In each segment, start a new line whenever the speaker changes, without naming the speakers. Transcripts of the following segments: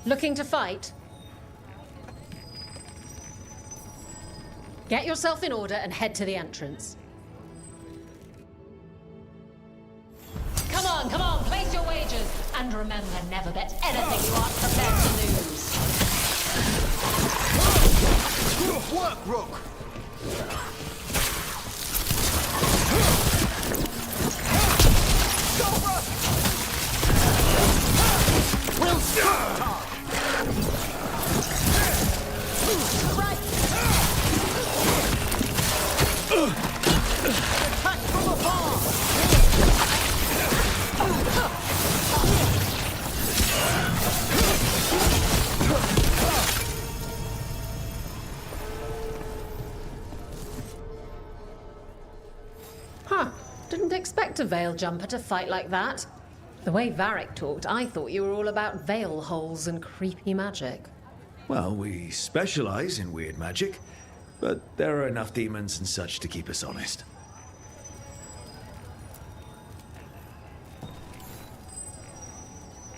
Looking to fight? Get yourself in order and head to the entrance. Come on, place your wagers. And remember, never bet anything you aren't prepared to lose.
Good work, Rook! Go, Rook! We'll start! Right! Attack from afar!
Huh. Didn't expect a Veil Jumper to fight like that. The way Varric talked, I thought you were all about veil holes and creepy magic.
Well, we specialize in weird magic, but there are enough demons and such to keep us honest.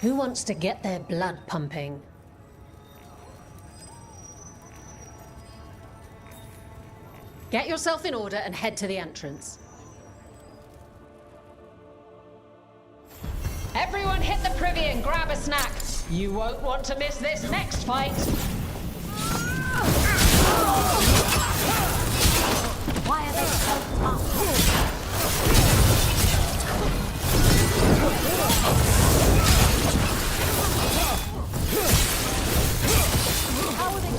Who wants to get their blood pumping? Get yourself in order and head to the entrance. Everyone hit the privy and grab a snack. You won't want to miss this next fight.
Why are they so tough? How are they?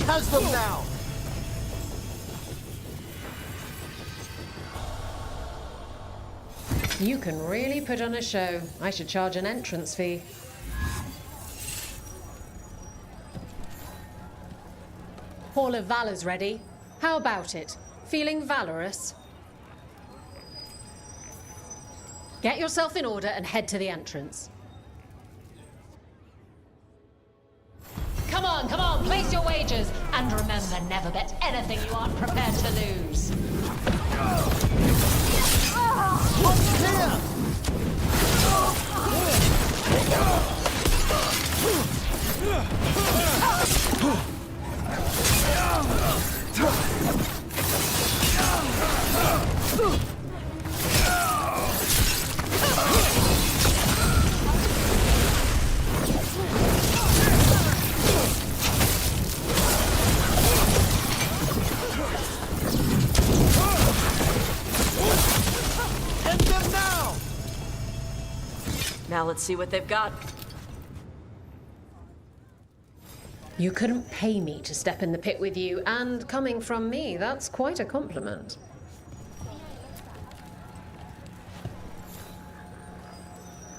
Has them now!
You can really put on a show. I should charge an entrance fee. Hall of Valor's ready. How about it? Feeling valorous? Get yourself in order and head to the entrance. Come on, place your wagers. And remember, never bet anything you aren't prepared to lose.
What's here?
Now let's see what they've got.
You couldn't pay me to step in the pit with you, and coming from me, that's quite a compliment.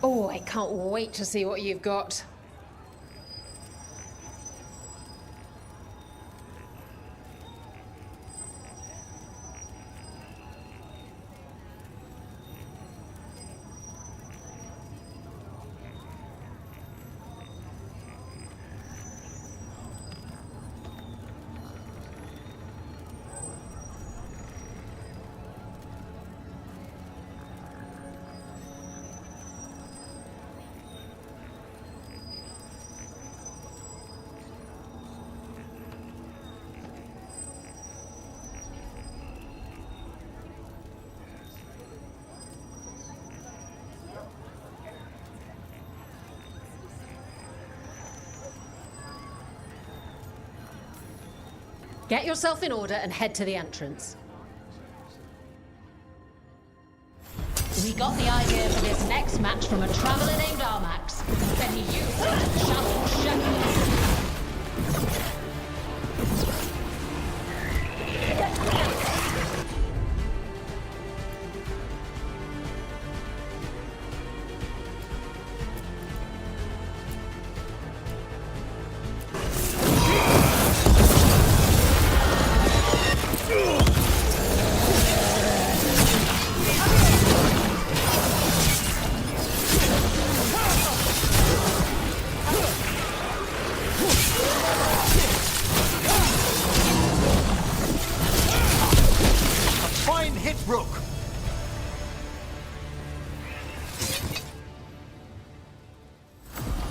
Oh, I can't wait to see what you've got. Get yourself in order and head to the entrance. We got the idea for this next match from a traveller named Armax. Then he used it to challenge Shepard.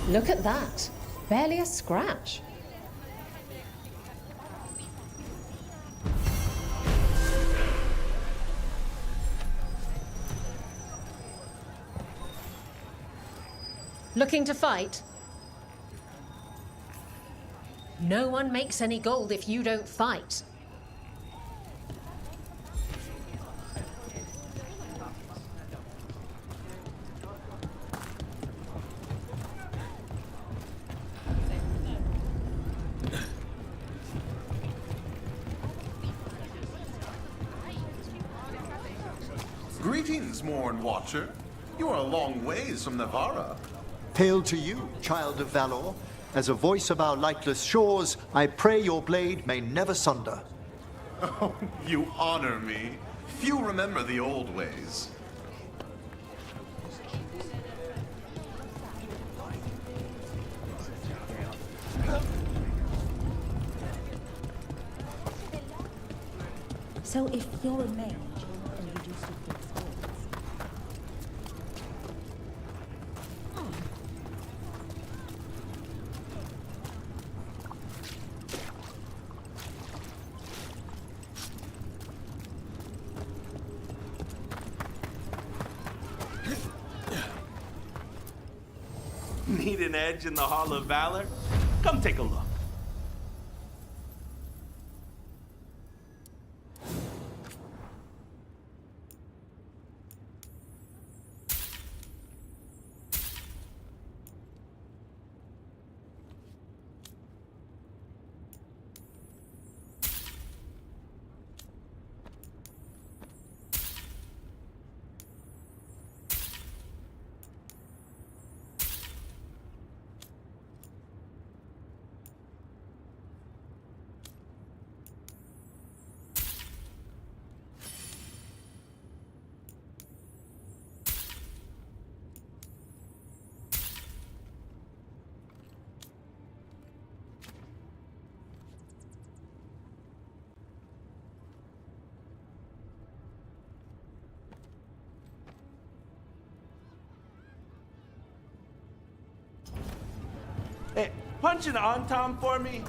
Look at that. Barely a scratch. Looking to fight? No one makes any gold if you don't fight.
Greetings, Morn Watcher. You are a long ways from Navarra.
Hail to you, child of valor. As a voice of our lightless shores, I pray your blade may never sunder.
Oh, you honor me. Few remember the old ways.
So if you're a mage and you do stupid sports,
Need an edge in the Hall of Valor? Come take a look. Hey, punch an on tom for me.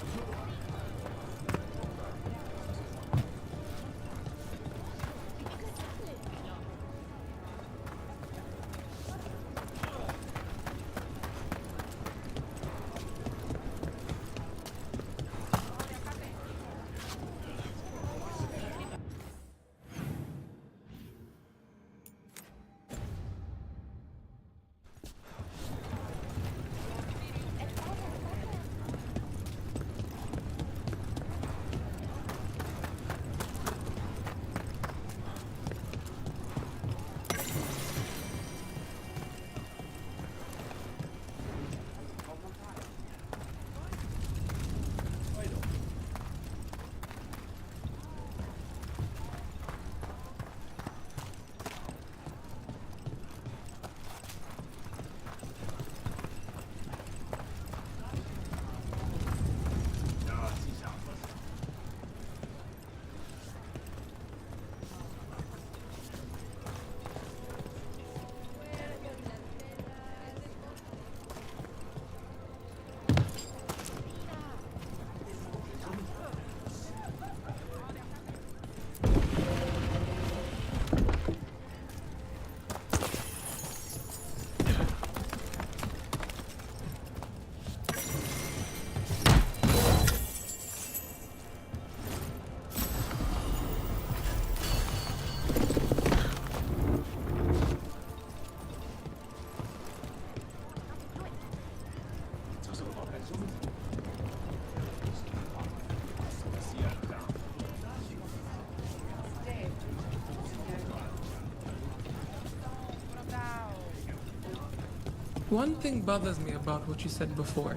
One thing bothers me about what you said before.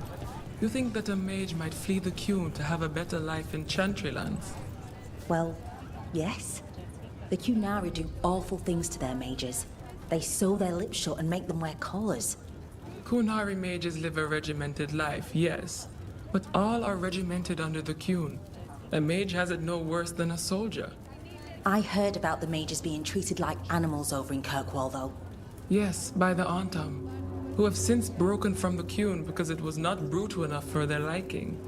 You think that a mage might flee the Qun to have a better life in Chantry lands?
well, yes. The Qunari do awful things to their mages. They sew their lips shut and make them wear collars.
Qunari mages live a regimented life, yes. But all are regimented under the Qun. A mage has it no worse than a soldier.
I heard about the mages being treated like animals over in Kirkwall, though.
Yes, by the Antam. who have since broken from the Qun because it was not brutal enough for their liking.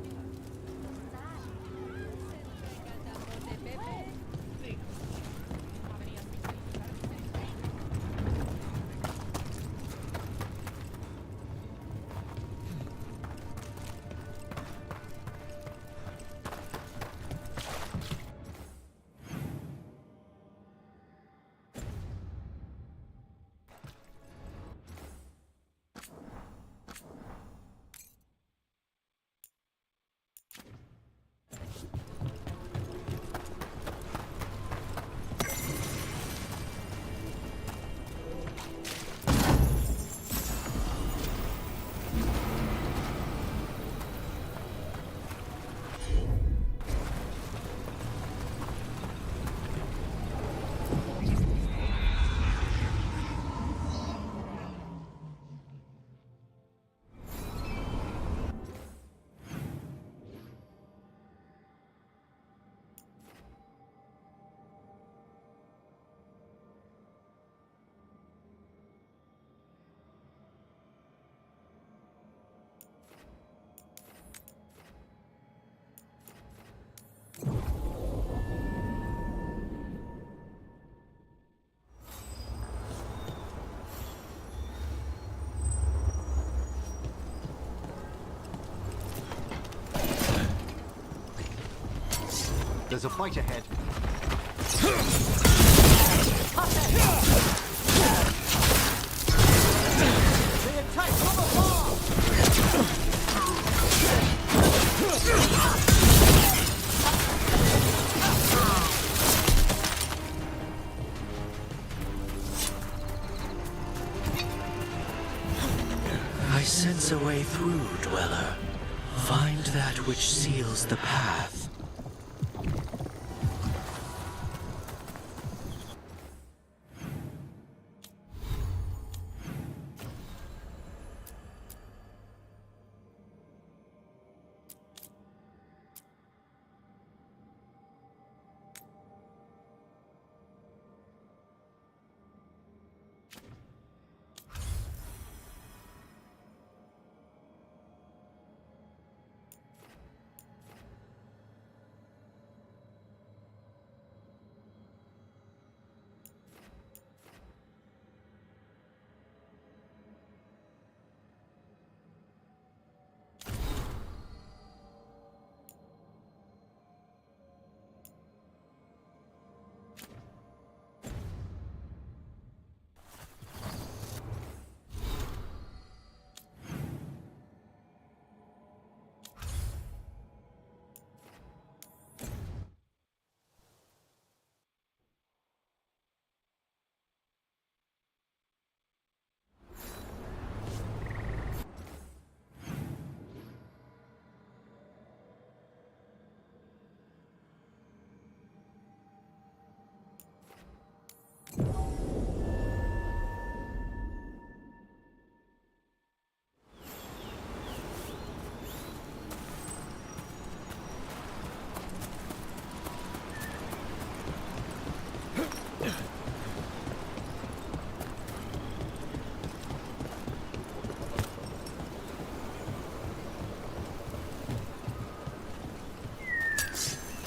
There's a fight ahead. They attack from afar!
I sense a way through, Dweller. Find that which seals the path.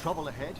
Trouble ahead.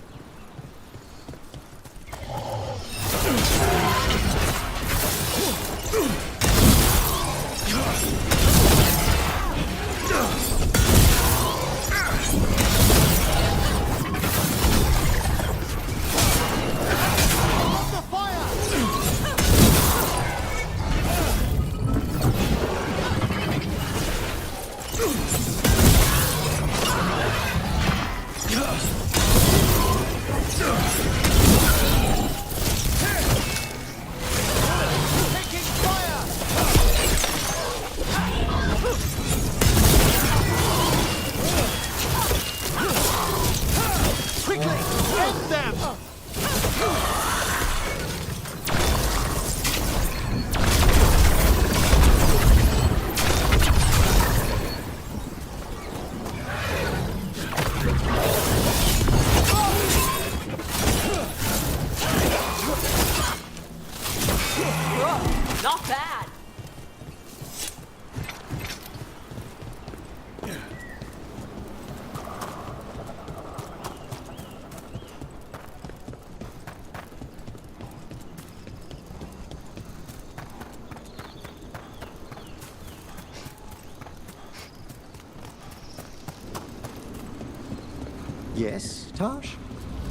Yes, Tosh?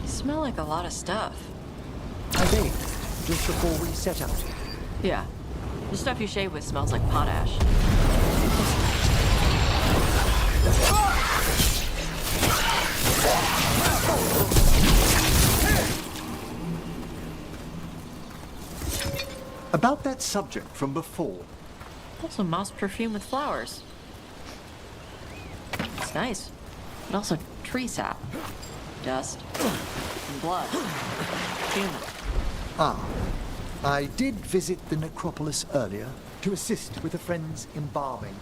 You smell like a lot of stuff.
I bathed just before we set out.
Yeah. The stuff you shave with smells like potash.
About that subject from before.
Also moss perfume with flowers. It's nice. But also tree sap. Dust. And blood. Human.
Ah, I did visit the necropolis earlier to assist with a friend's embalming.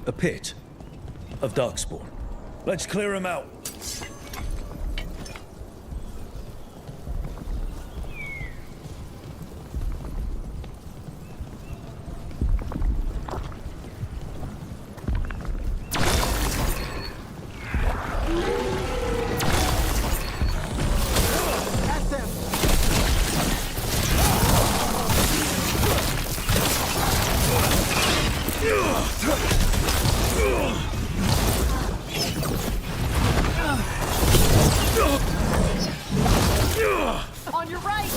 A pit of darkspawn. Let's clear him out.
On your right!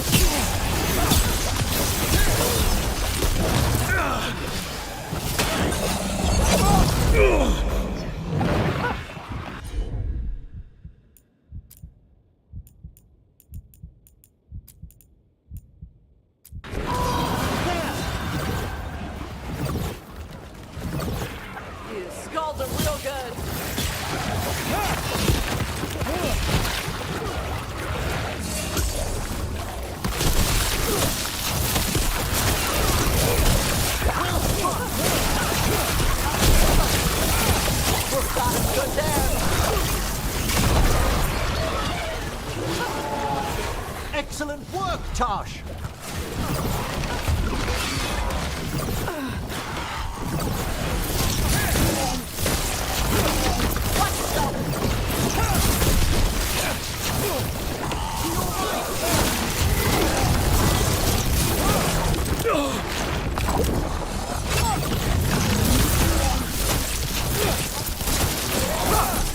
You scald them real good. Good there.
Excellent work, Tosh!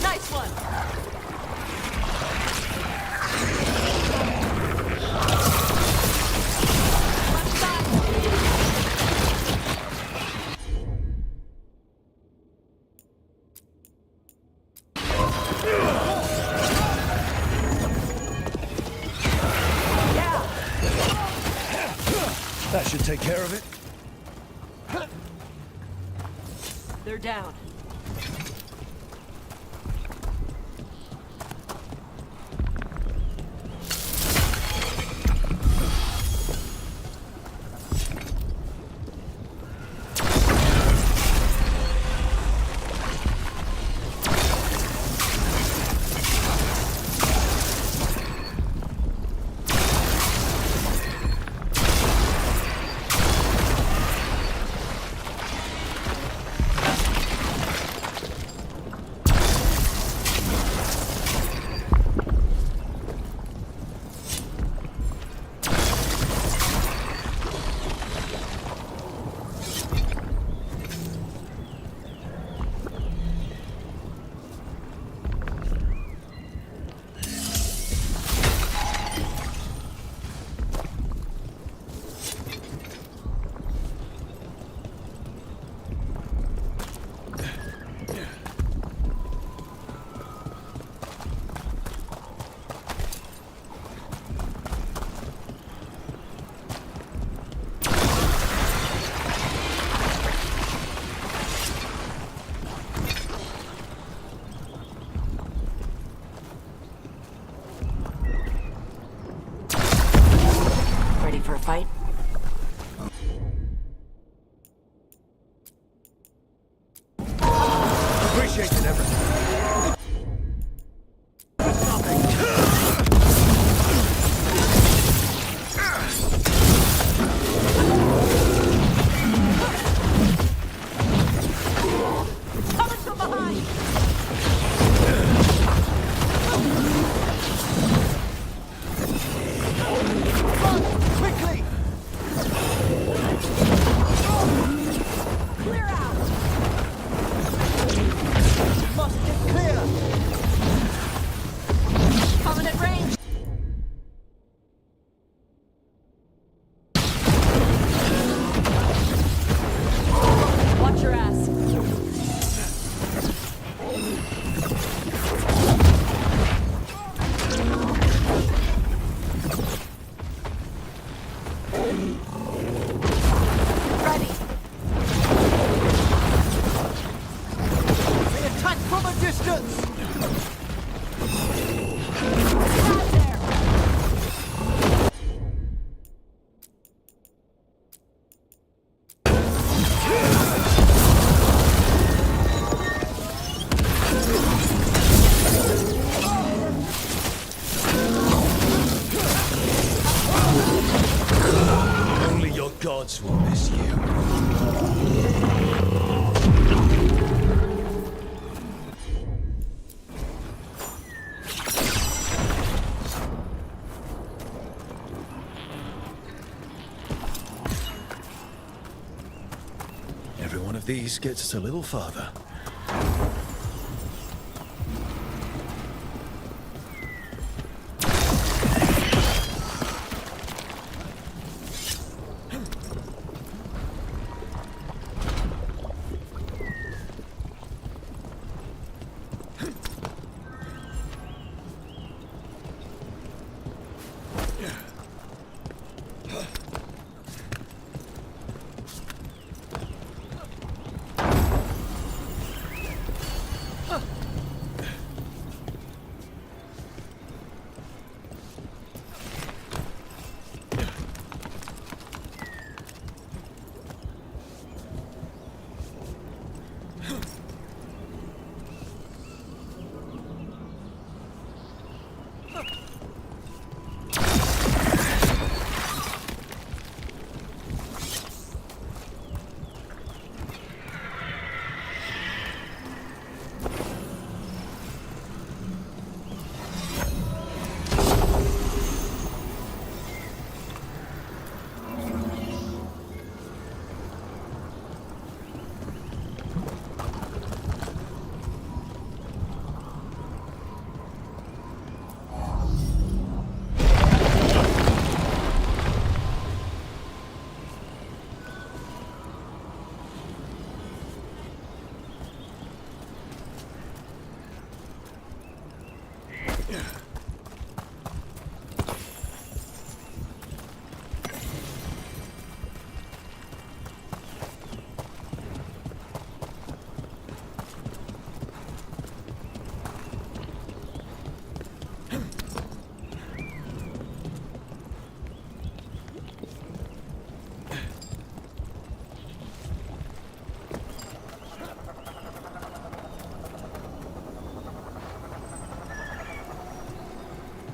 Nice one.
That should take care of it.
They're down. fight?
Appreciated everything.
Coming from behind!
Quickly!
Clear out!
Must get clear!
Coming at range! Watch your ass. Ready.
They attack from a distance!
Out there.
Only your gods will miss you. Every one of these gets us a little farther.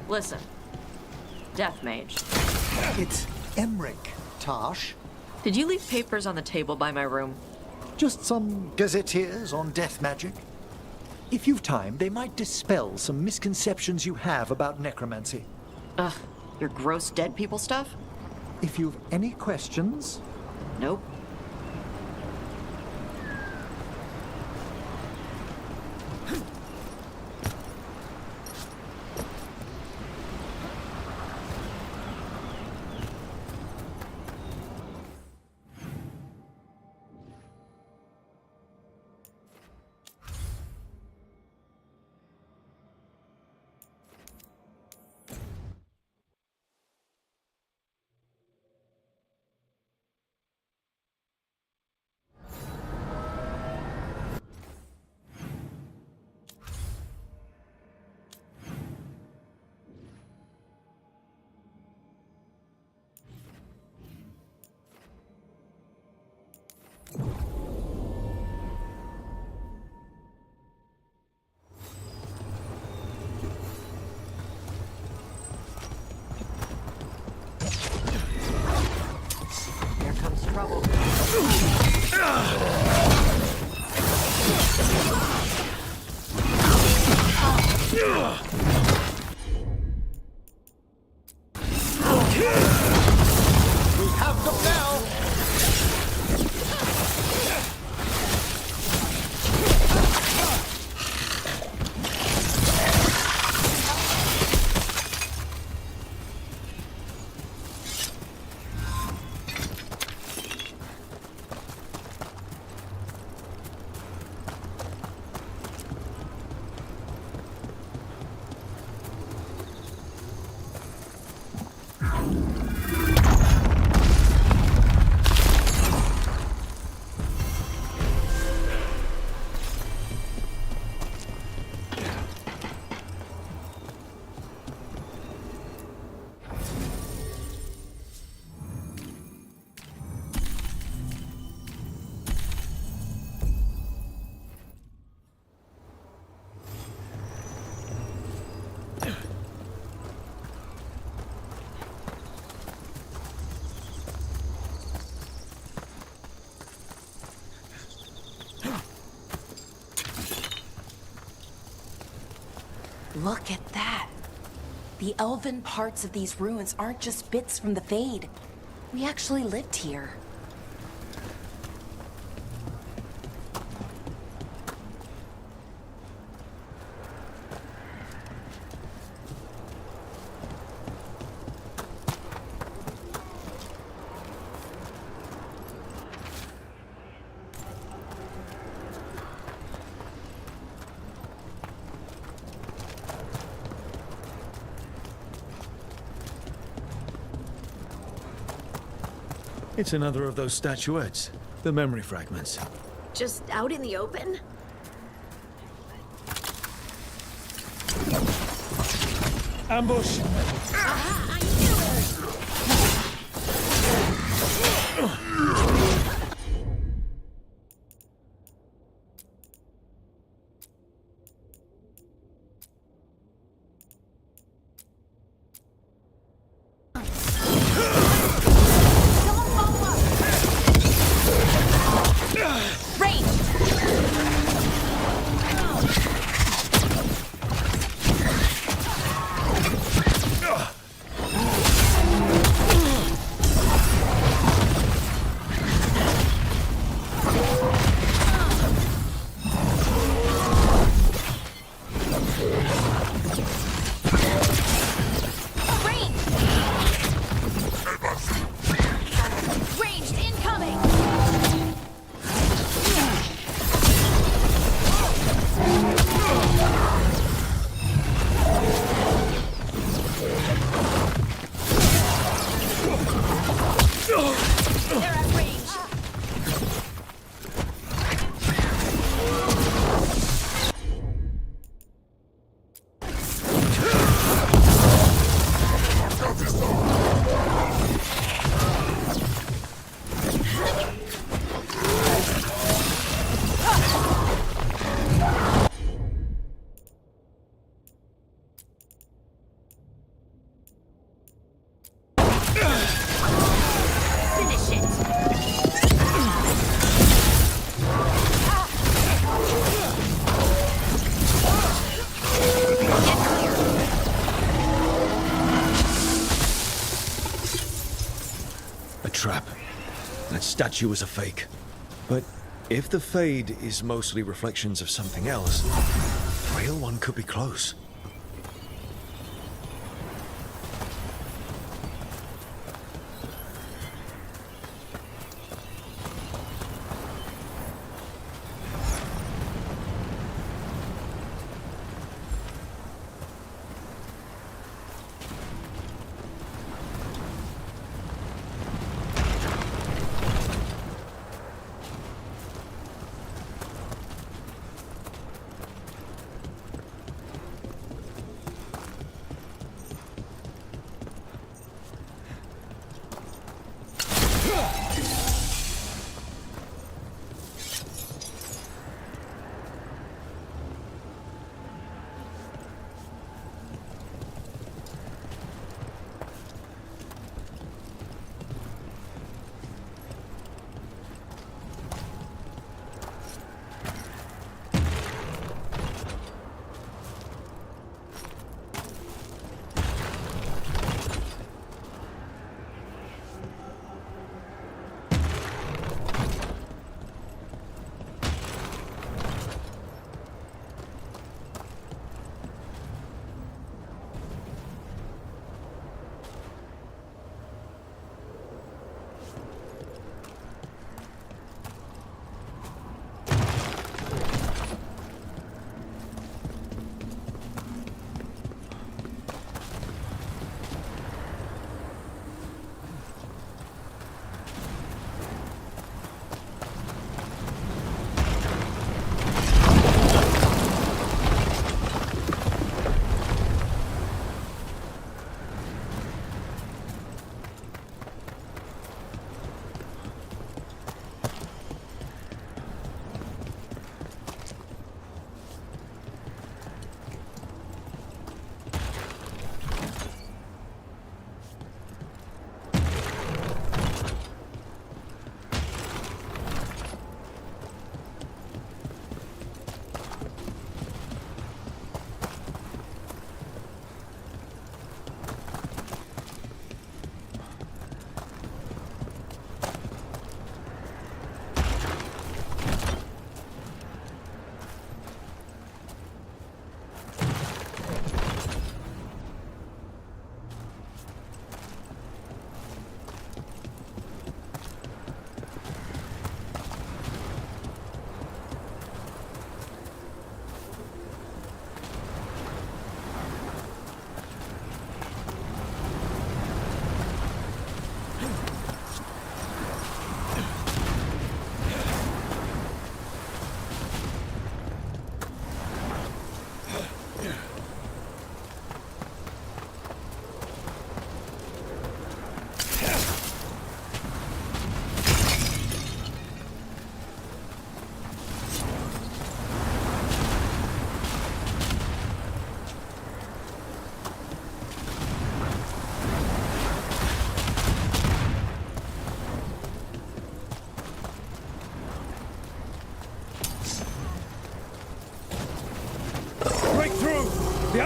Listen, Death Mage,
It's Emric, Tash.
did you leave papers on the table by my room?
Just some gazetteers on death magic. If you've time, they might dispel some misconceptions you have about necromancy.
Ugh, your gross dead people stuff?
If you've any questions,
Nope. trouble.
We have them now!
Look at that. The elven parts of these ruins aren't just bits from the Fade. We actually lived here.
It's another of those statuettes, the memory fragments.
Just out in the open?
Ambush! Trap. That statue was a fake. But if the Fade is mostly reflections of something else, the real one could be close.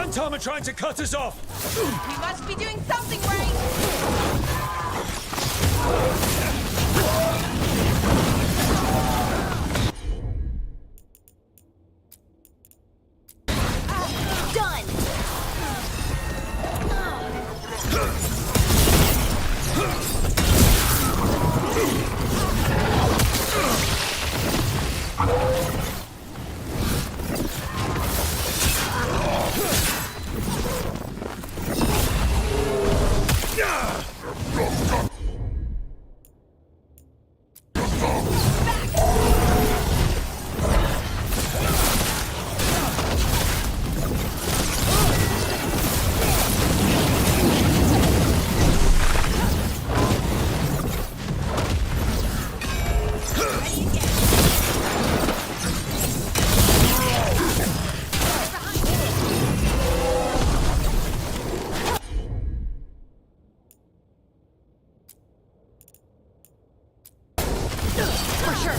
Phantom are trying to cut us off!
We must be doing something right!
Done! For sure.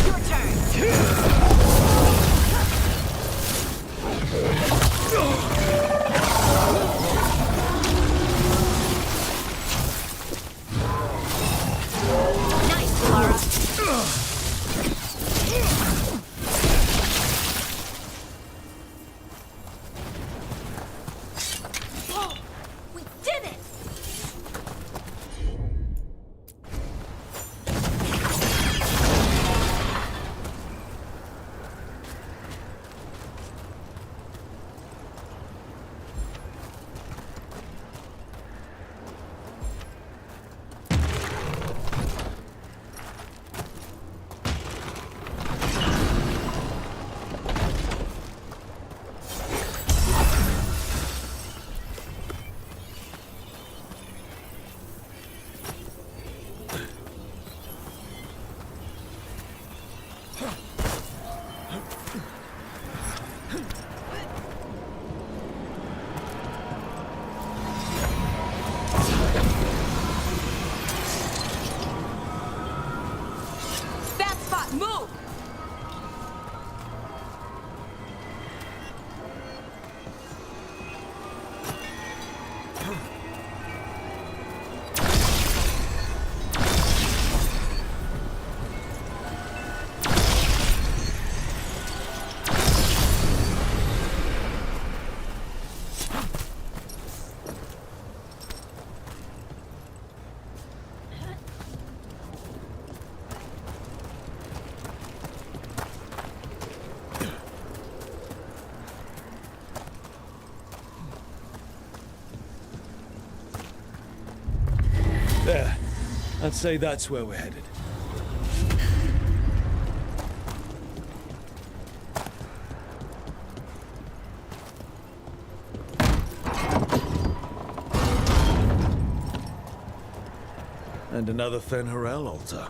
Your turn. Nice, Lara. Oh, we did it! Bad spot, move!
There. I'd say that's where we're headed. And another Fen'Harel altar.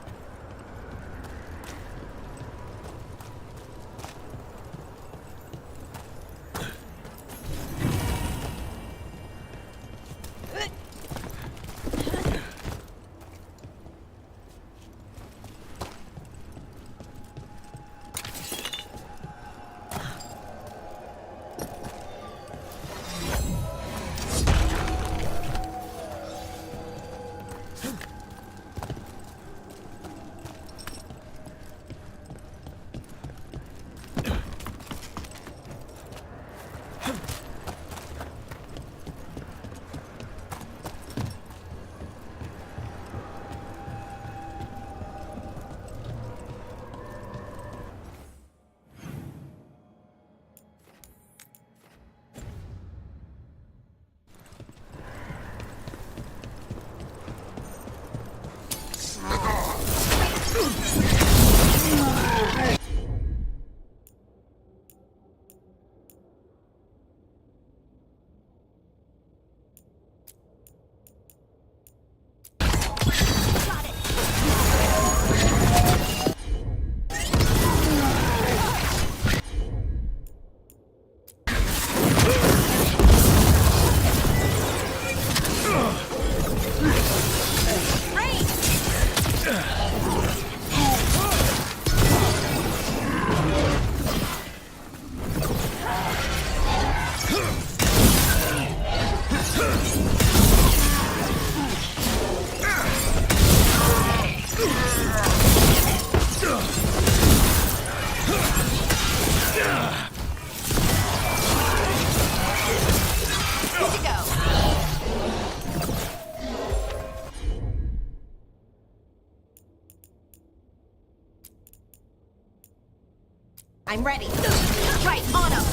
I'm ready. Right, on him.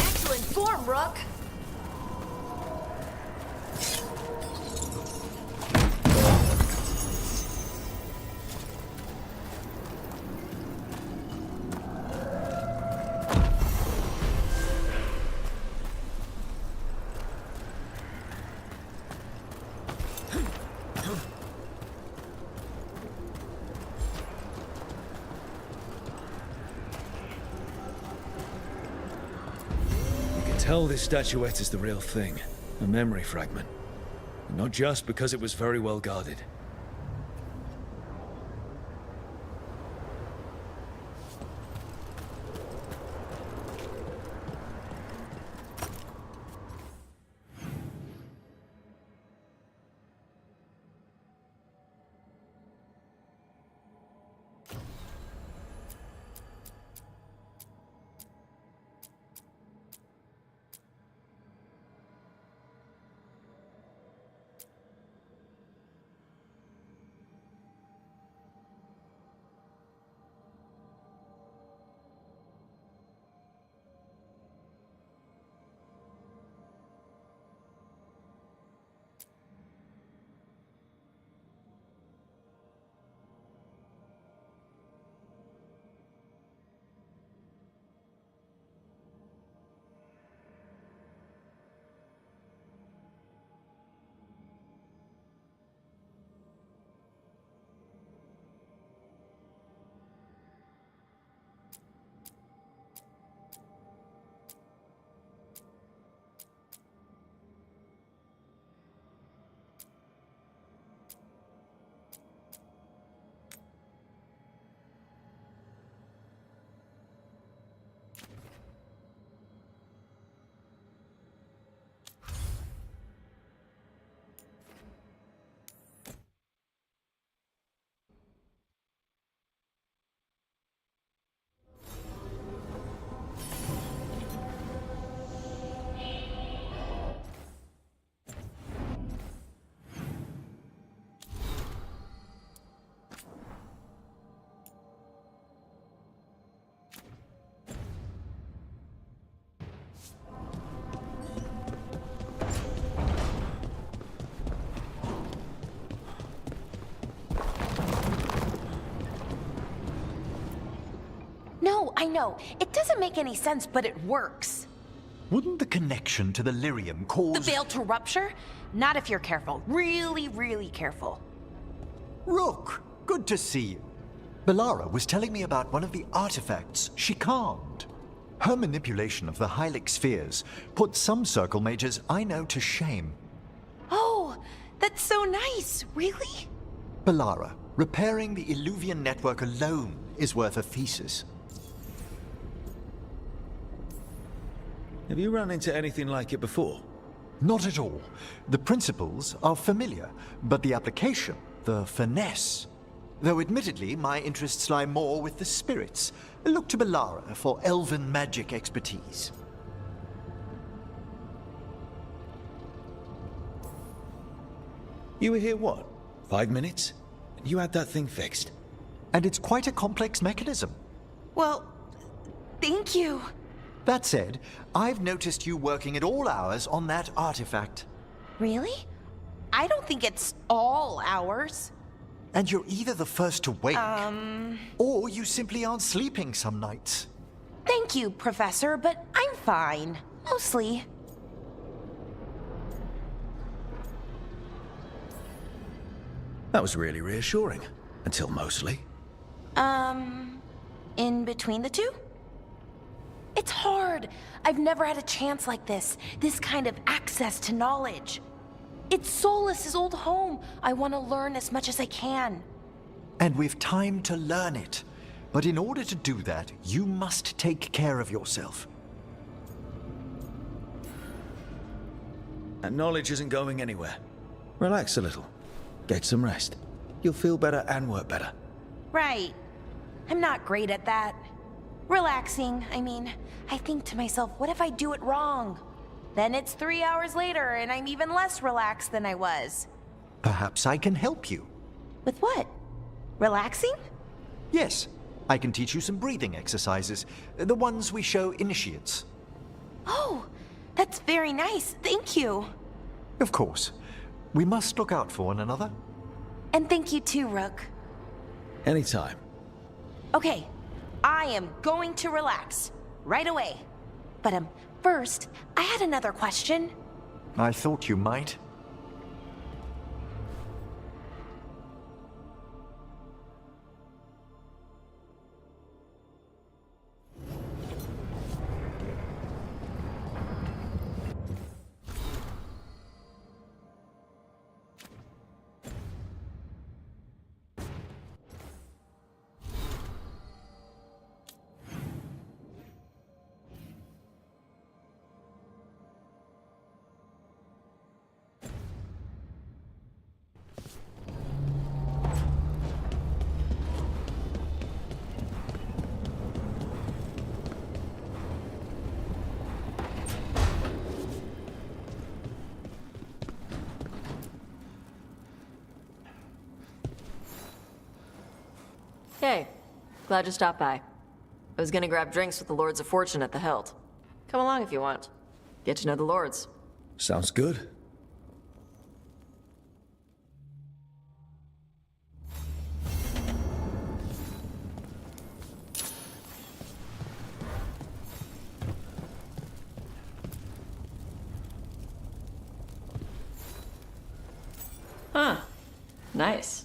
Excellent form, Rook.
Tell this statuette is the real thing. A memory fragment. And not just because it was very well guarded.
No, I know. It doesn't make any sense, but it works.
Wouldn't the connection to the lyrium cause...
The veil to rupture? Not if you're careful. Really, really careful.
Rook, good to see you. Belara was telling me about one of the artifacts she calmed. Her manipulation of the Hylic spheres put some circle mages I know to shame.
Oh, that's so nice. Really?
Belara, repairing the Illuvian network alone is worth a thesis.
Have you run into anything like it before?
Not at all. The principles are familiar, but the application, the finesse. Though admittedly, my interests lie more with the spirits. Look to Belara for elven magic expertise.
You were here, what, 5 minutes? You had that thing fixed.
And it's quite a complex mechanism.
Well, thank you.
That said, I've noticed you working at all hours on that artifact.
Really? I don't think it's all ours.
And you're either the first to wake, or you simply aren't sleeping some nights.
Thank you, Professor, but I'm fine. Mostly.
That was really reassuring. Until mostly.
In between the two? It's hard. I've never had a chance like this. This kind of access to knowledge. It's Solus' old home. I want to learn as much as I can.
And we've time to learn it. But in order to do that, you must take care of yourself.
That knowledge isn't going anywhere. Relax a little. Get some rest. You'll feel better and work better.
Right. I'm not great at that. Relaxing, I mean. I think to myself, what if I do it wrong? Then it's 3 hours later, and I'm even less relaxed than I was.
Perhaps I can help you.
With what? Relaxing?
Yes, I can teach you some breathing exercises, the ones we show initiates.
Oh, that's very nice. Thank you.
Of course. We must look out for one another.
And thank you too, Rook.
Anytime.
Okay, I am going to relax. Right away. But, first, I had another question.
I thought you might.
Hey, glad you stopped by. I was gonna grab drinks with the Lords of Fortune at the Hilt. Come along if you want. Get to know the Lords.
Sounds good.
Huh. Nice.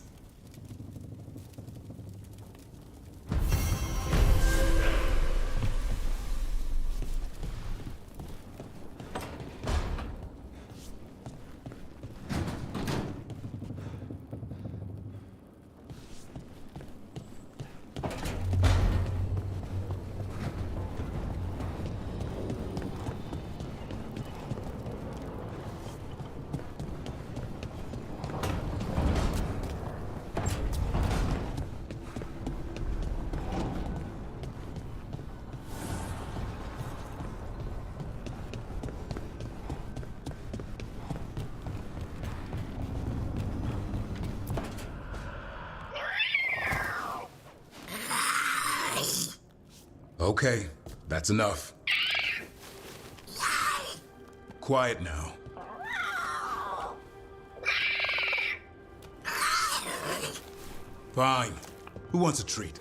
Okay, that's enough. Quiet now. Fine. Who wants a treat?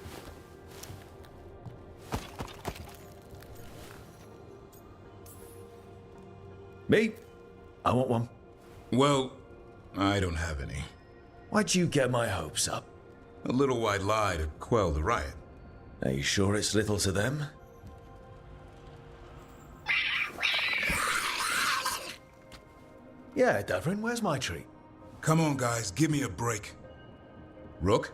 Me? I want one.
Well, I don't have any.
Why'd you get my hopes up?
A little white lie to quell the riot.
Are you sure it's little to them? Yeah, Davrin, where's my treat?
Come on, guys, give me a break. Rook?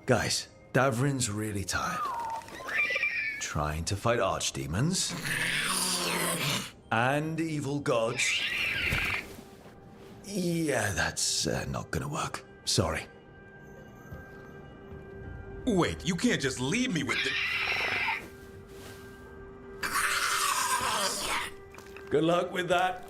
Guys, Davrin's really tired. Trying to fight archdemons. And evil gods. Yeah, that's not gonna work. Sorry.
Wait, you can't just leave me with the...
Good luck with that.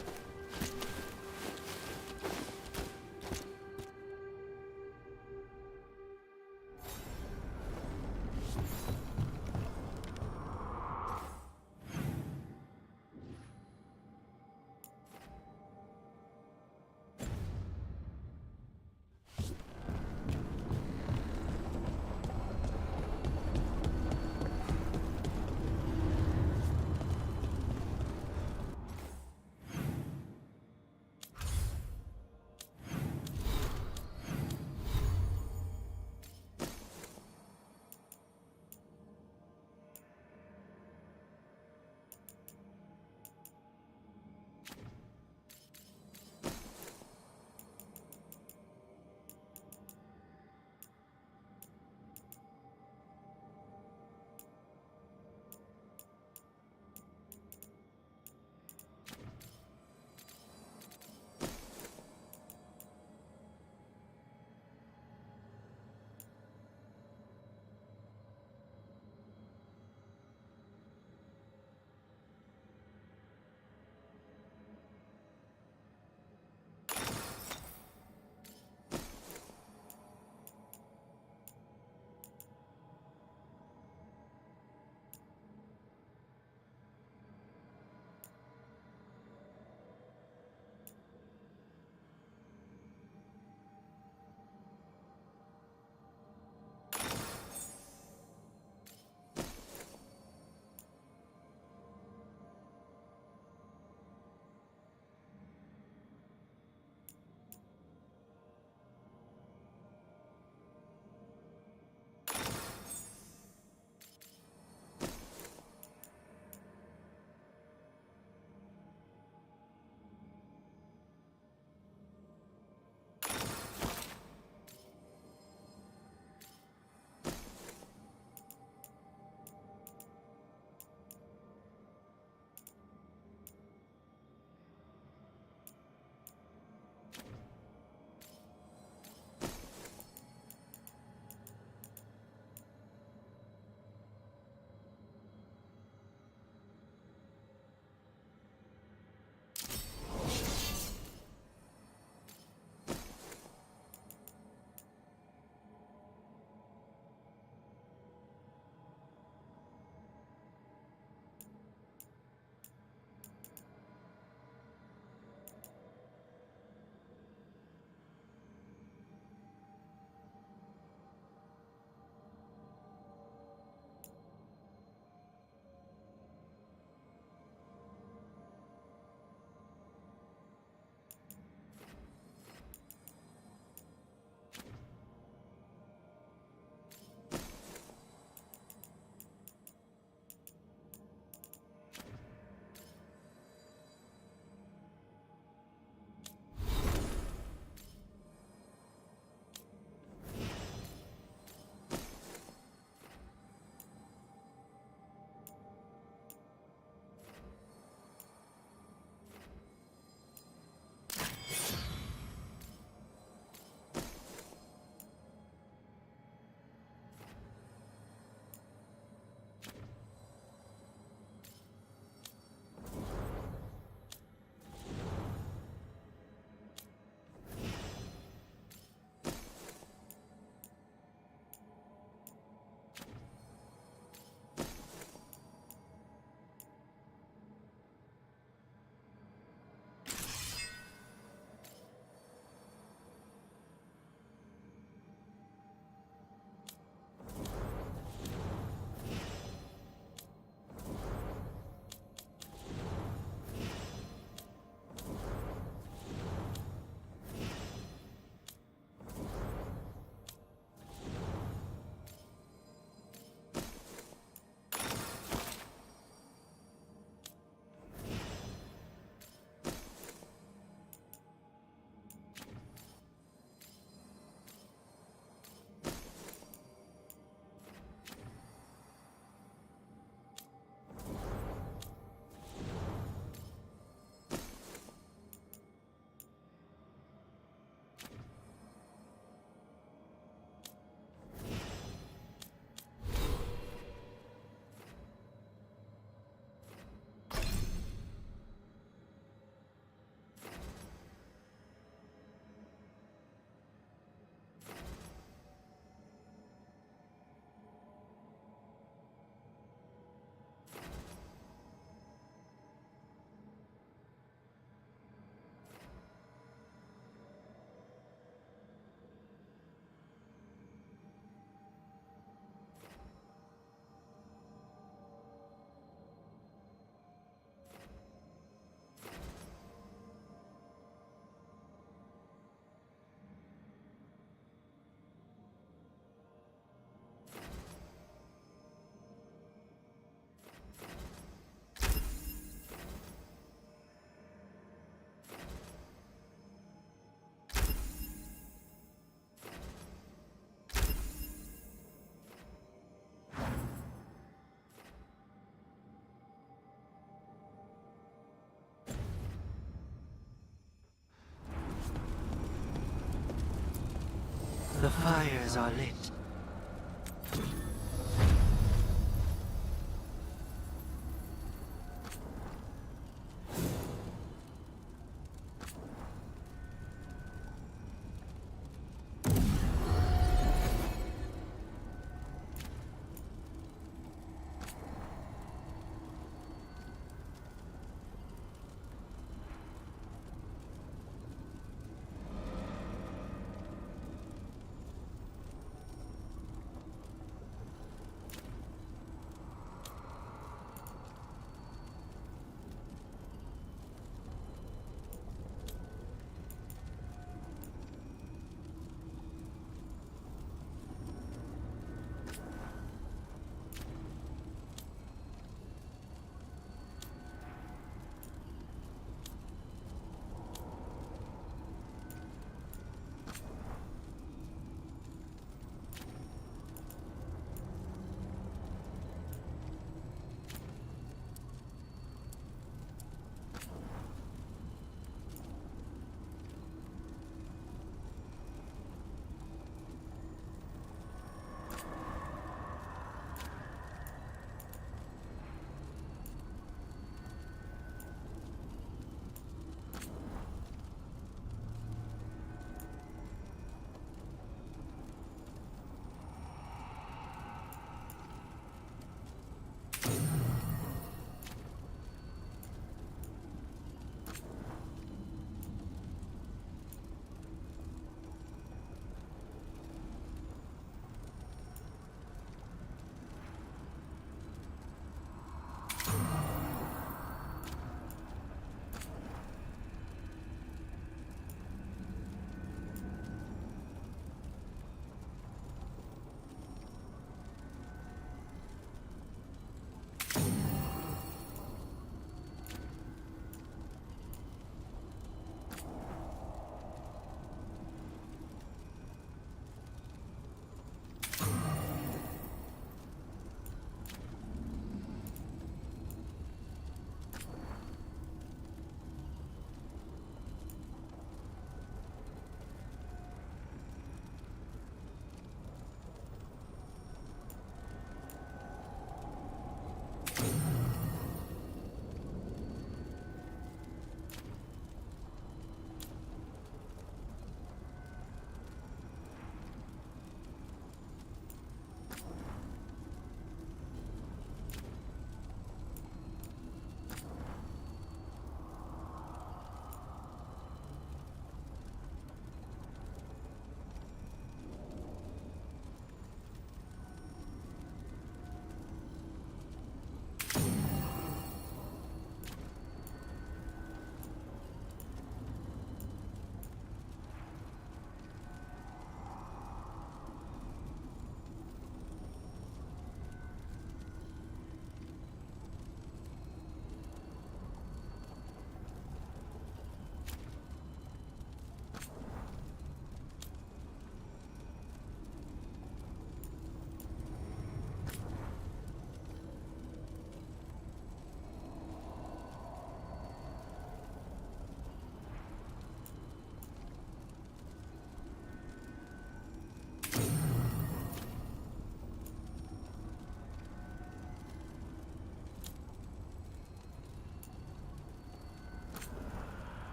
The fires are lit.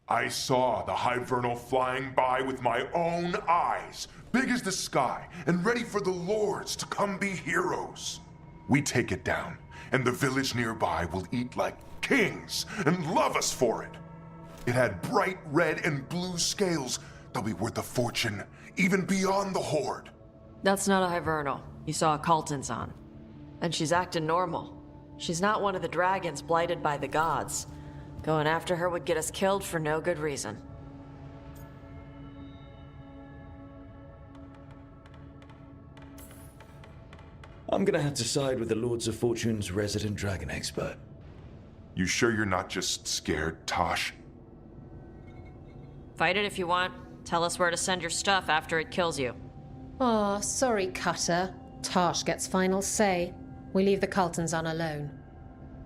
I saw the Hivernal flying by with my own eyes, big as the sky, and ready for the lords to come be heroes. We take it down, and the village nearby will eat like kings and love us for it. It had bright red and blue scales. They'll be worth a fortune, even beyond the Horde.
That's not a Hivernal. You saw a Calton's on. And she's acting normal. She's not one of the dragons blighted by the gods. Going after her would get us killed for no good reason.
I'm gonna have to side with the Lords of Fortune's resident dragon expert.
You sure you're not just scared, Tosh?
Fight it if you want. Tell us where to send your stuff after it kills you.
Aw, sorry, Cutter. Tarsh gets final say. We leave the Caltons on alone.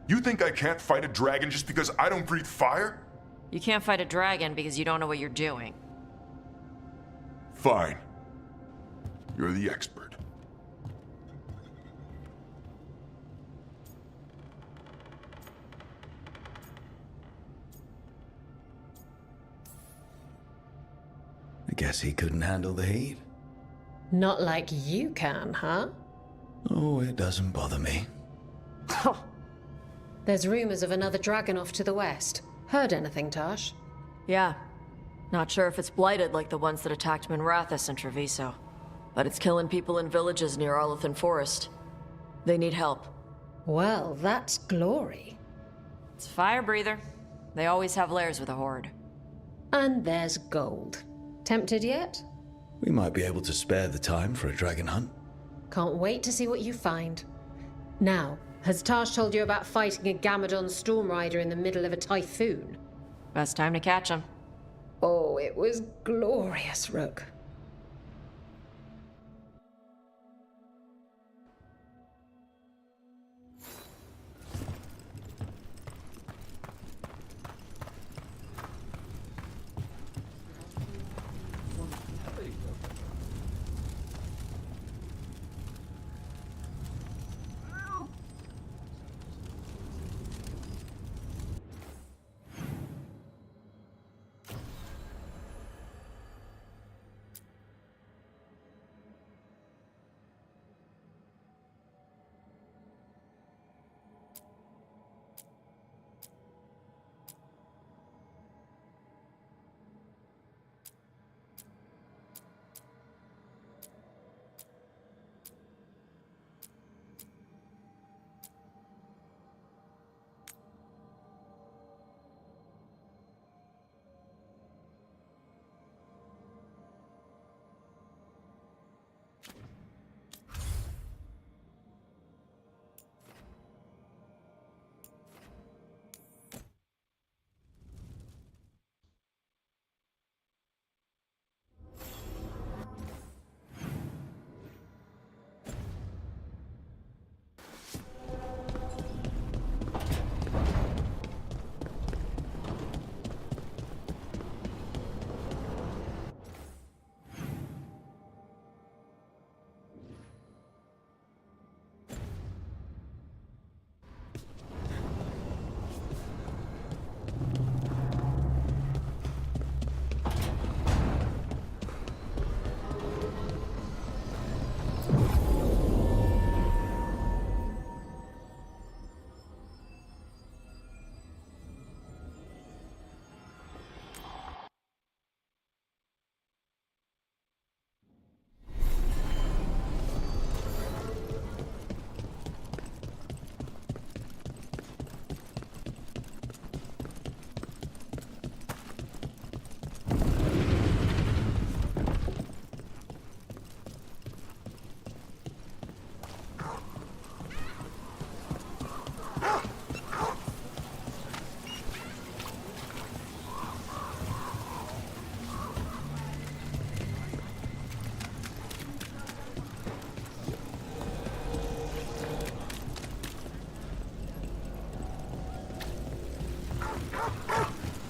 You think I can't fight a dragon just because I don't breathe fire?
You can't fight a dragon because you don't know what you're doing.
Fine. You're the expert.
I guess he couldn't handle the heat.
Not like you can, huh?
Oh, it doesn't bother me.
There's rumors of another dragon off to the west. Heard anything, Tarsh?
Yeah. Not sure if it's blighted like the ones that attacked Minrathous and Treviso. But it's killing people in villages near Arlethan Forest. They need help.
Well, that's glory.
It's a fire breather. They always have lairs with a horde.
And there's gold. Tempted yet?
We might be able to spare the time for a dragon hunt.
Can't wait to see what you find. Now, has Tarsh told you about fighting a Gamadon Stormrider in the middle of a typhoon?
Best time to catch him.
Oh, it was glorious, Rook.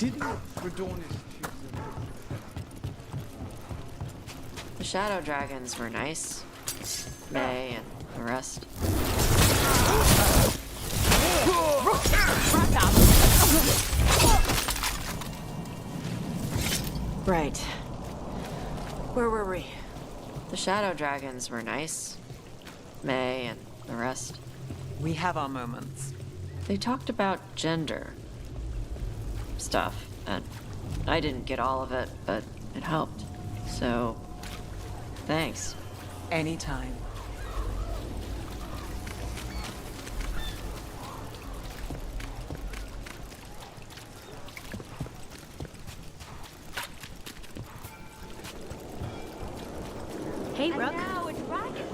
Didn't Radornis choose them?
The Shadow Dragons were nice. May and the rest. Right. Where were we? The Shadow Dragons were nice. May and the rest.
We have our moments.
They talked about gender stuff, and I didn't get all of it, but it helped. So, thanks.
Anytime.
Hey, Rook. Now a dragon.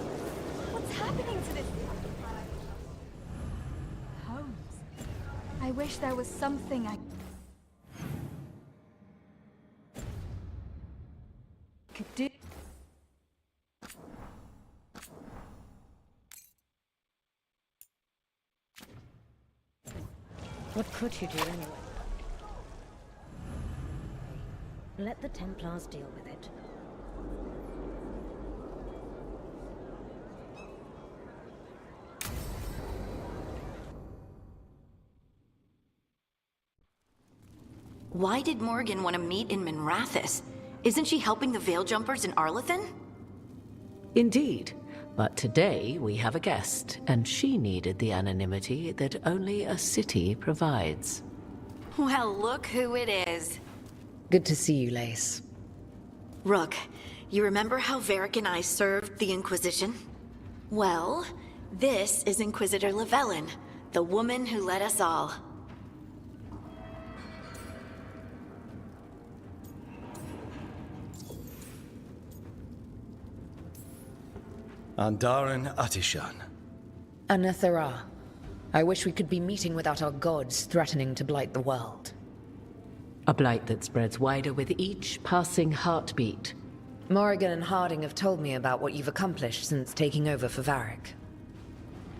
What's happening to this? Holmes. I wish there was something I could do.
What could you do anyway? Let the Templars deal with it.
Why did Morgan want to meet in Minrathous? Isn't she helping the Veil Jumpers in Arlathan?
Indeed. But today we have a guest, and she needed the anonymity that only a city provides.
Well, look who it is.
Good to see you, Lace.
Rook, you remember how Varric and I served the Inquisition? Well, this is Inquisitor Llewellyn, the woman who led us all.
Andaran Atishan.
Anathara. I wish we could be meeting without our gods threatening to blight the world. A blight that spreads wider with each passing heartbeat. Morrigan and Harding have told me about what you've accomplished since taking over for Varric.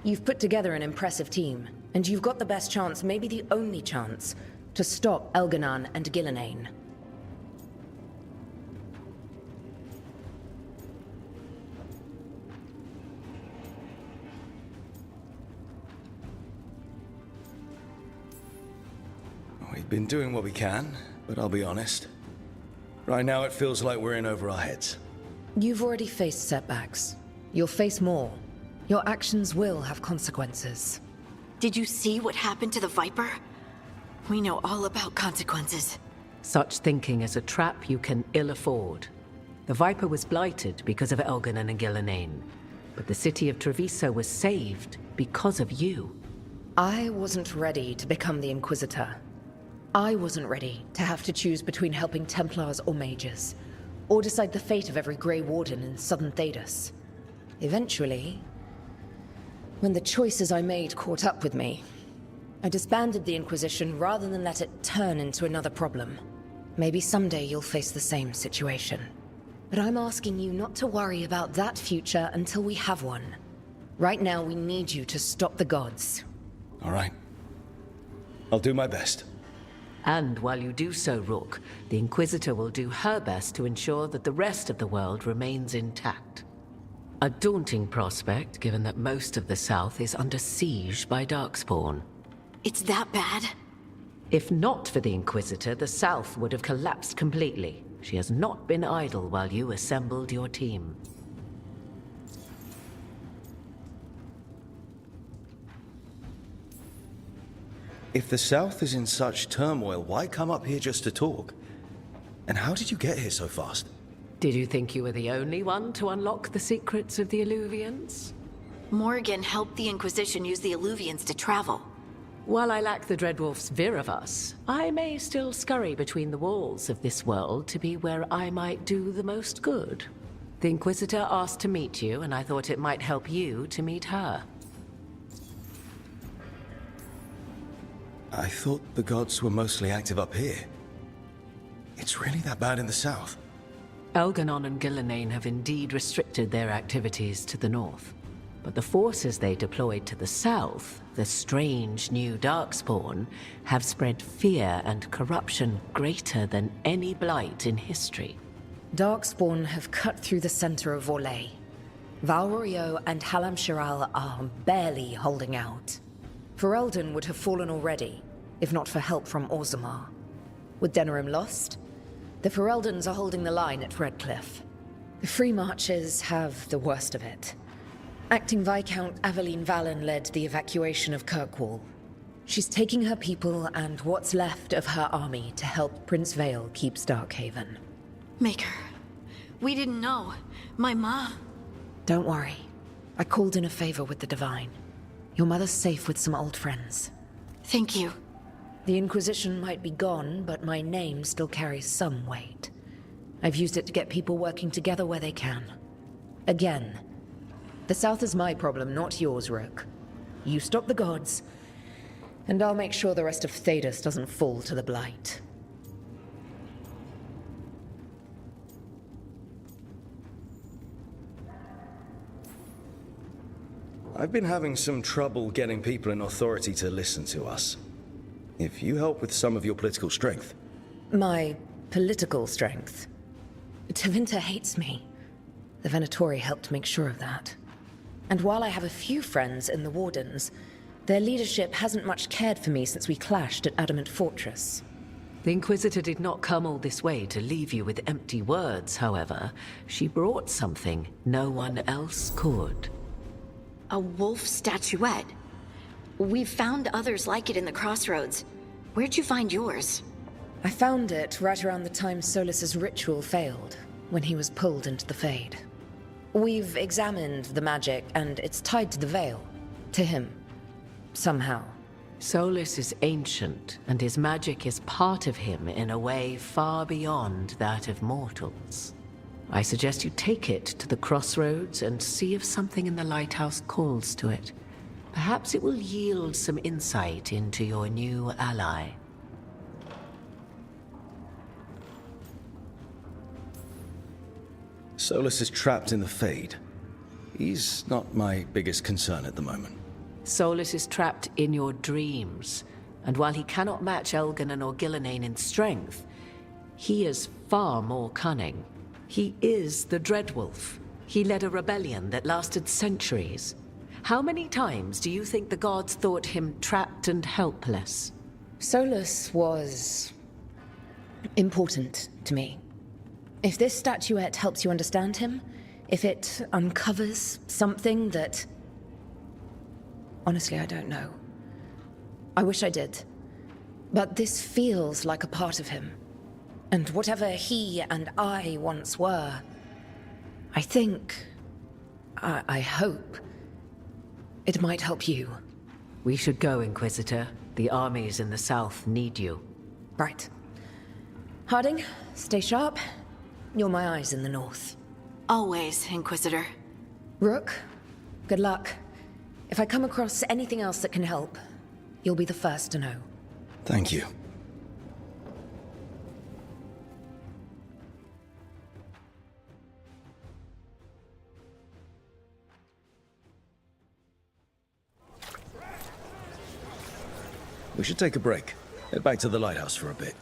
You've put together an impressive team, and you've got the best chance, maybe the only chance, to stop Elganon and Gillenane.
We've been doing what we can, but I'll be honest. Right now it feels like we're in over our heads.
You've already faced setbacks. You'll face more. Your actions will have consequences.
Did you see what happened to the Viper? We know all about consequences.
Such thinking is a trap you can ill afford. The Viper was blighted because of Elganon and Gillenane, but the city of Treviso was saved because of you. I wasn't ready to become the Inquisitor. I wasn't ready to have to choose between helping Templars or mages, or decide the fate of every Grey Warden in southern Thedas. Eventually, when the choices I made caught up with me, I disbanded the Inquisition rather than let it turn into another problem. Maybe someday you'll face the same situation. But I'm asking you not to worry about that future until we have one. Right now, we need you to stop the gods.
All right. I'll do my best.
And while you do so, Rook, the Inquisitor will do her best to ensure that the rest of the world remains intact. A daunting prospect, given that most of the South is under siege by Darkspawn.
It's that bad?
If not for the Inquisitor, the South would have collapsed completely. She has not been idle while you assembled your team.
If the South is in such turmoil, why come up here just to talk? And how did you get here so fast?
Did you think you were the only one to unlock the secrets of the Illuvians?
Morgan helped the Inquisition use the Illuvians to travel.
While I lack the Dreadwolf's Viravus, I may still scurry between the walls of this world to be where I might do the most good. The Inquisitor asked to meet you, and I thought it might help you to meet her.
I thought the gods were mostly active up here. It's really that bad in the south?
Elganon and Gillenane have indeed restricted their activities to the north. But the forces they deployed to the south, the strange new Darkspawn, have spread fear and corruption greater than any blight in history. Darkspawn have cut through the center of Orlais. Valrorio and Halam Shiral are barely holding out. Ferelden would have fallen already, if not for help from Orzammar. With Denerim lost,
The Fereldans are holding the line at Redcliffe. The Free Marchers have the worst of it. Acting Viscount Aveline Valen led the evacuation of Kirkwall. She's taking her people and what's left of her army to help Prince Vale keep Starkhaven.
Maker, we didn't know. My ma...
Don't worry. I called in a favor with the Divine. Your mother's safe with some old friends.
Thank you.
The Inquisition might be gone, but my name still carries some weight. I've used it to get people working together where they can. Again, the South is my problem, not yours, Rook. You stop the gods, and I'll make sure the rest of Thedas doesn't fall to the Blight.
I've been having some trouble getting people in authority to listen to us. If you help with some of your political strength.
My political strength? Tevinter hates me. The Venatori helped make sure of that. And while I have a few friends in the Wardens, their leadership hasn't much cared for me since we clashed at Adamant Fortress.
The Inquisitor did not come all this way to leave you with empty words, however. She brought something no one else could.
A wolf statuette? We've found others like it in the crossroads. Where'd you find yours?
I found it right around the time Solus's ritual failed, when he was pulled into the Fade. We've examined the magic, and it's tied to the Veil. To him. Somehow.
Solus is ancient, and his magic is part of him in a way far beyond that of mortals. I suggest you take it to the crossroads and see if something in the lighthouse calls to it. Perhaps it will yield some insight into your new ally.
Solus is trapped in the Fade. He's not my biggest concern at the moment.
Solus is trapped in your dreams, and while he cannot match Elganon or Gillenane in strength, he is far more cunning. He is the Dreadwolf. He led a rebellion that lasted centuries. How many times do you think the gods thought him trapped and helpless?
Solus was important to me. If this statuette helps you understand him, if it uncovers something that... Honestly, I don't know. I wish I did. But this feels like a part of him. And whatever he and I once were, I think... I hope... it might help you.
We should go, Inquisitor. The armies in the south need you.
Right. Harding, stay sharp. You're my eyes in the north.
Always, Inquisitor.
Rook, good luck. If I come across anything else that can help, you'll be the first to know.
Thank you. We should take a break. Head back to the lighthouse for a bit.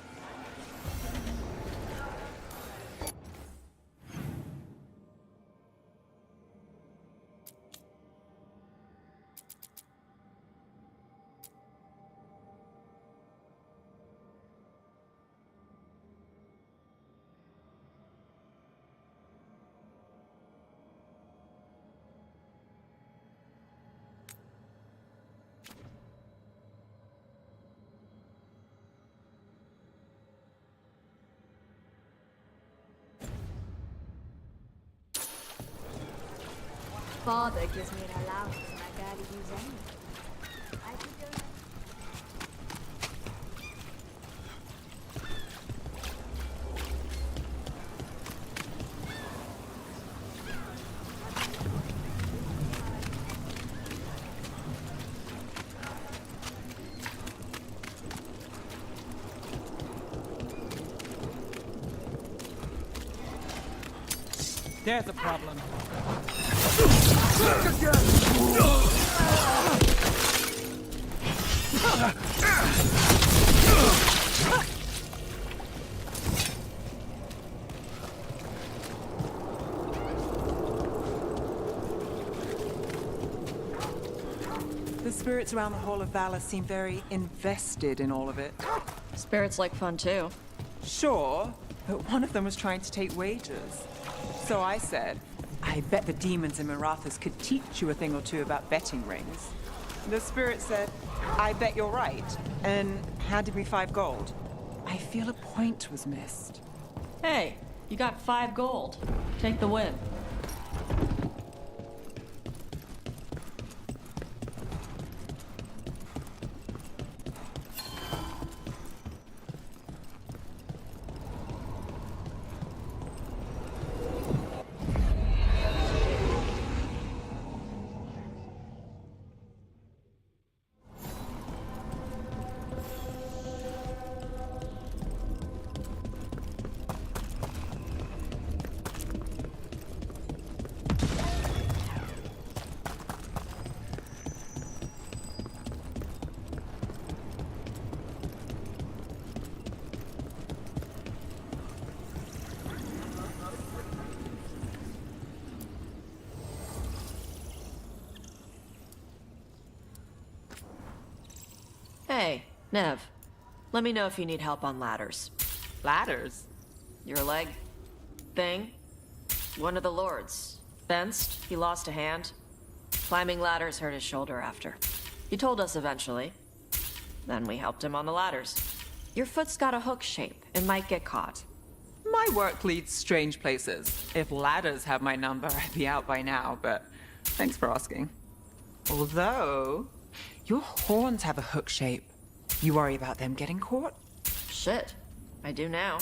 Father gives me an allowance and I barely use any. I could go
There's a problem.
The spirits around the Hall of Valor seem very invested in all of it.
Spirits like fun too.
Sure, but one of them was trying to take wages. So I said, I bet the demons in Marathas could teach you a thing or two about betting rings. The spirit said, I bet you're right, and handed me 5 gold. I feel a point was missed.
Hey, you got 5 gold. Take the win. Hey, Nev. Let me know if you need help on ladders.
Ladders?
Your leg thing? One of the lords. Fenced, he lost a hand. Climbing ladders hurt his shoulder after. He told us eventually. Then we helped him on the ladders. Your foot's got a hook shape. It might get caught.
My work leads strange places. If ladders have my number, I'd be out by now, but thanks for asking. Although, your horns have a hook shape. You worry about them getting caught?
Shit. I do now.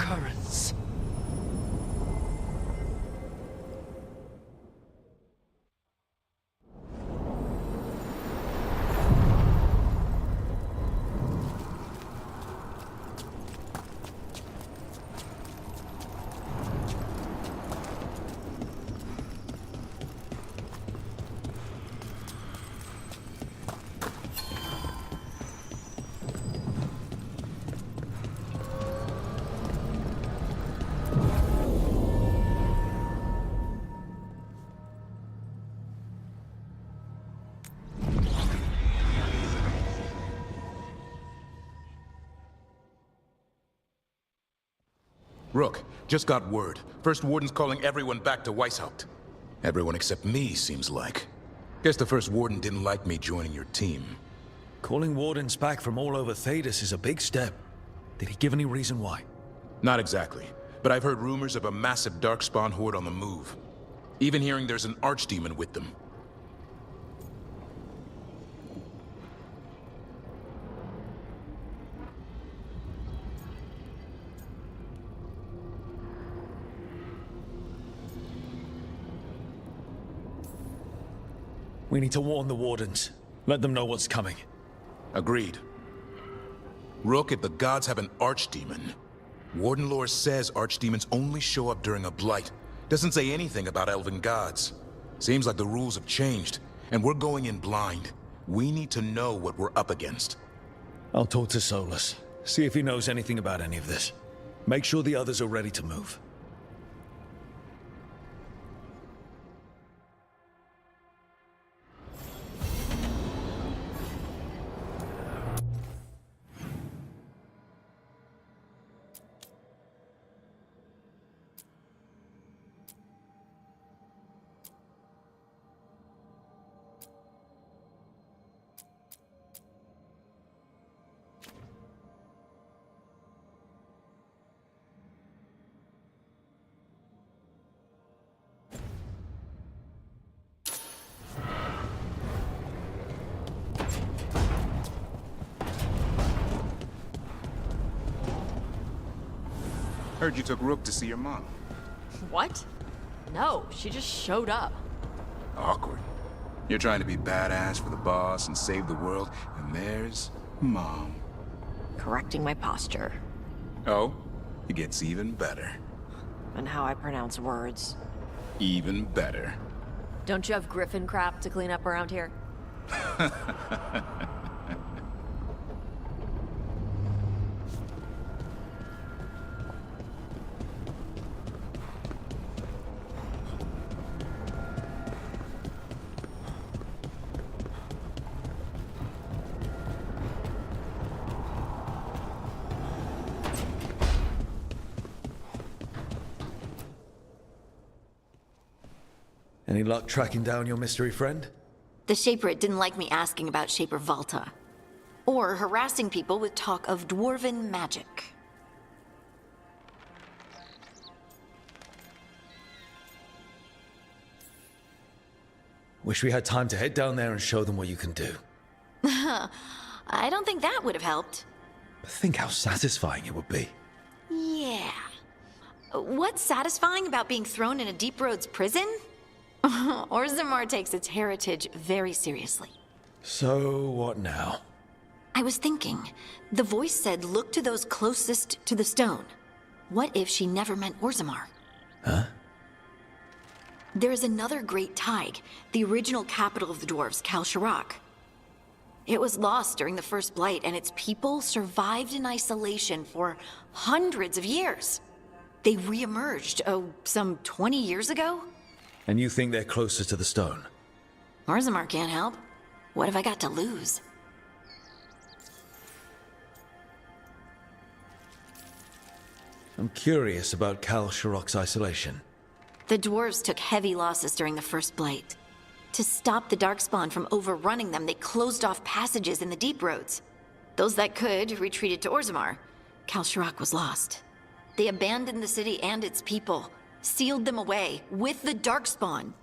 currents.
Rook, just got word. First Warden's calling everyone back to Weishaupt. Everyone except me, seems like. Guess the First Warden didn't like me joining your team.
Calling Wardens back from all over Thedas is a big step. Did he give any reason why?
Not exactly, but I've heard rumors of a massive Darkspawn horde on the move. Even hearing there's an Archdemon with them.
We need to warn the Wardens. Let them know what's coming.
Agreed. Rook, if the gods have an Archdemon, Warden lore says Archdemons only show up during a blight. Doesn't say anything about elven gods. Seems like the rules have changed, and we're going in blind. We need to know what we're up against.
I'll talk to Solus. See if he knows anything about any of this. Make sure the others are ready to move.
Heard you took Rook to see your mom.
What? No, she just showed up.
Awkward. You're trying to be badass for the boss and save the world, and there's Mom.
Correcting my posture.
Oh? It gets even better.
And how I pronounce words.
Even better.
Don't you have griffin crap to clean up around here?
Any luck tracking down your mystery friend?
The Shaper didn't like me asking about Shaper Valta. Or harassing people with talk of dwarven magic.
Wish we had time to head down there and show them what you can do.
I don't think that would have helped.
Think how satisfying it would be.
Yeah. What's satisfying about being thrown in a Deep Roads prison? Orzammar takes its heritage very seriously.
So, what now?
I was thinking, the voice said look to those closest to the stone. What if she never meant Orzammar?
Huh?
There is another great Tig, the original capital of the dwarves, Kal Shirak. It was lost during the First Blight, and its people survived in isolation for hundreds of years. They re-emerged, some 20 years ago?
And you think they're closer to the stone?
Orzammar can't help. What have I got to lose?
I'm curious about Kal Shirak's isolation.
The dwarves took heavy losses during the First Blight. To stop the Darkspawn from overrunning them, they closed off passages in the Deep Roads. Those that could retreated to Orzammar. Kal Shirak was lost. They abandoned the city and its people, sealed them away with the Darkspawn.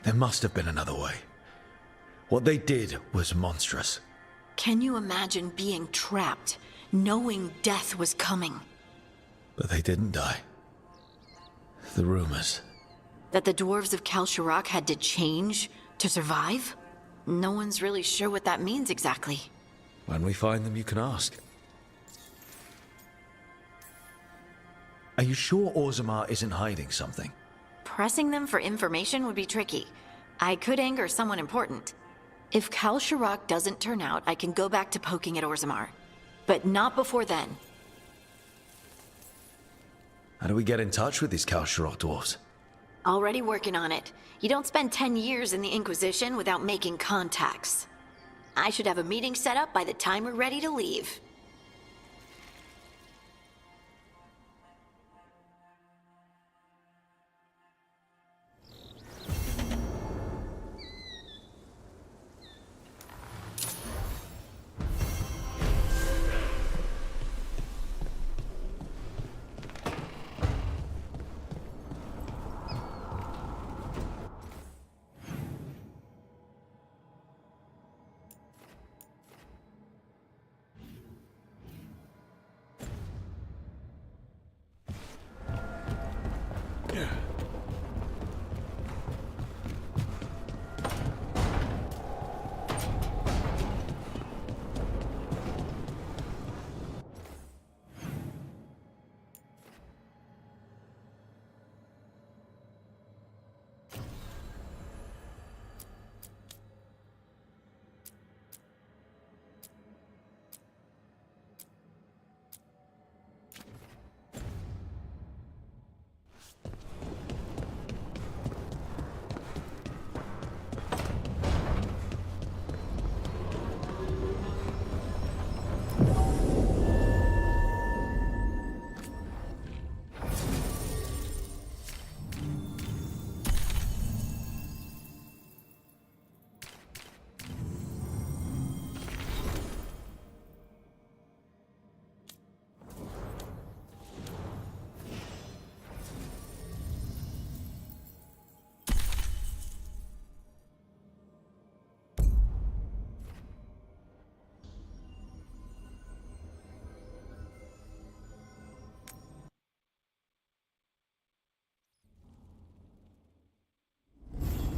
There must have been another way. What they did was monstrous.
Can you imagine being trapped, knowing death was coming?
But they didn't die. The rumors.
That the dwarves of Kalsharak had to change to survive? No one's really sure what that means exactly.
When we find them, you can ask. Are you sure Orzammar isn't hiding something?
Pressing them for information would be tricky. I could anger someone important. If Kalsharak doesn't turn out, I can go back to poking at Orzammar. But not before then.
How do we get in touch with these Kalsharak dwarves?
Already working on it. You don't spend 10 years in the Inquisition without making contacts. I should have a meeting set up by the time we're ready to leave.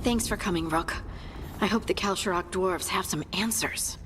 Thanks for coming, Rook. I hope the Kalsharak dwarves have some answers.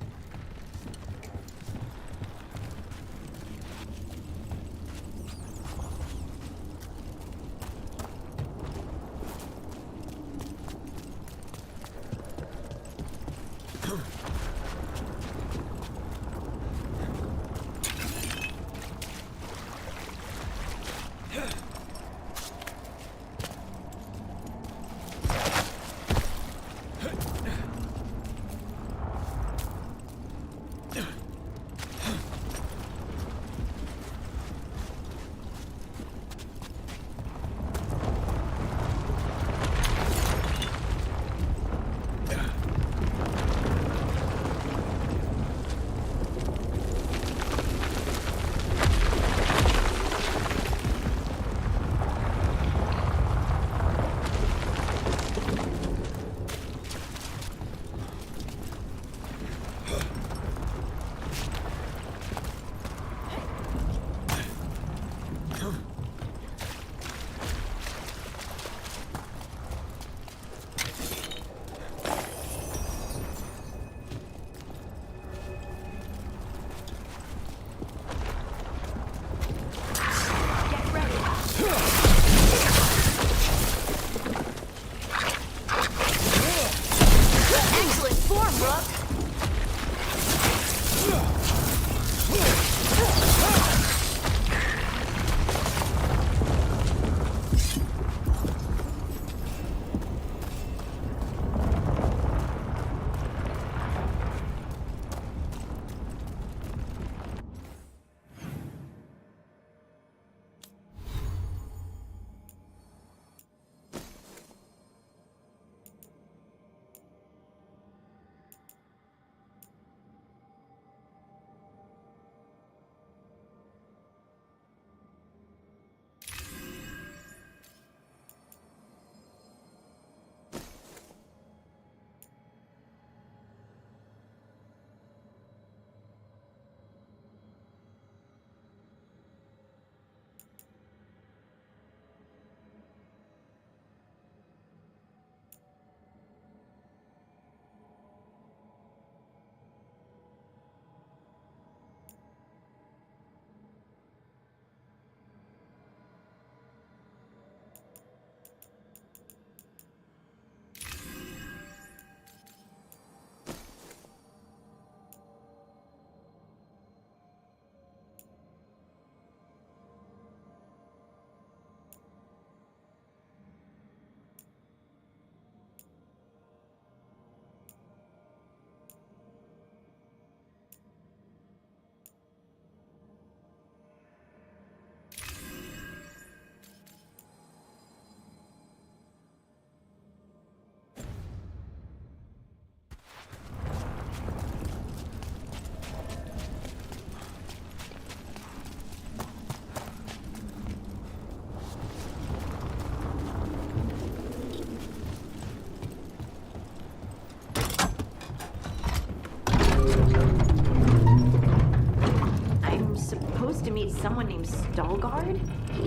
supposed to meet someone named Stalgard?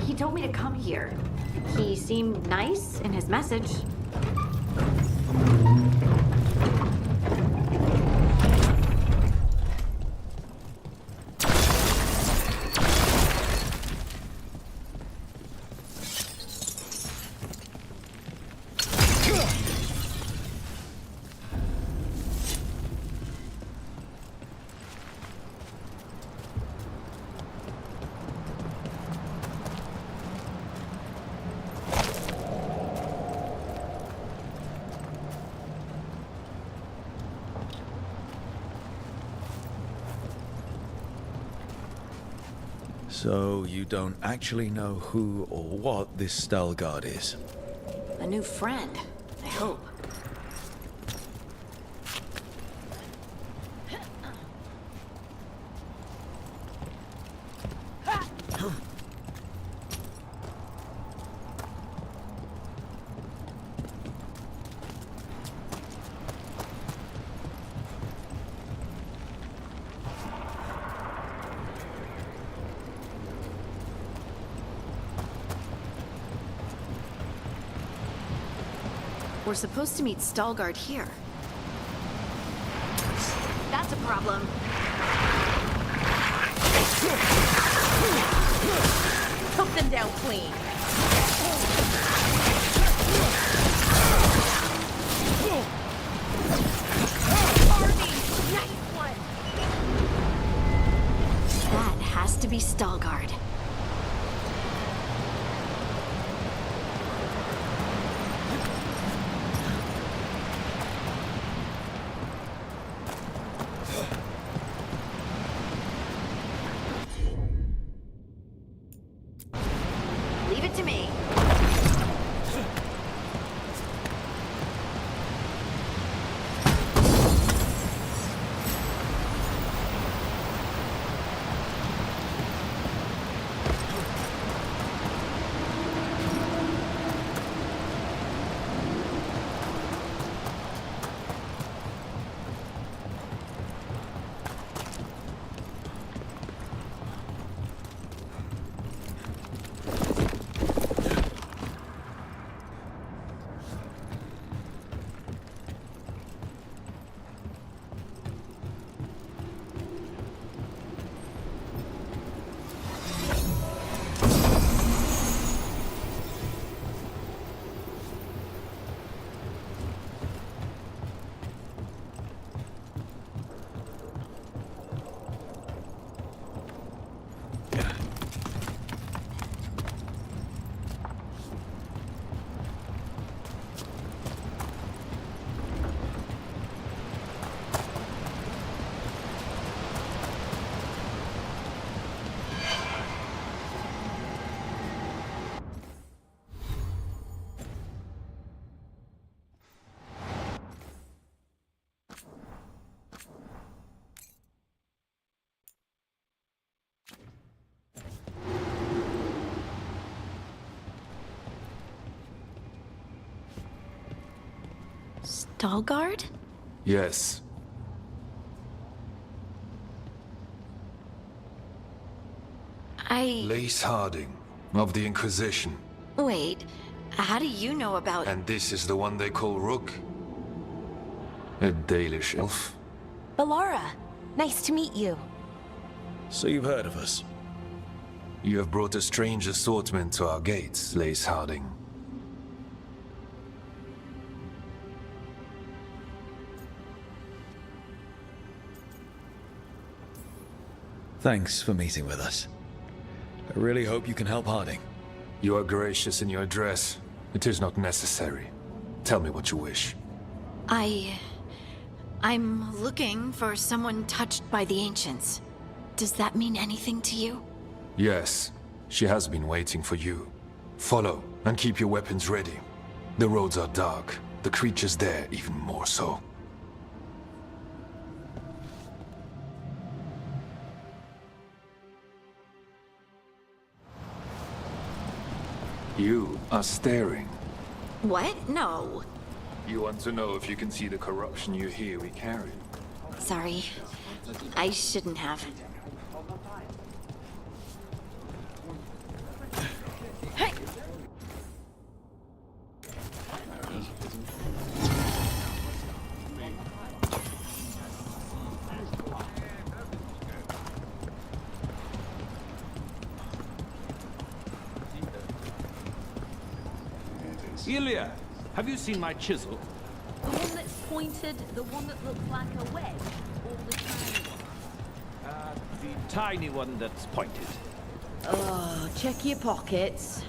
He told me to come here. He seemed nice in his message.
So you don't actually know who or what this Stalgard is?
A new friend, I hope. We're supposed to meet Stalgard here. That's a problem.
Took them down clean.
That has to be Stalgard. Leave it to me. Stalgard?
Yes. Lace Harding, of the Inquisition.
Wait, how do you know about...
And this is the one they call Rook? A Dalish elf?
Balara, nice to meet you.
So you've heard of us?
You have brought a strange assortment to our gates, Lace Harding.
Thanks for meeting with us. I really hope you can help Harding.
You are gracious in your address. It is not necessary. Tell me what you wish.
I'm looking for someone touched by the Ancients. Does that mean anything to you?
Yes, she has been waiting for you. Follow, and keep your weapons ready. The roads are dark, the creatures there even more so. You are staring.
What? No.
You want to know if you can see the corruption you hear we carry?
Sorry. I shouldn't have.
Ilya, have you seen my chisel?
The one that's pointed, the one that looks like a wedge, or the tiny one?
The tiny one that's pointed.
Oh, check your pockets.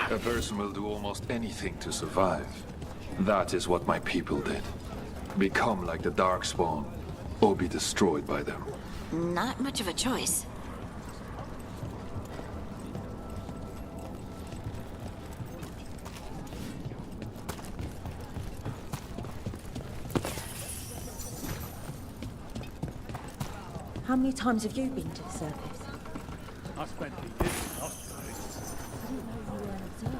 A person will do almost anything to survive. That is what my people did. Become like the Darkspawn, or be destroyed by them.
Not much of a choice.
How many times have you been to the surface?
I spent a year last time.
I didn't know you were an observer.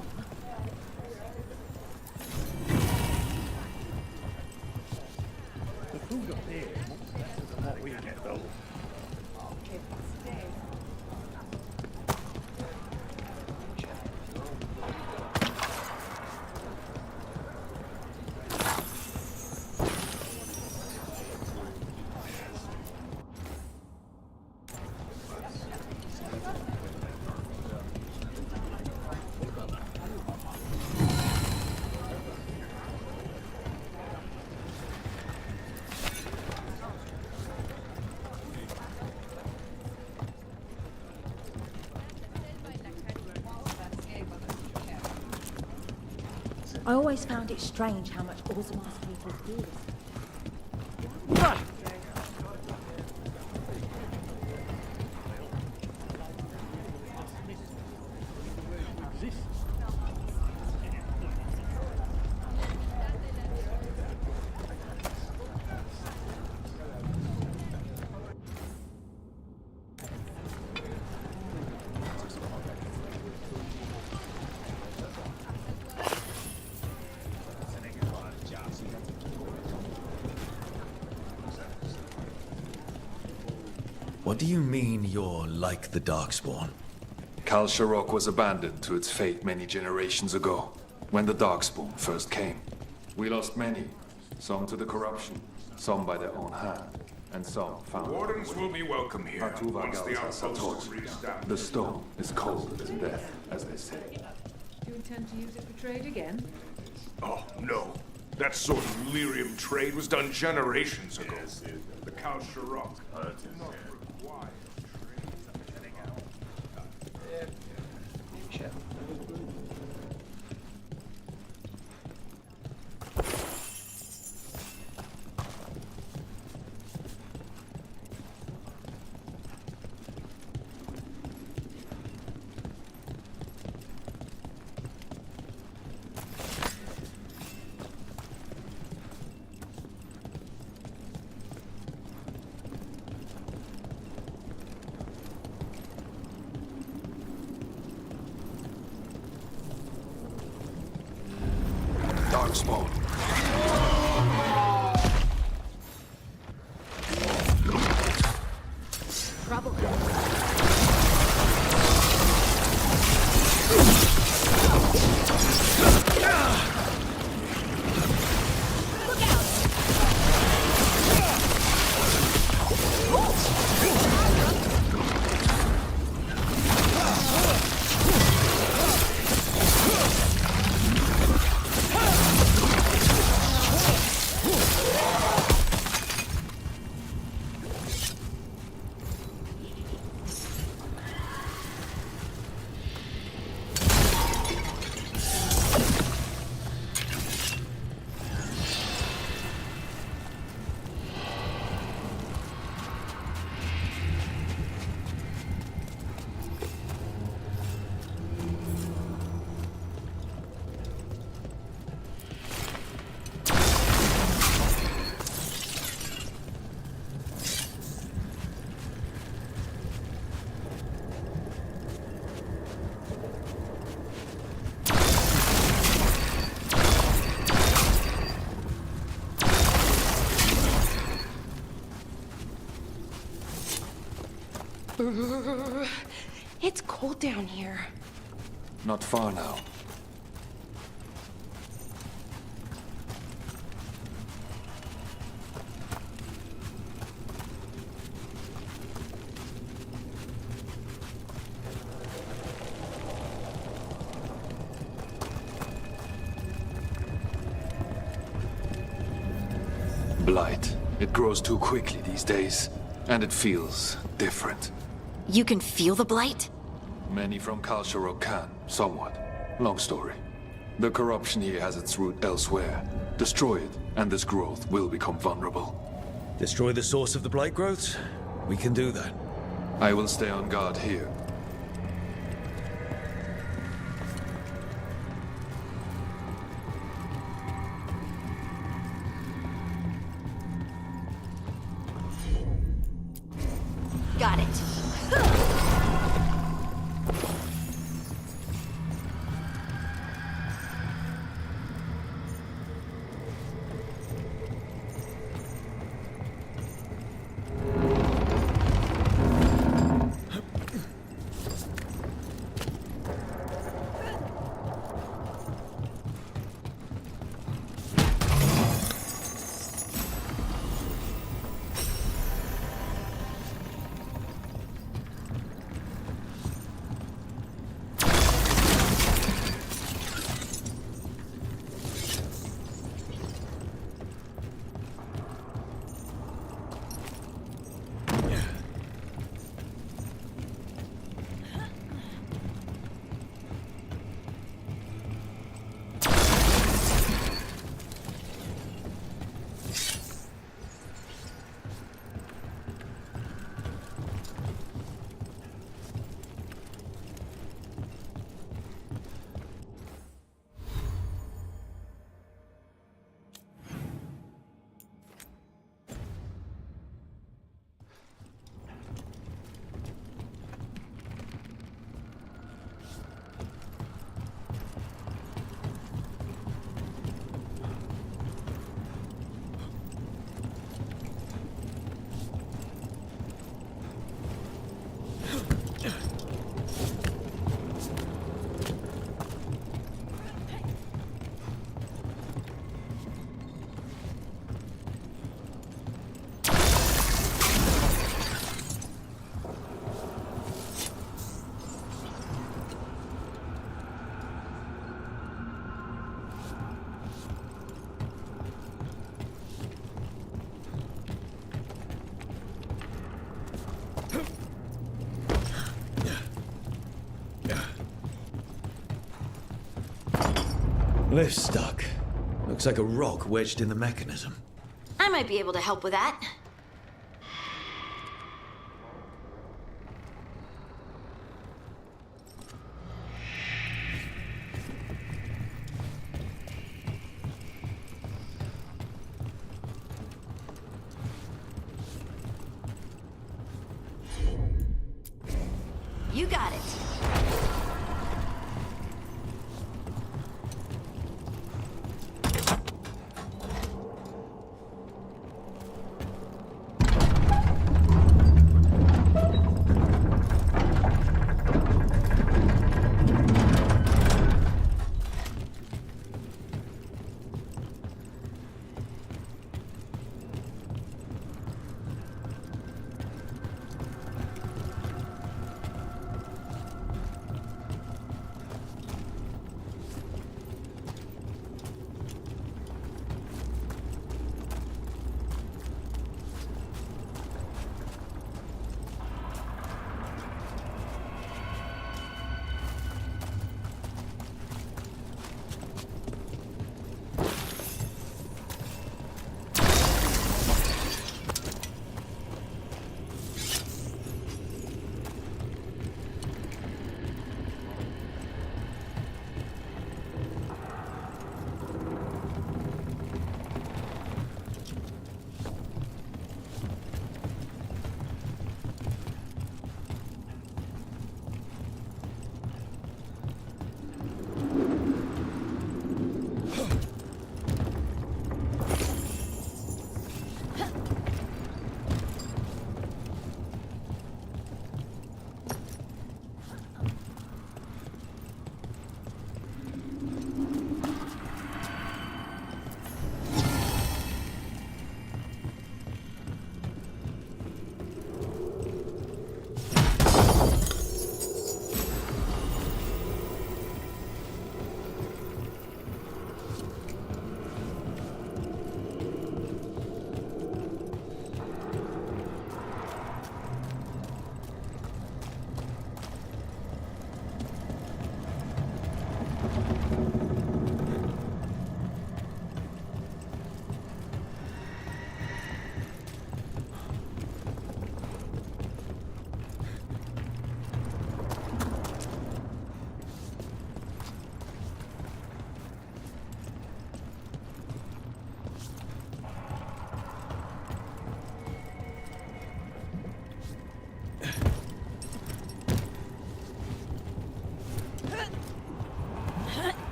The food up there is much better than what we get, though.
I always found it strange how much Orzamar's people fear.
What do you mean you're like the Darkspawn?
Kal Sharok was abandoned to its fate many generations ago, when the Darkspawn first came. We lost many, some to the corruption, some by their own hand, and some found...
Wardens will be welcome here once the outpost is reestablished.
The stone is cold as death, as they say.
Do you intend to use it for trade again?
Oh, no. That sort of lyrium trade was done generations ago. The Kal Sharok do not require
Darkspawn.
Trouble.
It's cold down here.
Not far now. Blight. It grows too quickly these days, and it feels different.
You can feel the blight?
Many from Kalsharok can, somewhat. Long story. The corruption here has its root elsewhere. Destroy it, and this growth will become vulnerable.
Destroy the source of the blight growths? We can do that.
I will stay on guard here.
Got it.
Lift's stuck. Looks like a rock wedged in the mechanism.
I might be able to help with that. You got it.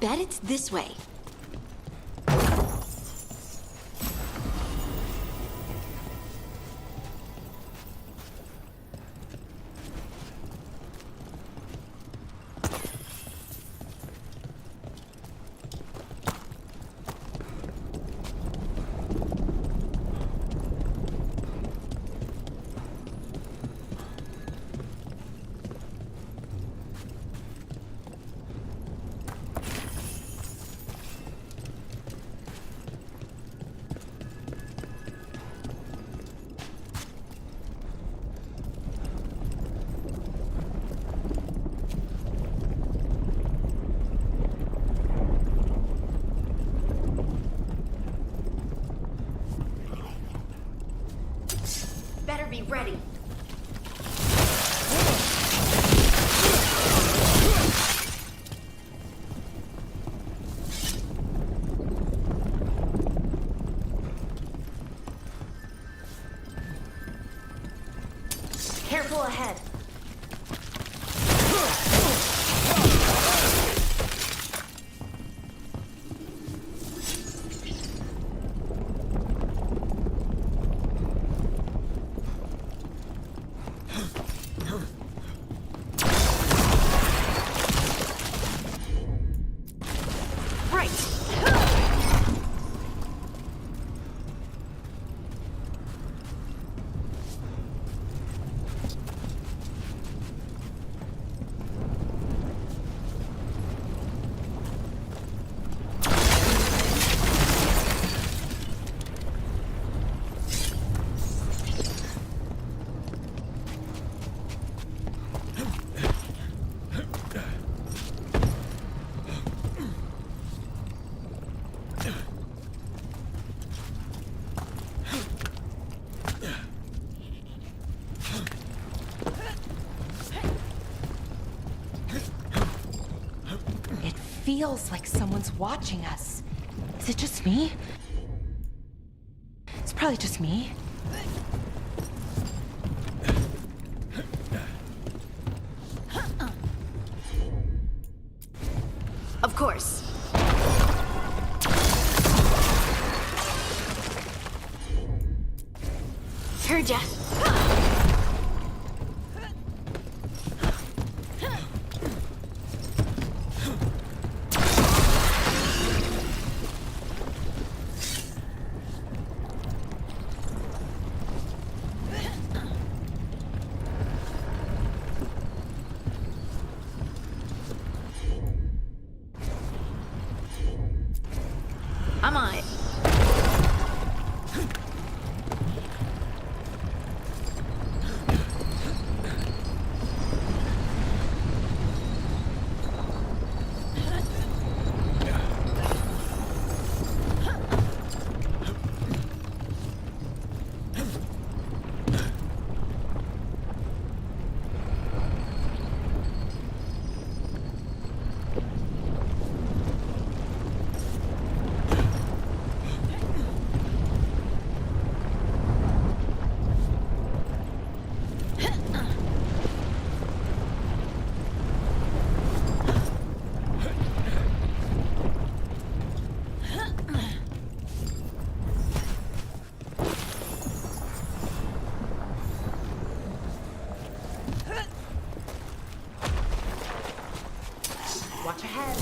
bet it's this way. Better be ready. Careful ahead.
Feels like someone's watching us. Is it just me? It's probably just me.
Of course. Heard ya. I'm on it.
Watch ahead.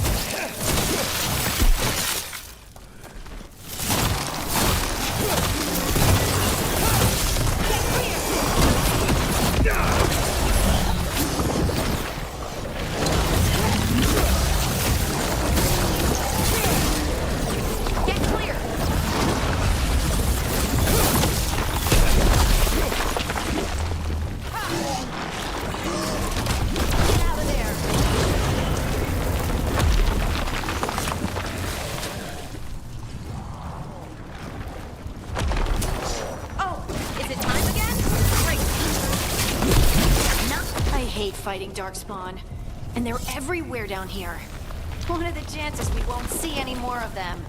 Fighting Darkspawn, and they're everywhere down here. What are the chances we won't see any more of them?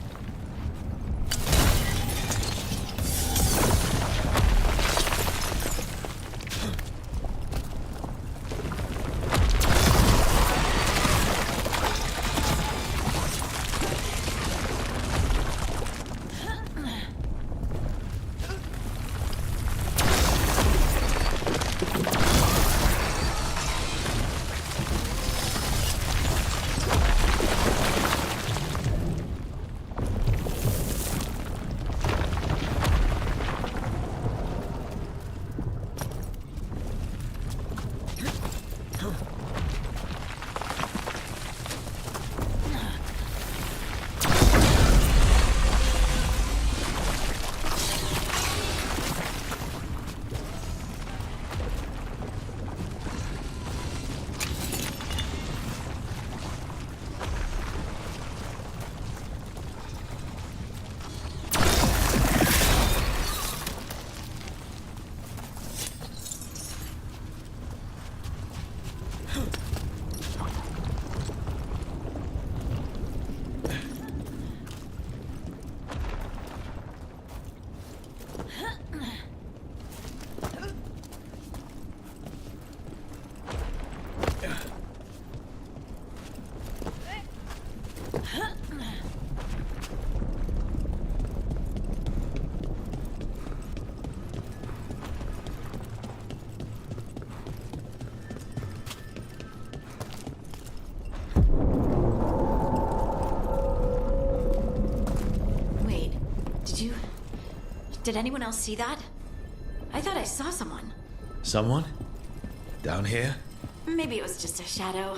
Did anyone else see that? I thought I saw someone.
Someone? Down here?
Maybe it was just a shadow.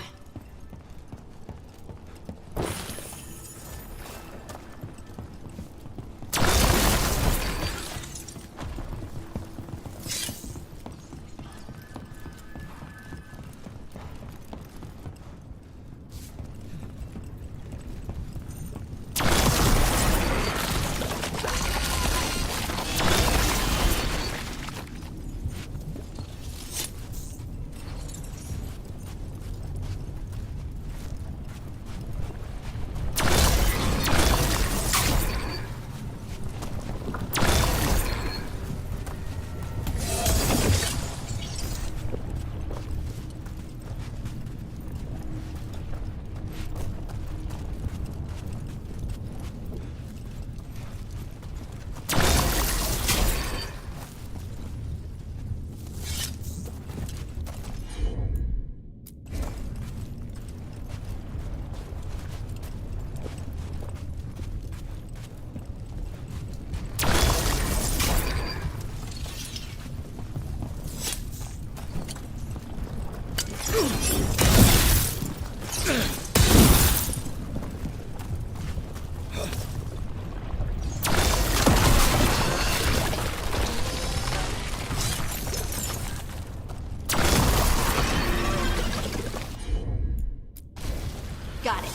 Got it.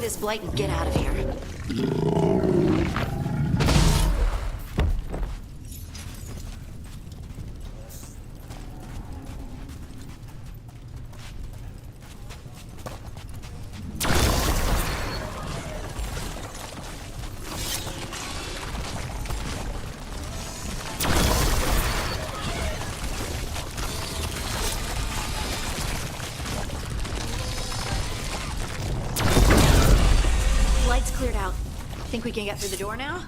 This blight and get out of here. Light's cleared out. Think we can get through the door now?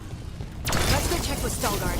Let's go check with Veilguard.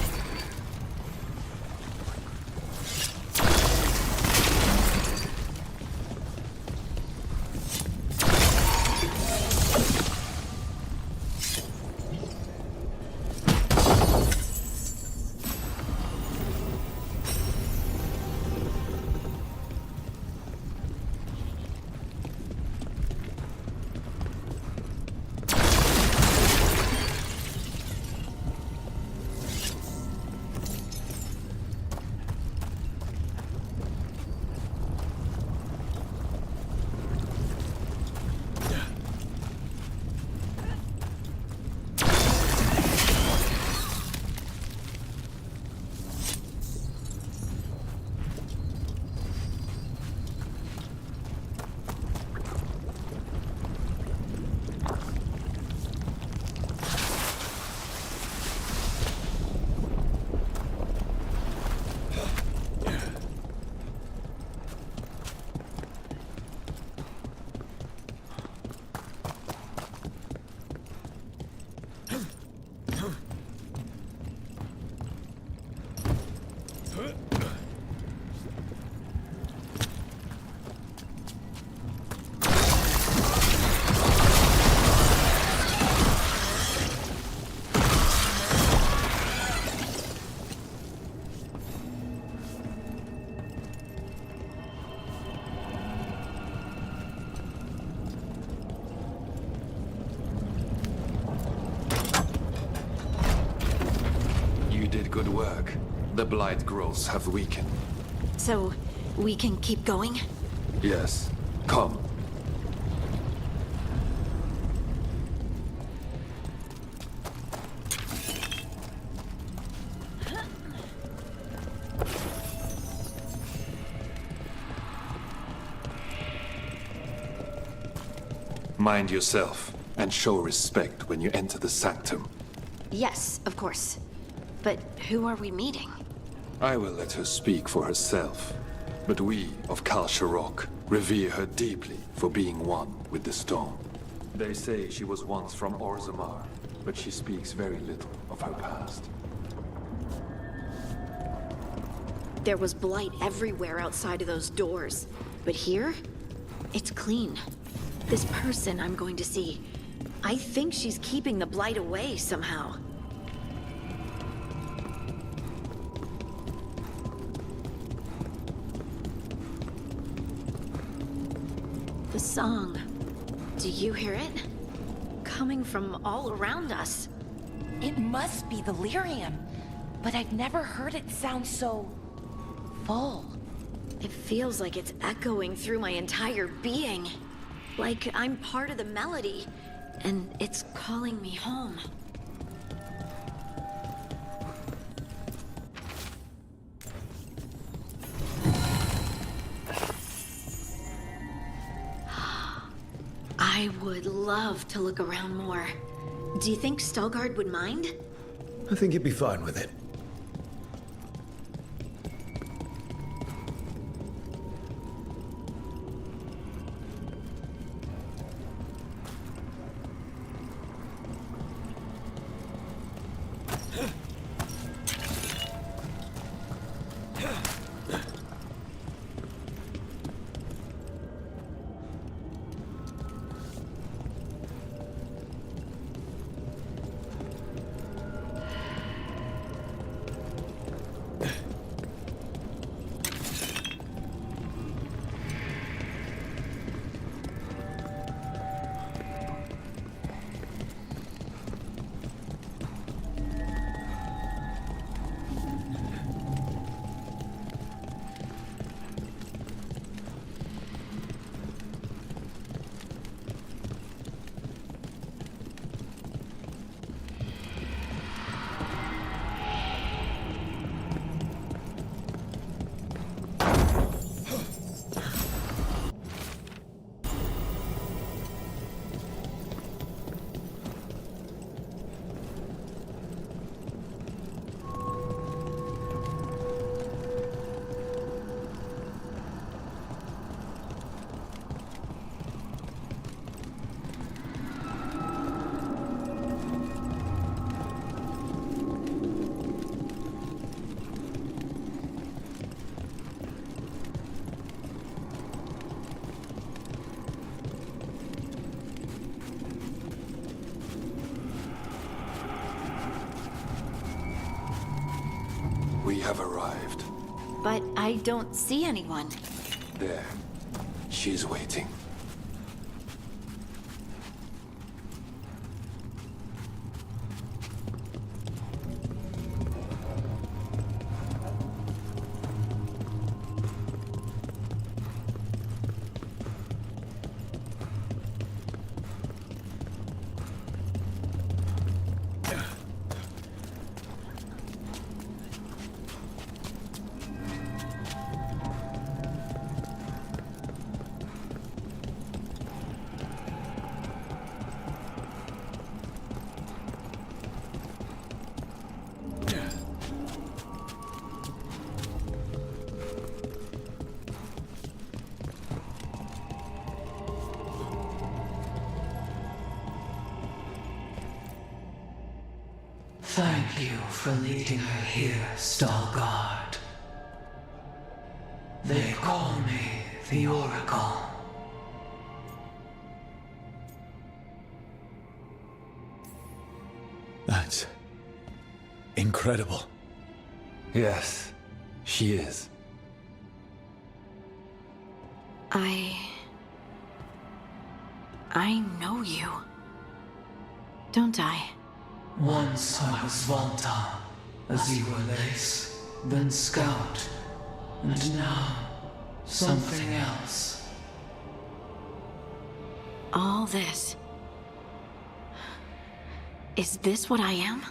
work. The blight growths have weakened.
So, we can keep going?
Yes. Come. Mind yourself, and show respect when you enter the sanctum.
Yes, of course. But who are we meeting?
I will let her speak for herself. But we of Kal Sharok revere her deeply for being one with the stone. They say she was once from Orzammar, but she speaks very little of her past.
There was blight everywhere outside of those doors. But here, it's clean. This person I'm going to see, I think she's keeping the blight away somehow. The song. Do you hear it? Coming from all around us.
It must be the lyrium, but I've never heard it sound so full.
It feels like it's echoing through my entire being. Like I'm part of the melody, and it's calling me home. I would love to look around more. Do you think Stelgard would mind?
I think you'd be fine with it.
We have arrived.
But I don't see anyone.
There. She's waiting.
Thank you for leading her here, Stalgard. They call me the Oracle.
That's incredible.
Yes, she is.
I know you. Don't I?
Once I was Volta, As you were Lace, then Scout, and now something else.
All this. Is this what I am?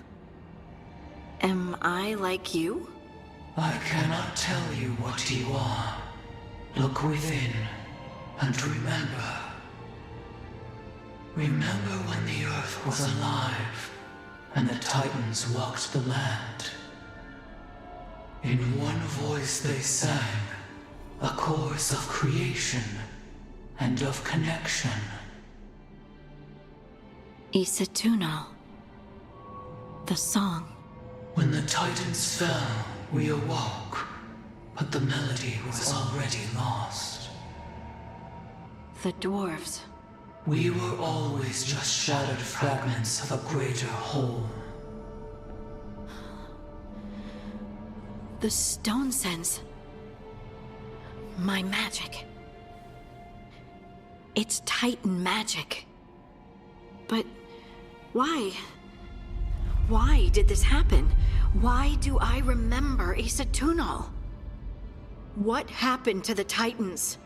Am I like you?
I cannot tell you what you are. Look within, and remember. Remember when the Earth was alive, and the Titans walked the land. In one voice they sang, a chorus of creation and of connection.
Isatunal. The song.
When the Titans fell, we awoke, but the melody was already lost.
The dwarves.
We were always just shattered fragments of a greater whole.
The stone sense. My magic. It's Titan magic. But why? Why did this happen? Why do I remember Isatunal? What happened to the Titans?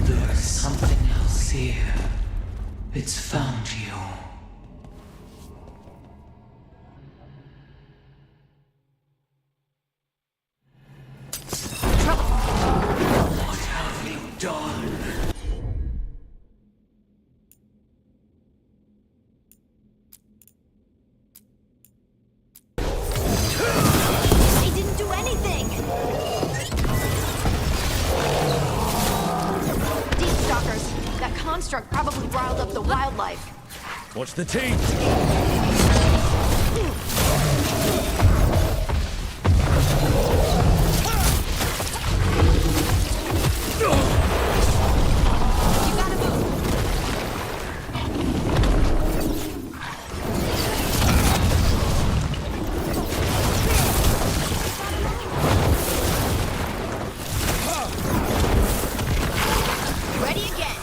There's something else here. It's found you. What have you done?
They didn't do anything! Deep stalkers. That construct probably riled up the wildlife.
What's the teeth?
Ready again.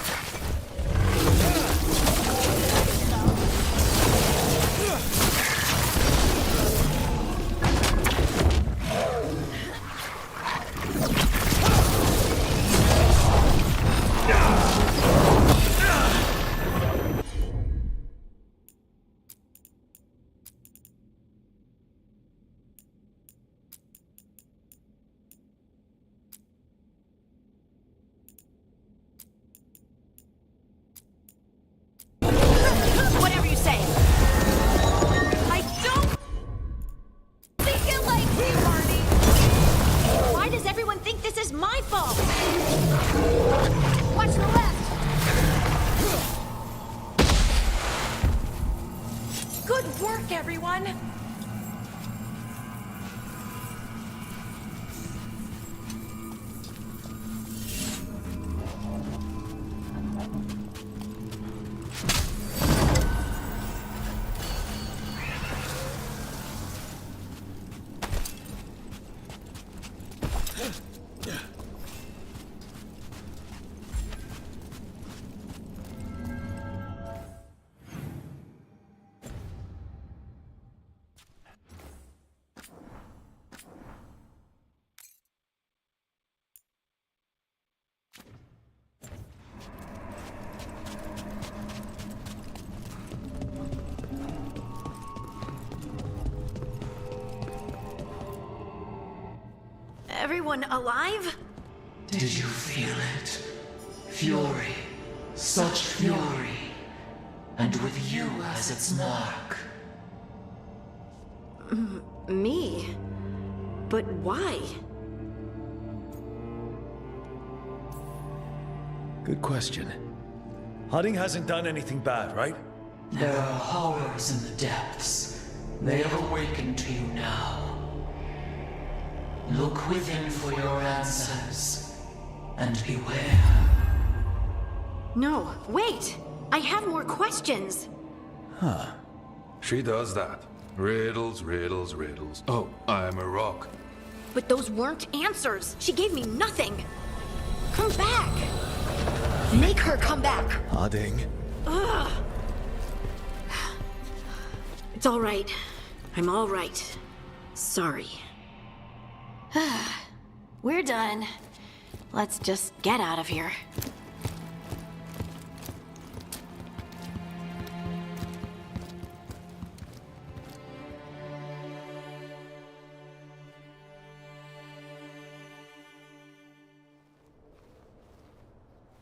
Whatever you say. I don't think you like me, Marty. Why does everyone think this is my fault? Watch the left.
Good work, everyone!
Everyone alive?
Did you feel it? Fury. Such fury. And with you as its mark.
Me? But why?
Good question. Hudding hasn't done anything bad, right?
There are horrors in the depths. They have awakened to you now. Look within for your answers. And beware.
No, wait! I have more questions!
Huh. She does that. Riddles, riddles, riddles. Oh, I'm a rock.
But those weren't answers! She gave me nothing! Come back! Make her come back!
Hudding.
Ugh! It's all right. I'm all right. Sorry. We're done. Let's just get out of here.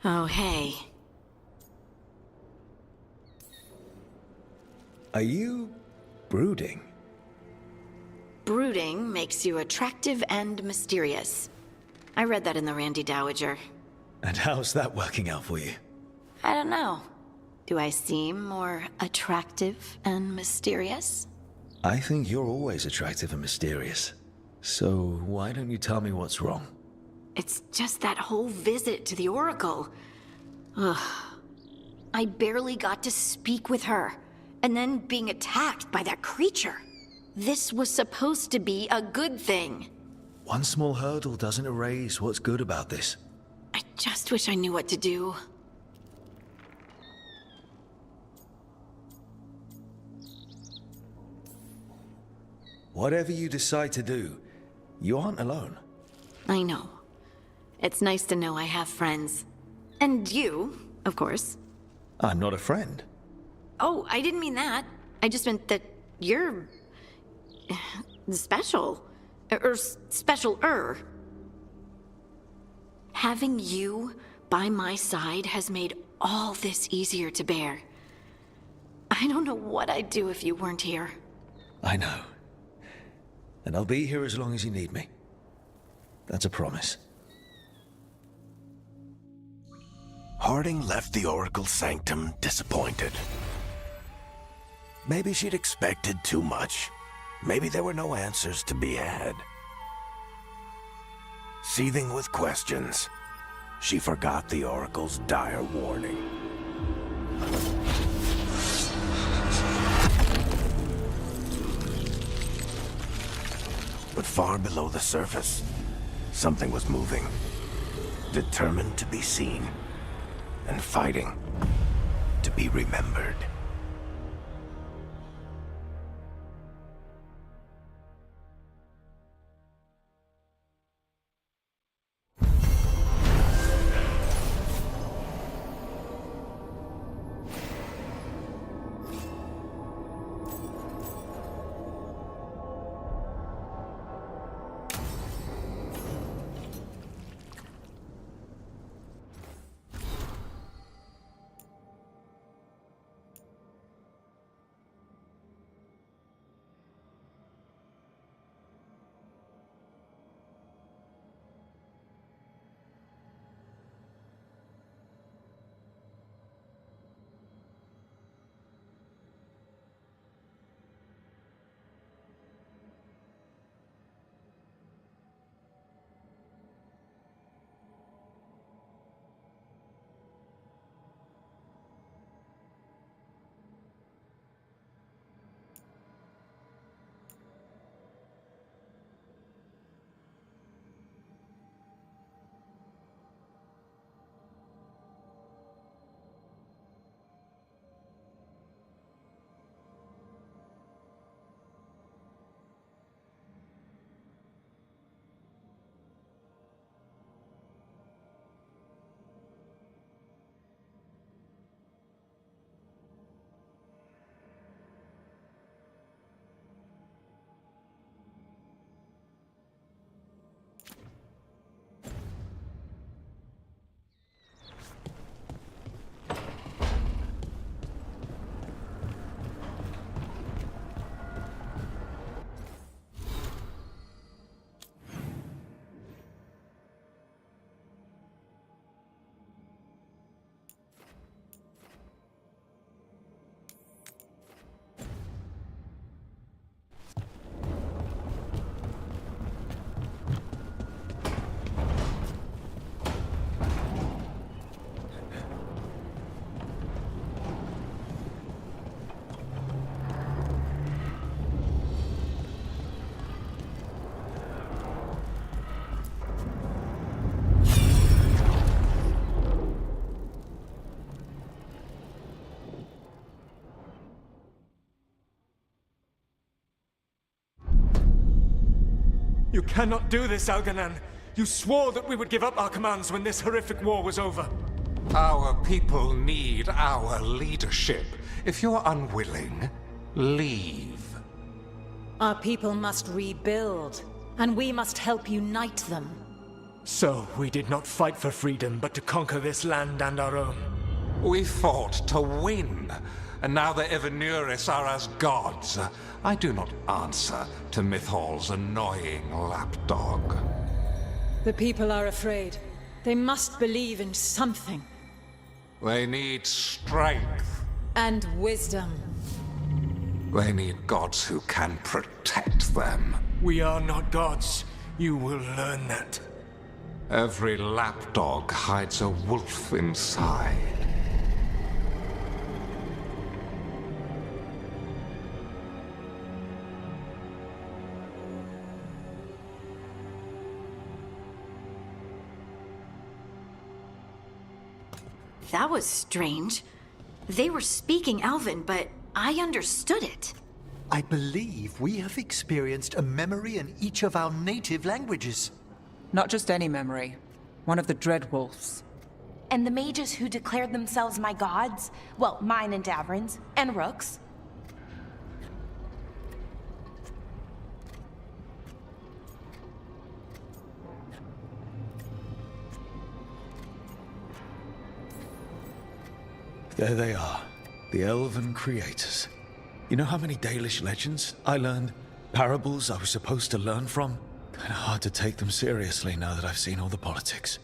Oh, hey.
Are you brooding?
Brooding makes you attractive and mysterious. I read that in the Randy Dowager.
And how's that working out for you?
I don't know. Do I seem more attractive and mysterious?
I think you're always attractive and mysterious. So why don't you tell me what's wrong?
It's just that whole visit to the Oracle. Ugh. I barely got to speak with her, and then being attacked by that creature. This was supposed to be a good thing.
One small hurdle doesn't erase what's good about this.
I just wish I knew what to do.
Whatever you decide to do, you aren't alone.
I know. It's nice to know I have friends. And you, of course.
I'm not a friend.
Oh, I didn't mean that. I just meant that you're... special. Or special-er. Having you by my side has made all this easier to bear. I don't know what I'd do if you weren't here.
I know. And I'll be here as long as you need me. That's a promise.
Harding left the Oracle Sanctum disappointed. Maybe she'd expected too much. Maybe there were no answers to be had. Seething with questions, she forgot the Oracle's dire warning. But far below the surface, something was moving, determined to be seen, and fighting to be remembered.
You cannot do this, Elganan. You swore that we would give up our commands when this horrific war was over.
Our people need our leadership. If you're unwilling, leave.
Our people must rebuild, and we must help unite them.
So, we did not fight for freedom, but to conquer this land and our own.
We fought to win, and now the Evenuris are as gods. I do not answer to Mythal's annoying lapdog.
The people are afraid. They must believe in something.
They need strength.
And wisdom.
They need gods who can protect them.
We are not gods. You will learn that.
Every lapdog hides a wolf inside.
That was strange. They were speaking Elven, but I understood it.
I believe we have experienced a memory in each of our native languages.
Not just any memory. One of the Dreadwolves.
And the mages who declared themselves my gods? Well, mine and Davrin's, and Rook's.
There they are, the elven creators. You know how many Dalish legends I learned? Parables I was supposed to learn from? Kinda hard to take them seriously now that I've seen all the politics.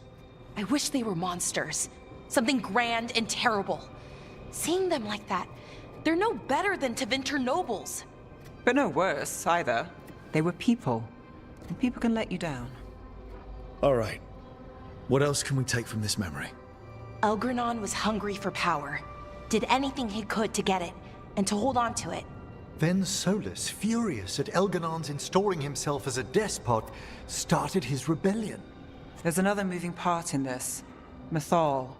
I wish they were monsters. Something grand and terrible. Seeing them like that, they're no better than Tevinter nobles.
But no worse, either. They were people. And people can let you down.
Alright. What else can we take from this memory?
Elgranon was hungry for power. Did anything he could to get it, and to hold on to it.
Then Solus, furious at Elganon's installing himself as a despot, started his rebellion.
There's another moving part in this. Mythal.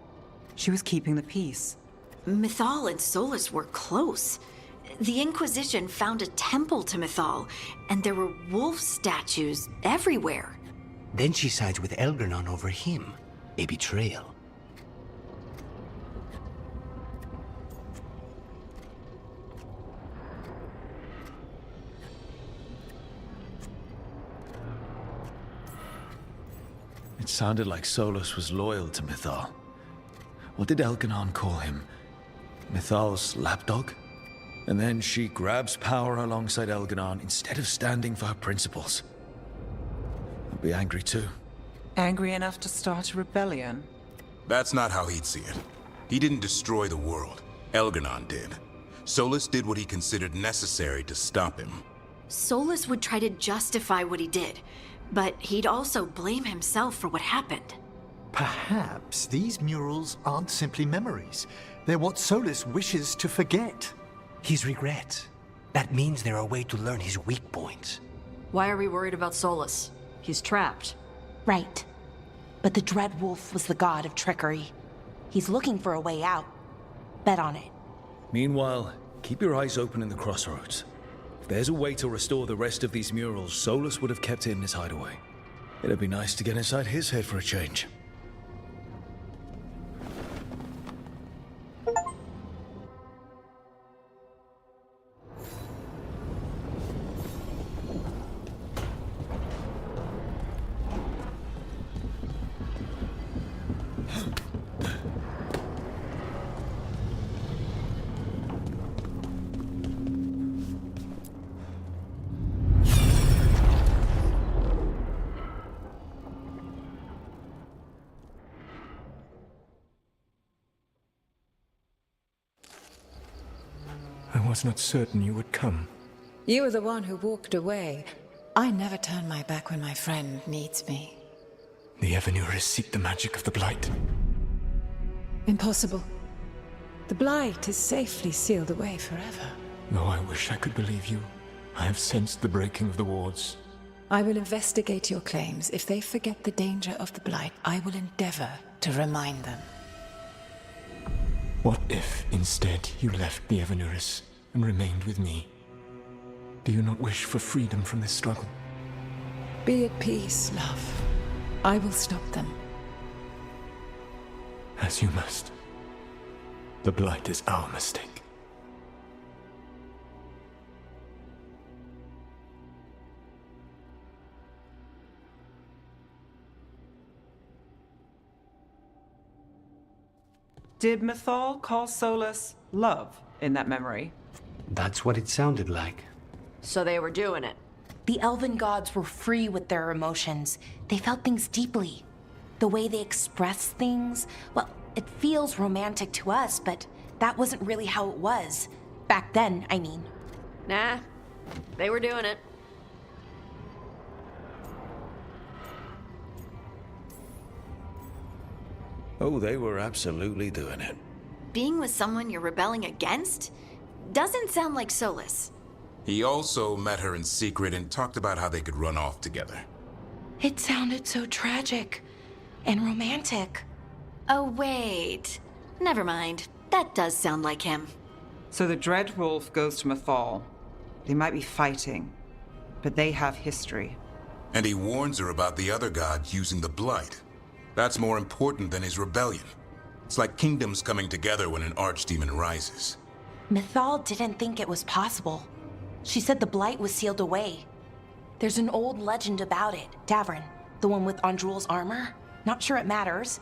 She was keeping the peace.
Mythal and Solus were close. The Inquisition found a temple to Mythal, and there were wolf statues everywhere.
Then she sides with Elgranon over him. A betrayal.
It sounded like Solus was loyal to Mythal. What did Elganon call him? Mythal's lapdog? And then she grabs power alongside Elganon instead of standing for her principles. I'd be angry too.
Angry enough to start a rebellion?
That's not how he'd see it. He didn't destroy the world. Elganon did. Solus did what he considered necessary to stop him.
Solus would try to justify what he did, but he'd also blame himself for what happened.
Perhaps these murals aren't simply memories. They're what Solus wishes to forget.
His regrets. That means they're a way to learn his weak points.
Why are we worried about Solus? He's trapped.
Right. But the Dreadwolf was the god of trickery. He's looking for a way out. Bet on it.
Meanwhile, keep your eyes open in the crossroads. If there's a way to restore the rest of these murals, Solus would have kept it in his hideaway. It'd be nice to get inside his head for a change.
I was not certain you would come.
You were the one who walked away. I never turn my back when my friend needs me.
The Evenuris seek the magic of the Blight.
Impossible. The Blight is safely sealed away forever.
Though I wish I could believe you, I have sensed the breaking of the wards.
I will investigate your claims. If they forget the danger of the Blight, I will endeavor to remind them.
What if, instead, you left the Evenuris and remained with me? Do you not wish for freedom from this struggle?
Be at peace, love. I will stop them.
As you must. The Blight is our mistake.
Did Mythal call Solus love in that memory?
That's what it sounded like.
So they were doing it.
The elven gods were free with their emotions. They felt things deeply. The way they expressed things, well, it feels romantic to us, but that wasn't really how it was. Back then, I mean.
Nah, they were doing it.
Oh, they were absolutely doing it.
Being with someone you're rebelling against? Doesn't sound like Solus.
He also met her in secret and talked about how they could run off together.
It sounded so tragic and romantic.
Oh, wait. Never mind. That does sound like him.
So the Dreadwolf goes to Mythal. They might be fighting, but they have history.
And he warns her about the other gods using the Blight. That's more important than his rebellion. It's like kingdoms coming together when an archdemon rises.
Mythal didn't think it was possible. She said the Blight was sealed away. There's an old legend about it. Davern, the one with Andrul's armor. Not sure it matters.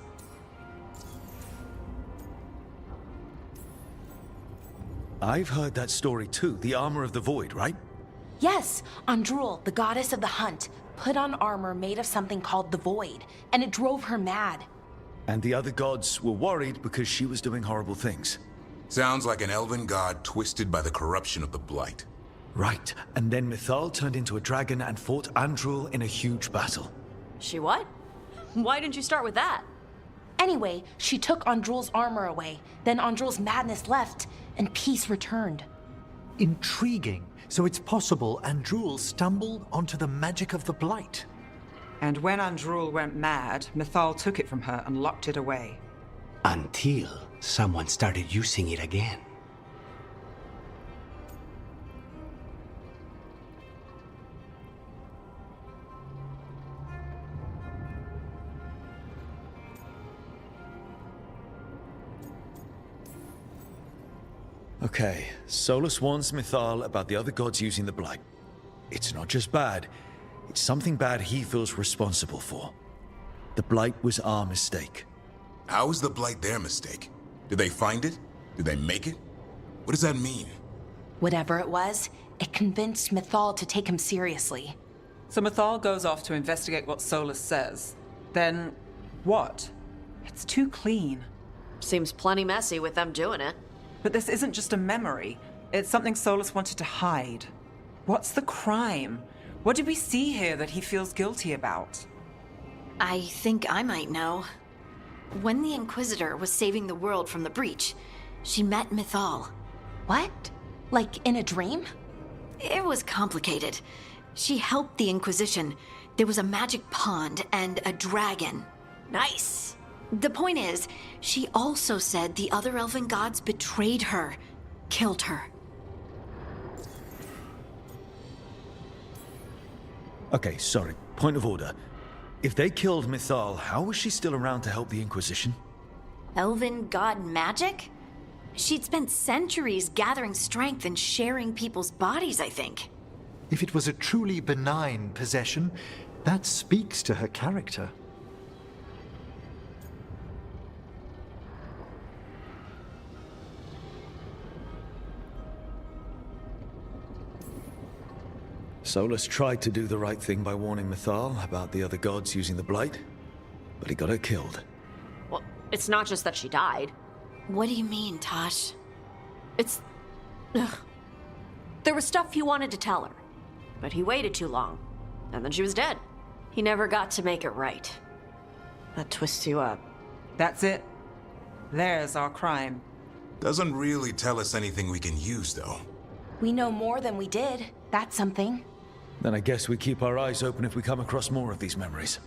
I've heard that story too. The Armor of the Void, right?
Yes, Andrul, the goddess of the hunt, put on armor made of something called the Void, and it drove her mad.
And the other gods were worried because she was doing horrible things.
Sounds like an elven god twisted by the corruption of the Blight.
Right, and then Mythal turned into a dragon and fought Andrul in a huge battle.
She what? Why didn't you start with that?
Anyway, she took Andrul's armor away, then Andrul's madness left, and peace returned.
Intriguing. So it's possible Andrul stumbled onto the magic of the Blight.
And when Andrul went mad, Mythal took it from her and locked it away.
Until someone started using it again.
Okay, Solus warns Mythal about the other gods using the Blight. It's not just bad, it's something bad he feels responsible for. The Blight was our mistake.
How is the Blight their mistake? Did they find it? Did they make it? What does that mean?
Whatever it was, it convinced Mythal to take him seriously.
So Mythal goes off to investigate what Solus says. Then, what? It's too clean.
Seems plenty messy with them doing it.
But this isn't just a memory. It's something Solus wanted to hide. What's the crime? What did we see here that he feels guilty about?
I think I might know. When the Inquisitor was saving the world from the breach, she met Mythal.
What? Like in a dream?
It was complicated. She helped the Inquisition. There was a magic pond and a dragon.
Nice.
The point is, she also said the other elven gods betrayed her, killed her.
Okay, sorry. Point of order. If they killed Mythal, how was she still around to help the Inquisition?
Elven god magic? She'd spent centuries gathering strength and sharing people's bodies, I think.
If it was a truly benign possession, that speaks to her character.
Solus tried to do the right thing by warning Mythal about the other gods using the Blight, but he got her killed.
Well, it's not just that she died.
What do you mean, Tosh?
It's... Ugh. There was stuff he wanted to tell her, but he waited too long, and then she was dead. He never got to make it right. That twists you up.
That's it. There's our crime.
Doesn't really tell us anything we can use, though.
We know more than we did. That's something.
Then I guess we keep our eyes open if we come across more of these memories.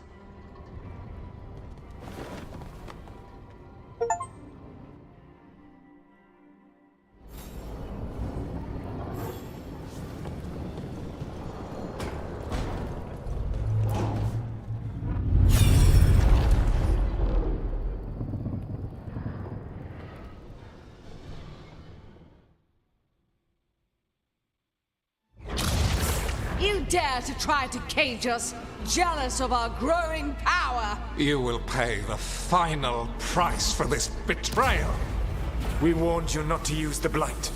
dare to try to cage us, jealous of our growing power.
You will pay the final price for this betrayal.
We warned you not to use the Blight.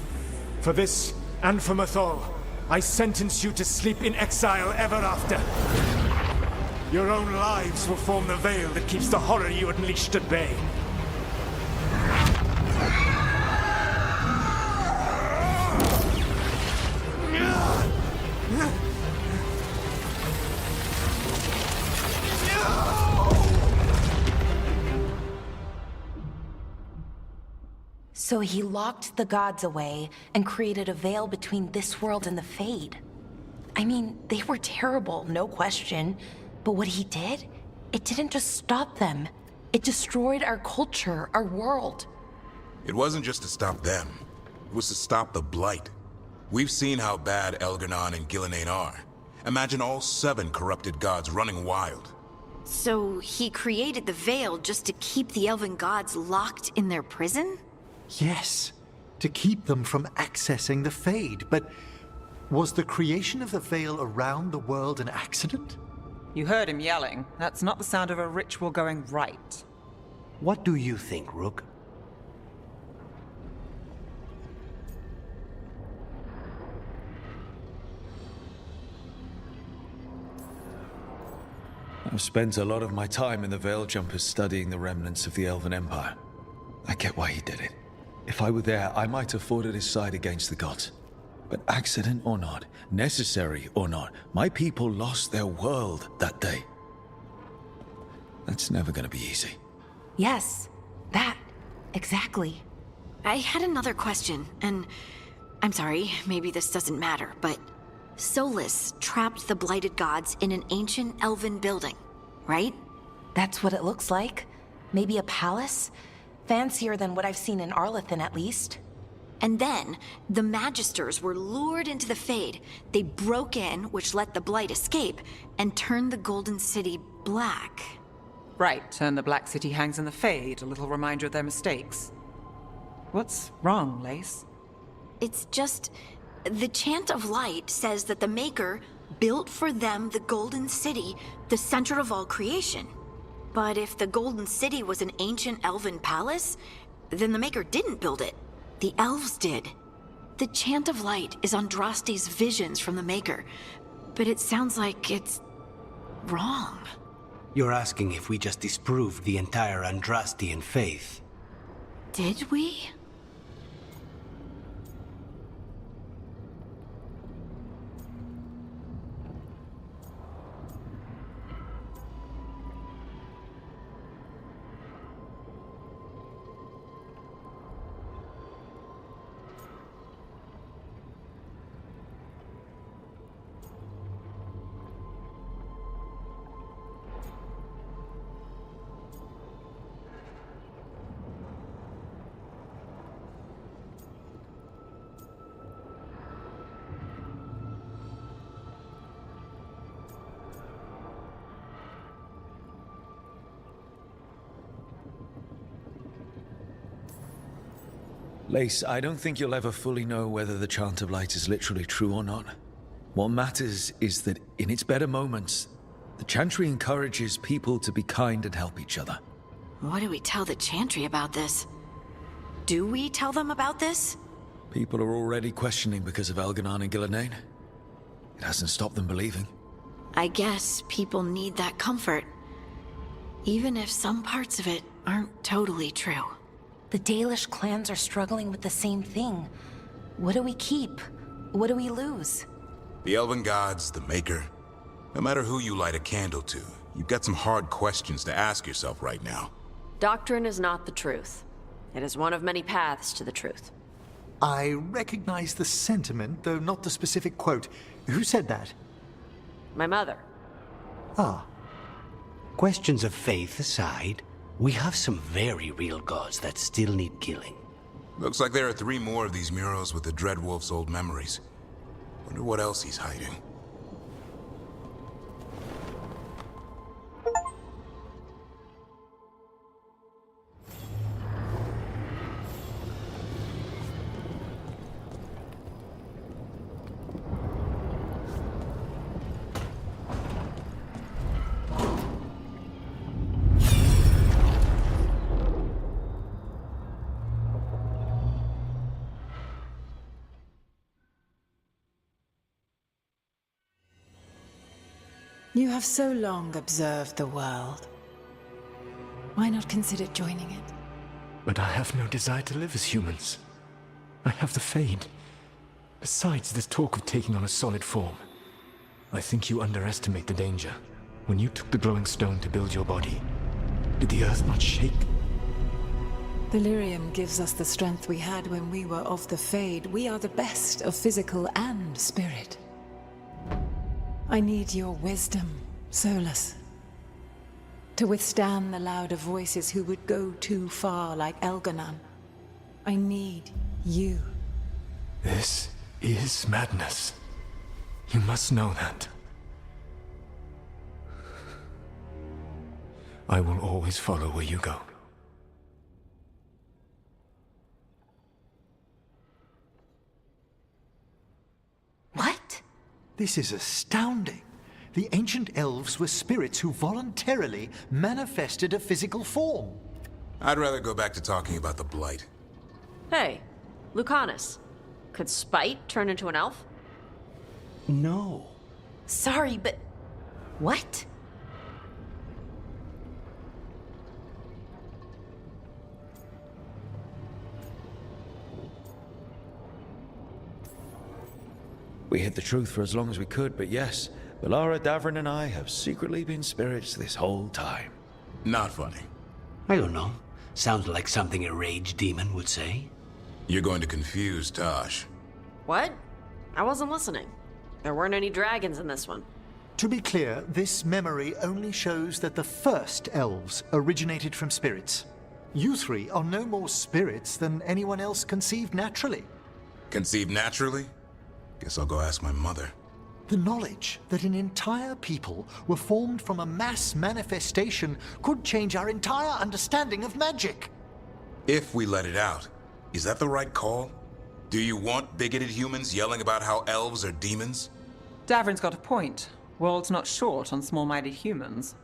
For this, and for Mythal, I sentence you to sleep in exile ever after. Your own lives will form the veil that keeps the horror you unleashed at bay.
So he locked the gods away and created a veil between this world and the Fade. I mean, they were terrible, no question. But what he did, it didn't just stop them. It destroyed our culture, our world.
It wasn't just to stop them. It was to stop the Blight. We've seen how bad Elganon and Gillenane are. Imagine all 7 corrupted gods running wild.
So he created the veil just to keep the elven gods locked in their prison?
Yes, to keep them from accessing the Fade. But was the creation of the veil around the world an accident?
You heard him yelling. That's not the sound of a ritual going right.
What do you think, Rook?
I've spent a lot of my time in the Veil Jumpers studying the remnants of the Elven Empire. I get why he did it. If I were there, I might have fought at his side against the gods. But accident or not, necessary or not, my people lost their world that day. That's never gonna be easy.
Yes, that. Exactly.
I had another question, and I'm sorry, maybe this doesn't matter, but Solus trapped the blighted gods in an ancient elven building, right?
That's what it looks like. Maybe a palace? Fancier than what I've seen in Arlethan, at least.
And then, the Magisters were lured into the Fade. They broke in, which let the Blight escape, and turned the Golden City black.
Right, and the Black City hangs in the Fade, a little reminder of their mistakes. What's wrong, Lace?
It's just... the Chant of Light says that the Maker built for them the Golden City, the center of all creation. But if the Golden City was an ancient elven palace, then the Maker didn't build it. The elves did. The Chant of Light is Andraste's visions from the Maker, but it sounds like it's wrong.
You're asking if we just disproved the entire Andrastian faith.
Did we?
Lace, I don't think you'll ever fully know whether the Chant of Light is literally true or not. What matters is that in its better moments, the Chantry encourages people to be kind and help each other.
What do we tell the Chantry about this? Do we tell them about this?
People are already questioning because of Elganon and Gillenane. It hasn't stopped them believing.
I guess people need that comfort. Even if some parts of it aren't totally true.
The Dalish clans are struggling with the same thing. What do we keep? What do we lose?
The Elven Gods, the Maker. No matter who you light a candle to, you've got some hard questions to ask yourself right now.
Doctrine is not the truth. It is one of many paths to the truth.
I recognize the sentiment, though not the specific quote. Who said that?
My mother.
Ah. Questions of faith aside, we have some very real gods that still need killing.
Looks like there are 3 more of these murals with the Dreadwolf's old memories. Wonder what else he's hiding.
You have so long observed the world. Why not consider joining it?
But I have no desire to live as humans. I have the Fade. Besides, this talk of taking on a solid form. I think you underestimate the danger. When you took the glowing stone to build your body, did the earth not shake?
The lyrium gives us the strength we had when we were of the Fade. We are the best of physical and spirit. I need your wisdom, Solus. To withstand the louder voices who would go too far like Elganon. I need you.
This is madness. You must know that. I will always follow where you go.
What? This is astounding. The ancient elves were spirits who voluntarily manifested a physical form.
I'd rather go back to talking about the Blight.
Hey, Lucanus. Could Spite turn into an elf?
No.
Sorry, but... what?
We hid the truth for as long as we could, but yes, Valara, Davrin, and I have secretly been spirits this whole time.
Not funny.
I don't know. Sounds like something a rage demon would say.
You're going to confuse Tosh.
What? I wasn't listening. There weren't any dragons in this one.
To be clear, this memory only shows that the first elves originated from spirits. You three are no more spirits than anyone else conceived naturally.
Conceived naturally? Guess I'll go ask my mother.
The knowledge that an entire people were formed from a mass manifestation could change our entire understanding of magic.
If we let it out, is that the right call? Do you want bigoted humans yelling about how elves are demons?
Davrin's got a point. World's not short on small-minded humans.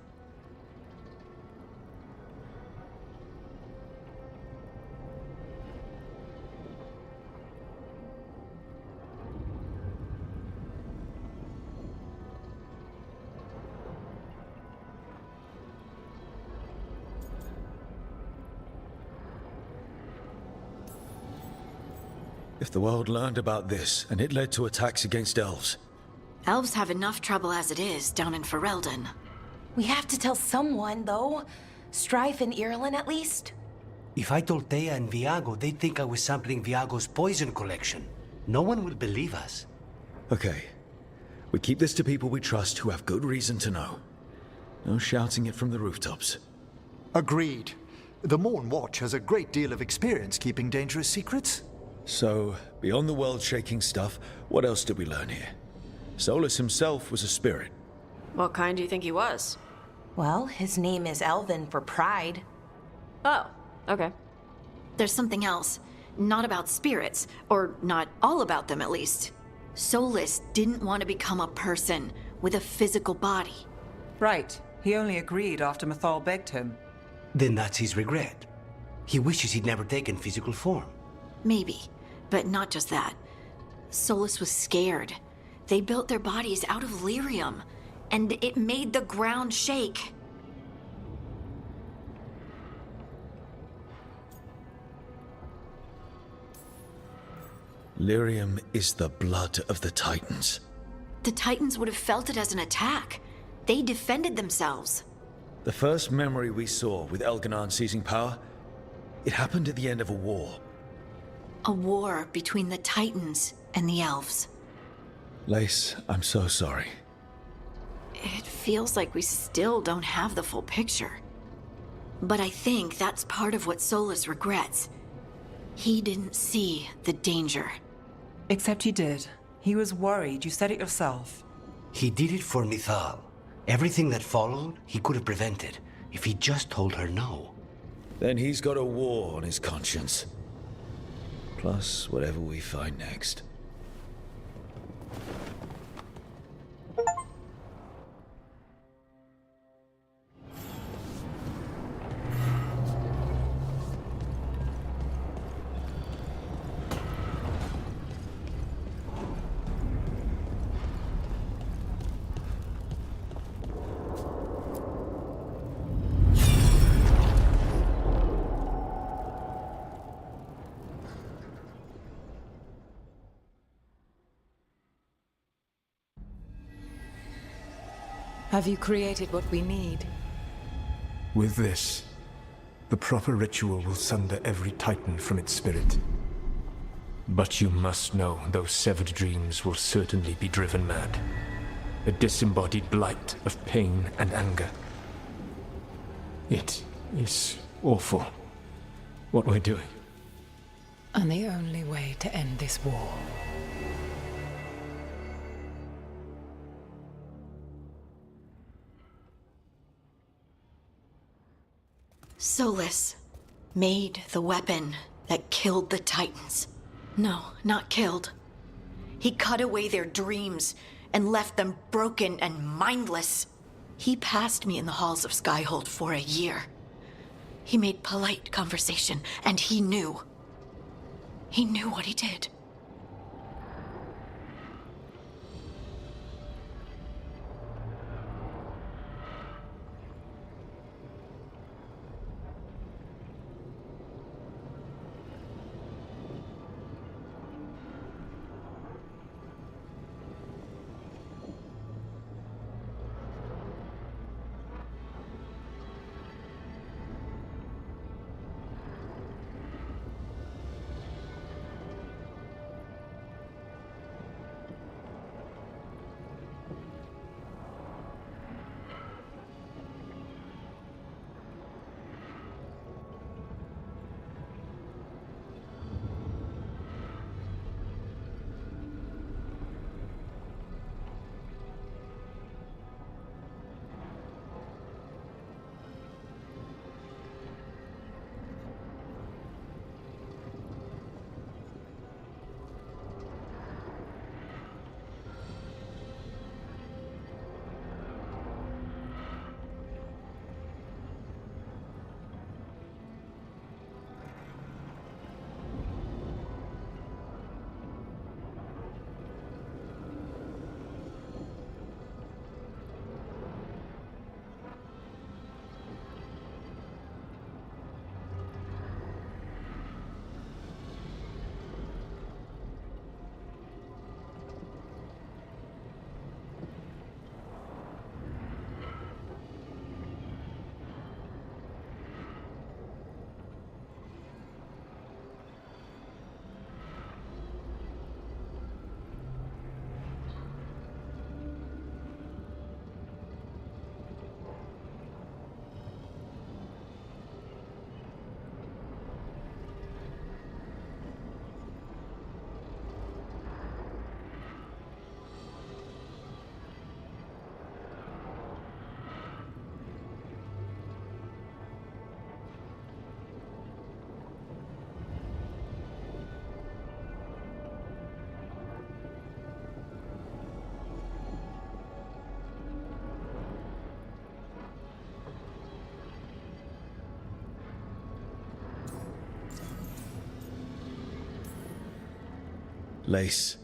If the world learned about this, and it led to attacks against elves.
Elves have enough trouble as it is down in Ferelden.
We have to tell someone, though. Strife and Irulan, at least.
If I told Thea and Viago, they'd think I was sampling Viago's poison collection. No one will believe us.
Okay. We keep this to people we trust who have good reason to know. No shouting it from the rooftops.
Agreed. The Morn Watch has a great deal of experience keeping dangerous secrets.
So, beyond the world-shaking stuff, what else did we learn here? Solus himself was a spirit.
What kind do you think he was?
Well, his name is Elven for pride.
Oh, okay.
There's something else. Not about spirits, or not all about them at least. Solus didn't want to become a person with a physical body.
Right. He only agreed after Mythal begged him.
Then that's his regret. He wishes he'd never taken physical form.
Maybe, but not just that. Solus was scared. They built their bodies out of lyrium, and it made the ground shake.
Lyrium is the blood of the Titans.
The Titans would have felt it as an attack. They defended themselves.
The first memory we saw with Elganon seizing power, it happened at the end of a war.
A war between the Titans and the elves.
Lace, I'm so sorry.
It feels like we still don't have the full picture. But I think that's part of what Solus regrets. He didn't see the danger.
Except he did. He was worried. You said it yourself.
He did it for Mythal. Everything that followed, he could have prevented, if he just told her no.
Then he's got a war on his conscience. Plus, whatever we find next.
Have you created what we need?
With this, the proper ritual will sunder every Titan from its spirit. But you must know those severed dreams will certainly be driven mad. A disembodied blight of pain and anger. It is awful what we're doing.
And the only way to end this war.
Solus made the weapon that killed the Titans. No, not killed. He cut away their dreams and left them broken and mindless. He passed me in the halls of Skyhold for a year. He made polite conversation, and he knew. He knew what he did.
Lace,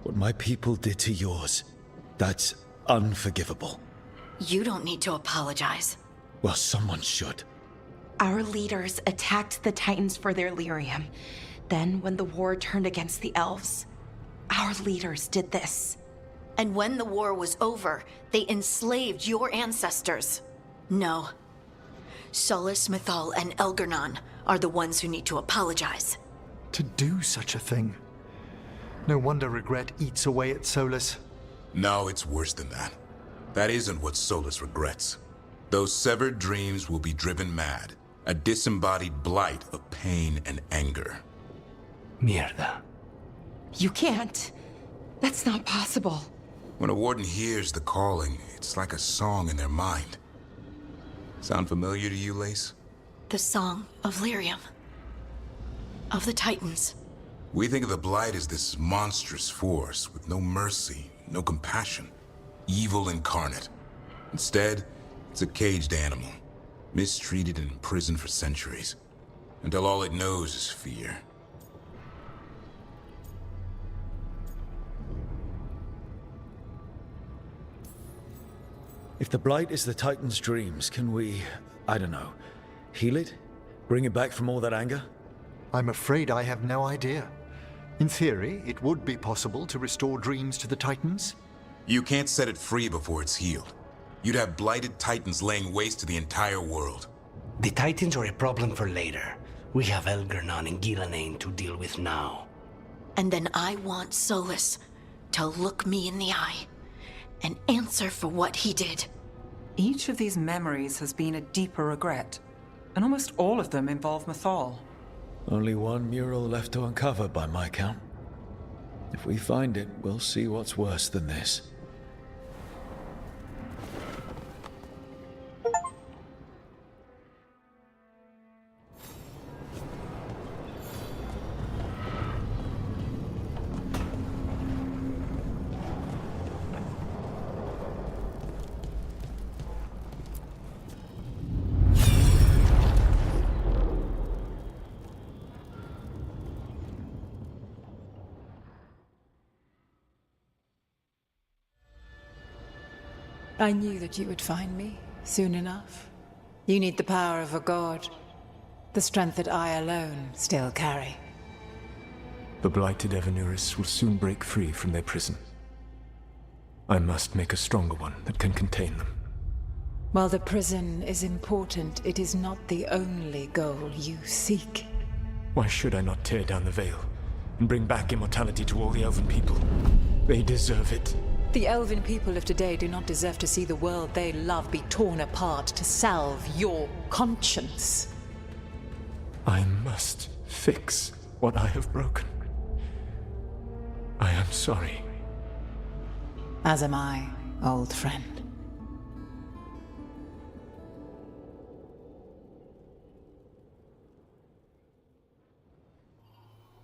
what my people did to yours, that's unforgivable.
You don't need to apologize.
Well, someone should.
Our leaders attacked the Titans for their lyrium. Then, when the war turned against the elves, our leaders did this.
And when the war was over, they enslaved your ancestors. No. Solus, Mythal, and Elgarnon are the ones who need to apologize.
To do such a thing. No wonder regret eats away at Solus.
No, it's worse than that. That isn't what Solus regrets. Those severed dreams will be driven mad. A disembodied blight of pain and anger.
Mierda.
You can't. That's not possible.
When a warden hears the calling, it's like a song in their mind. Sound familiar to you, Lace?
The song of lyrium. Of the Titans.
We think of the Blight as this monstrous force with no mercy, no compassion. Evil incarnate. Instead, it's a caged animal. Mistreated and imprisoned for centuries. Until all it knows is fear.
If the Blight is the Titan's dreams, can we, I don't know, heal it? Bring it back from all that anger?
I'm afraid I have no idea. In theory, it would be possible to restore dreams to the Titans.
You can't set it free before it's healed. You'd have blighted Titans laying waste to the entire world.
The Titans are a problem for later. We have Elgernon and Gillanane to deal with now.
And then I want Solus to look me in the eye and answer for what he did.
Each of these memories has been a deeper regret, and almost all of them involve Mythal.
Only one mural left to uncover by my count. If we find it, we'll see what's worse than this.
I knew that you would find me soon enough. You need the power of a god, the strength that I alone still carry.
The blighted Evanuris will soon break free from their prison. I must make a stronger one that can contain them.
While the prison is important, it is not the only goal you seek.
Why should I not tear down the veil and bring back immortality to all the Elven people? They deserve it.
The Elven people of today do not deserve to see the world they love be torn apart to salve your conscience.
I must fix what I have broken. I am sorry.
As am I, old friend.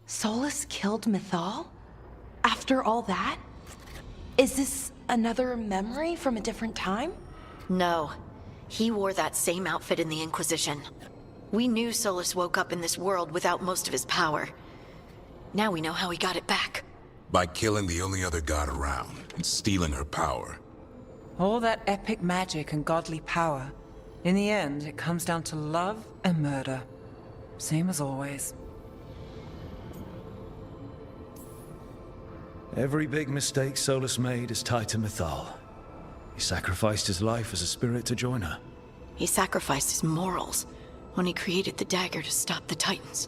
Solus killed Mythal? After all that? Is this another memory from a different time?
No. He wore that same outfit in the Inquisition. We knew Solus woke up in this world without most of his power. Now we know how he got it back.
By killing the only other god around and stealing her power.
All that epic magic and godly power. In the end, it comes down to love and murder. Same as always.
Every big mistake Solus made is tied to Mythal. He sacrificed his life as a spirit to join her.
He sacrificed his morals when he created the dagger to stop the Titans.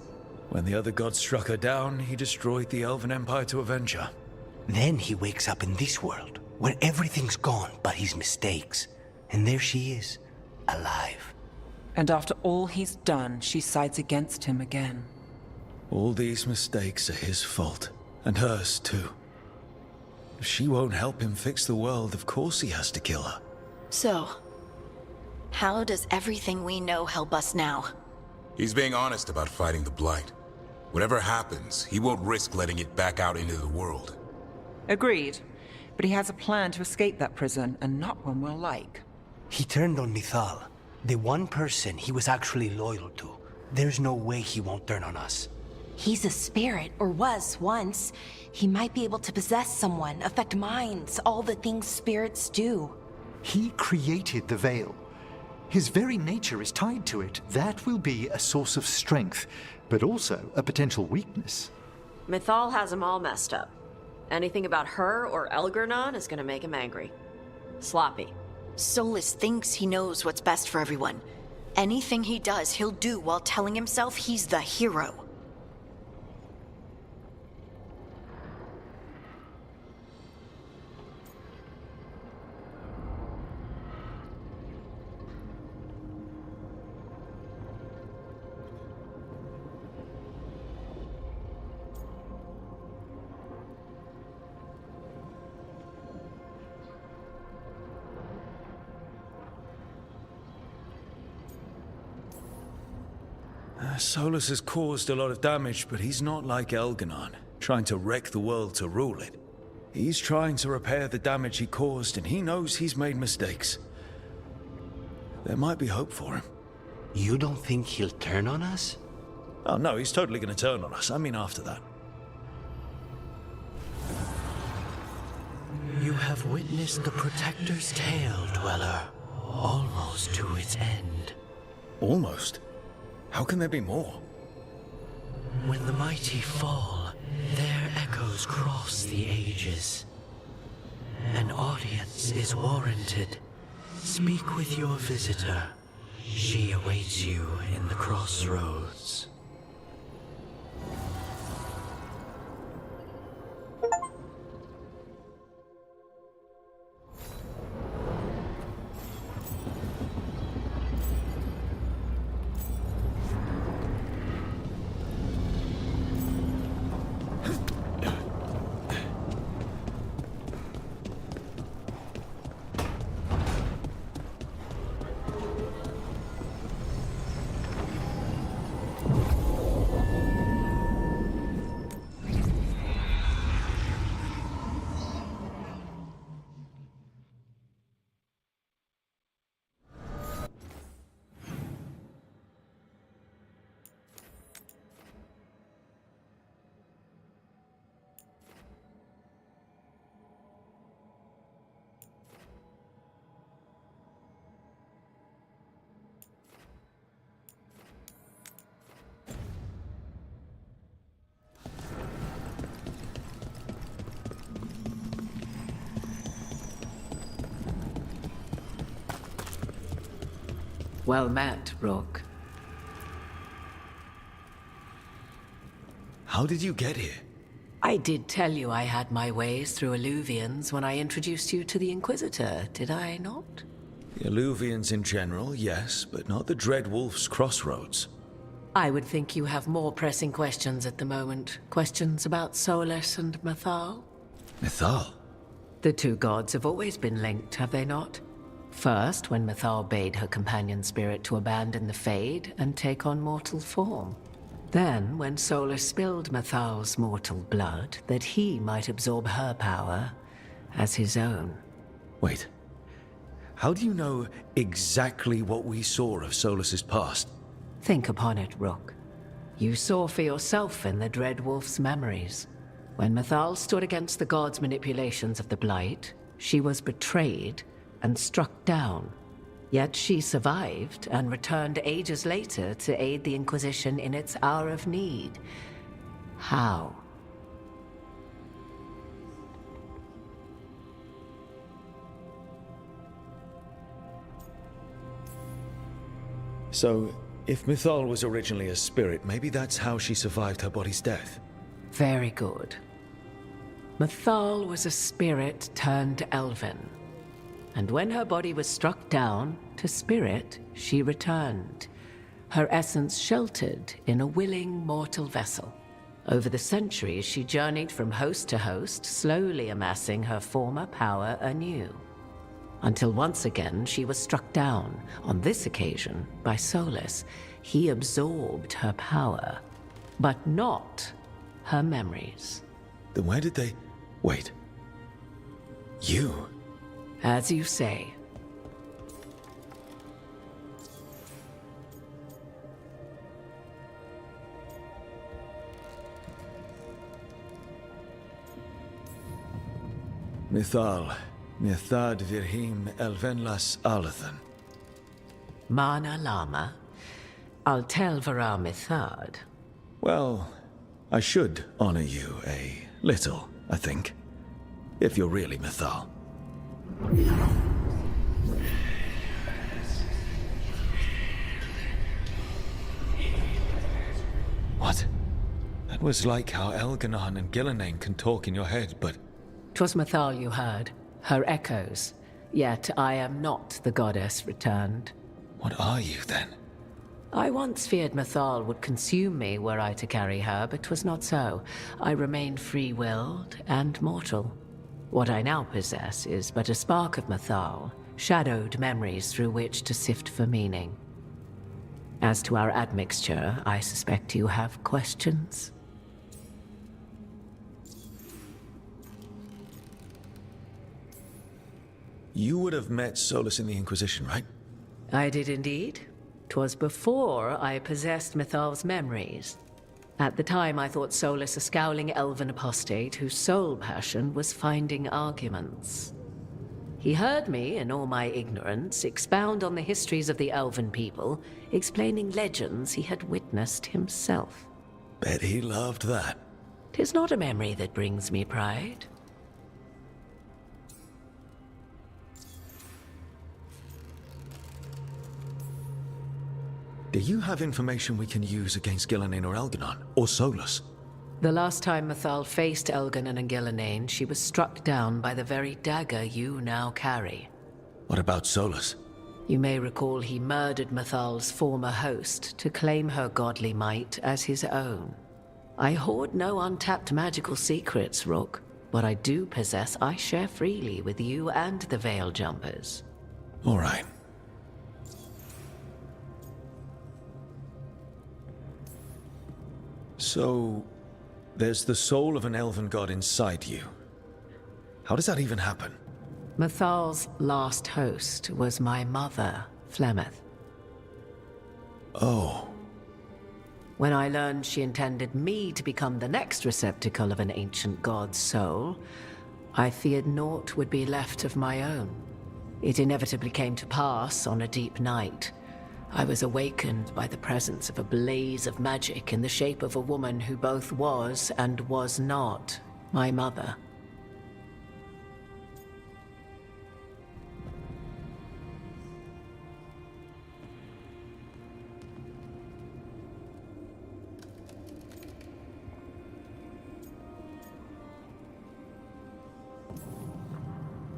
When the other gods struck her down, he destroyed the Elven Empire to avenge her.
Then he wakes up in this world, where everything's gone but his mistakes. And there she is, alive.
And after all he's done, she sides against him again.
All these mistakes are his fault, and hers too. If she won't help him fix the world, of course he has to kill her.
So, how does everything we know help us now?
He's being honest about fighting the Blight. Whatever happens, he won't risk letting it back out into the world.
Agreed. But he has a plan to escape that prison, and not one we'll like.
He turned on Mythal, the one person he was actually loyal to. There's no way he won't turn on us.
He's a spirit, or was once. He might be able to possess someone, affect minds, all the things spirits do.
He created the veil. His very nature is tied to it. That will be a source of strength, but also a potential weakness.
Mythal has him all messed up. Anything about her or Elgernon is gonna make him angry. Sloppy.
Solus thinks he knows what's best for everyone. Anything he does, he'll do while telling himself he's the hero.
Solus has caused a lot of damage, but he's not like Elgernon, trying to wreck the world to rule it. He's trying to repair the damage he caused, and he knows he's made mistakes. There might be hope for him.
You don't think he'll turn on us?
Oh no, he's totally gonna turn on us. I mean, after that.
You have witnessed the Protector's tale, Dweller, almost to its end.
Almost? How can there be more?
When the mighty fall, their echoes cross the ages. An audience is warranted. Speak with your visitor. She awaits you in the crossroads.
Well met, Rook.
How did you get here?
I did tell you I had my ways through Illuvians when I introduced you to the Inquisitor, did I not?
The Illuvians in general, yes, but not the Dread Wolf's crossroads.
I would think you have more pressing questions at the moment. Questions about Solus and Mythal?
Mythal?
The two gods have always been linked, have they not? First, when Mythal bade her companion spirit to abandon the Fade and take on mortal form. Then, when Solus spilled Mythal's mortal blood, that he might absorb her power as his own.
Wait. How do you know exactly what we saw of Solus's past?
Think upon it, Rook. You saw for yourself in the Dread Wolf's memories. When Mythal stood against the gods' manipulations of the Blight, she was betrayed and struck down. Yet she survived and returned ages later to aid the Inquisition in its hour of need. How?
So, if Mythal was originally a spirit, maybe that's how she survived her body's death.
Very good. Mythal was a spirit turned elven. And when her body was struck down, to spirit, she returned. Her essence sheltered in a willing mortal vessel. Over the centuries, she journeyed from host to host, slowly amassing her former power anew. Until once again, she was struck down, on this occasion, by Solus. He absorbed her power, but not her memories.
Then where did they... Wait. You...
As you say.
Mythal, Mythad Virhim Elvenlas Alathan.
Mana Lama, Altel Vara Mythad.
Well, I should honor you a little, I think. If you're really Mythal. What? That was like how Elganon and Gillenane can talk in your head, but...
'Twas Mythal you heard, her echoes. Yet I am not the goddess returned.
What are you, then?
I once feared Mythal would consume me were I to carry her, but 'twas not so. I remain free-willed and mortal. What I now possess is but a spark of Mythal, shadowed memories through which to sift for meaning. As to our admixture, I suspect you have questions.
You would have met Solus in the Inquisition, right?
I did indeed. 'Twas before I possessed Mythal's memories. At the time, I thought Solus a scowling elven apostate whose sole passion was finding arguments. He heard me, in all my ignorance, expound on the histories of the elven people, explaining legends he had witnessed himself.
Bet he loved that.
'Tis not a memory that brings me pride.
Do you have information we can use against Gillenane or Elganon, or Solus?
The last time Mythal faced Elganon and Gillenane, she was struck down by the very dagger you now carry.
What about Solus?
You may recall he murdered Mythal's former host to claim her godly might as his own. I hoard no untapped magical secrets, Rook. What I do possess, I share freely with you and the Veil Jumpers.
All right. So, there's the soul of an elven god inside you. How does that even happen?
Mythal's last host was my mother, Flemeth.
Oh.
When I learned she intended me to become the next receptacle of an ancient god's soul, I feared naught would be left of my own. It inevitably came to pass on a deep night. I was awakened by the presence of a blaze of magic in the shape of a woman who both was and was not my mother.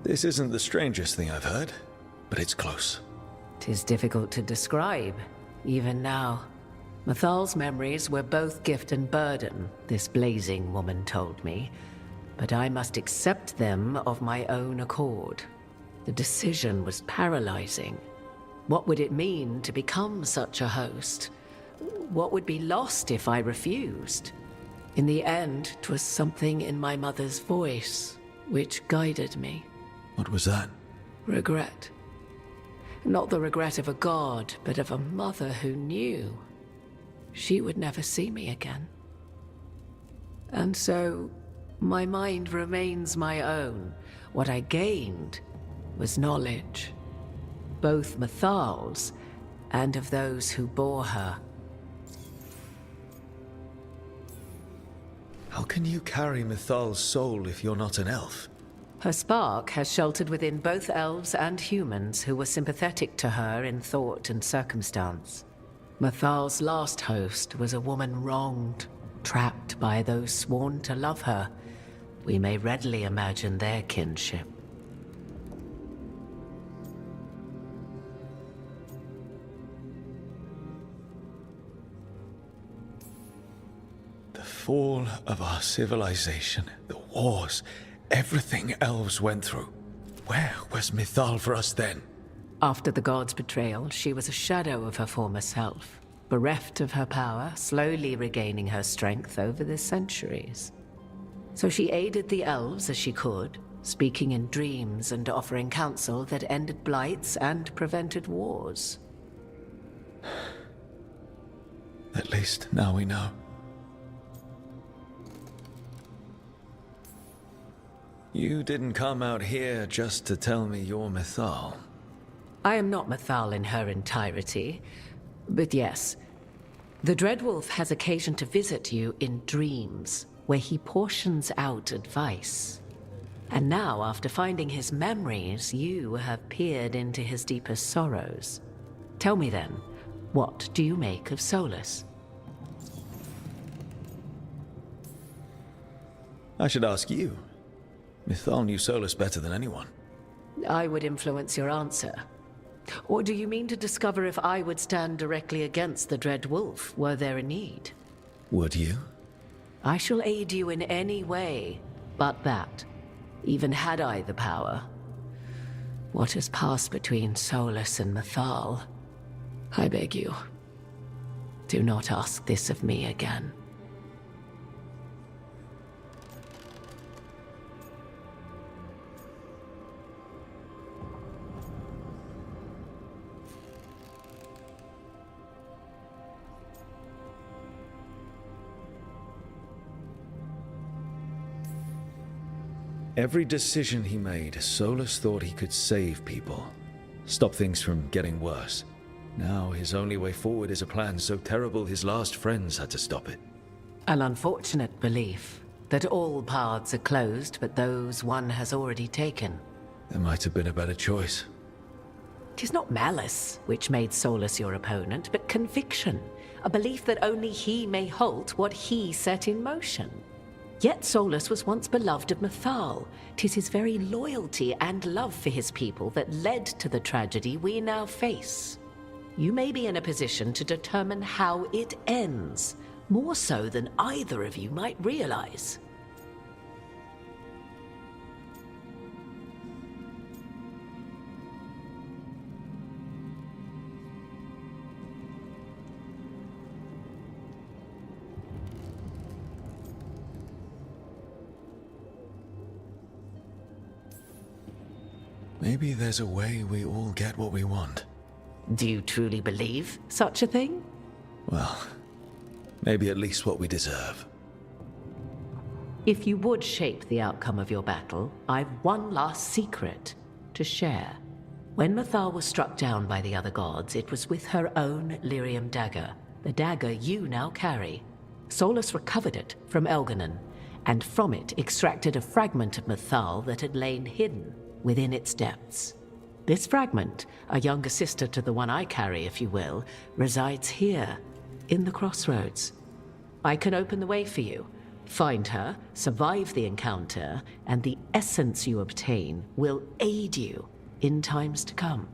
This isn't the strangest thing I've heard, but it's close.
'Tis difficult to describe, even now. Mythal's memories were both gift and burden, this blazing woman told me, but I must accept them of my own accord. The decision was paralyzing. What would it mean to become such a host? What would be lost if I refused? In the end, 'twas something in my mother's voice which guided me.
What was that?
Regret. Not the regret of a god, but of a mother who knew she would never see me again. And so, my mind remains my own. What I gained was knowledge, both Mythal's and of those who bore her.
How can you carry Mythal's soul if you're not an elf?
Her spark has sheltered within both elves and humans who were sympathetic to her in thought and circumstance. Mythal's last host was a woman wronged, trapped by those sworn to love her. We may readily imagine their kinship.
The fall of our civilization, the wars, everything elves went through. Where was Mythal for us then?
After the god's betrayal, she was a shadow of her former self, bereft of her power, slowly regaining her strength over the centuries. So she aided the elves as she could, speaking in dreams and offering counsel that ended blights and prevented wars.
At least now we know. You didn't come out here just to tell me you're Mythal.
I am not Mythal in her entirety, but yes. The Dreadwolf has occasion to visit you in dreams, where he portions out advice. And now, after finding his memories, you have peered into his deepest sorrows. Tell me then, what do you make of Solus?
I should ask you. Mythal knew Solus better than anyone.
I would influence your answer. Or do you mean to discover if I would stand directly against the Dread Wolf, were there a need?
Would you?
I shall aid you in any way but that, even had I the power. What has passed between Solus and Mythal, I beg you, do not ask this of me again.
Every decision he made, Solus thought he could save people, stop things from getting worse. Now his only way forward is a plan so terrible his last friends had to stop it.
An unfortunate belief that all paths are closed but those one has already taken.
There might have been a better choice.
'Tis not malice which made Solus your opponent, but conviction, a belief that only he may halt what he set in motion. Yet Solus was once beloved of Mythal. 'Tis his very loyalty and love for his people that led to the tragedy we now face. You may be in a position to determine how it ends, more so than either of you might realize.
Maybe there's a way we all get what we want.
Do you truly believe such a thing?
Well, maybe at least what we deserve.
If you would shape the outcome of your battle, I've one last secret to share. When Mythal was struck down by the other gods, it was with her own lyrium dagger, the dagger you now carry. Solus recovered it from Elganon, and from it extracted a fragment of Mythal that had lain hidden within its depths. This fragment, a younger sister to the one I carry, if you will, resides here, in the crossroads. I can open the way for you. Find her, survive the encounter, and the essence you obtain will aid you in times to come.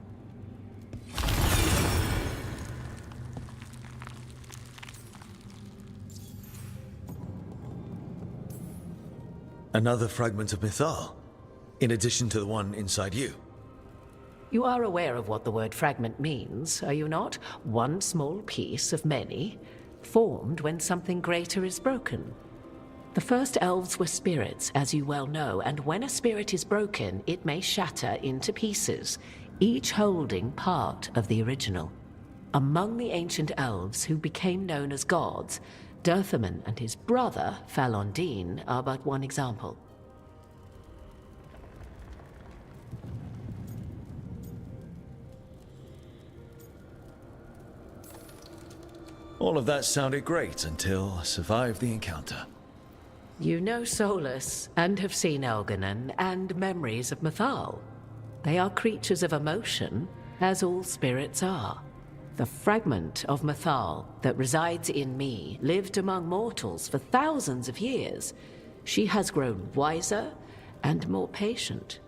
Another fragment of Mythal, in addition to the one inside you.
You are aware of what the word fragment means, are you not? One small piece of many, formed when something greater is broken. The first elves were spirits, as you well know, and when a spirit is broken, it may shatter into pieces, each holding part of the original. Among the ancient elves who became known as gods, Dirthaman and his brother, Falondine, are but one example.
All of that sounded great until I survived the encounter.
You know Solus, and have seen Elganon, and memories of Mythal. They are creatures of emotion, as all spirits are. The fragment of Mythal that resides in me lived among mortals for thousands of years. She has grown wiser and more patient.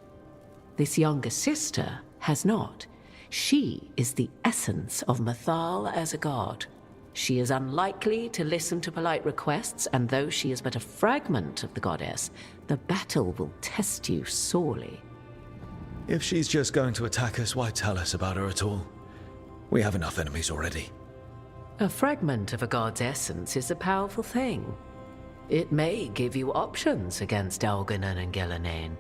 This younger sister has not. She is the essence of Mythal as a god. She is unlikely to listen to polite requests, and though she is but a fragment of the goddess, the battle will test you sorely.
If she's just going to attack us, why tell us about her at all? We have enough enemies already.
A fragment of a god's essence is a powerful thing. It may give you options against Elganon and Ghilanane,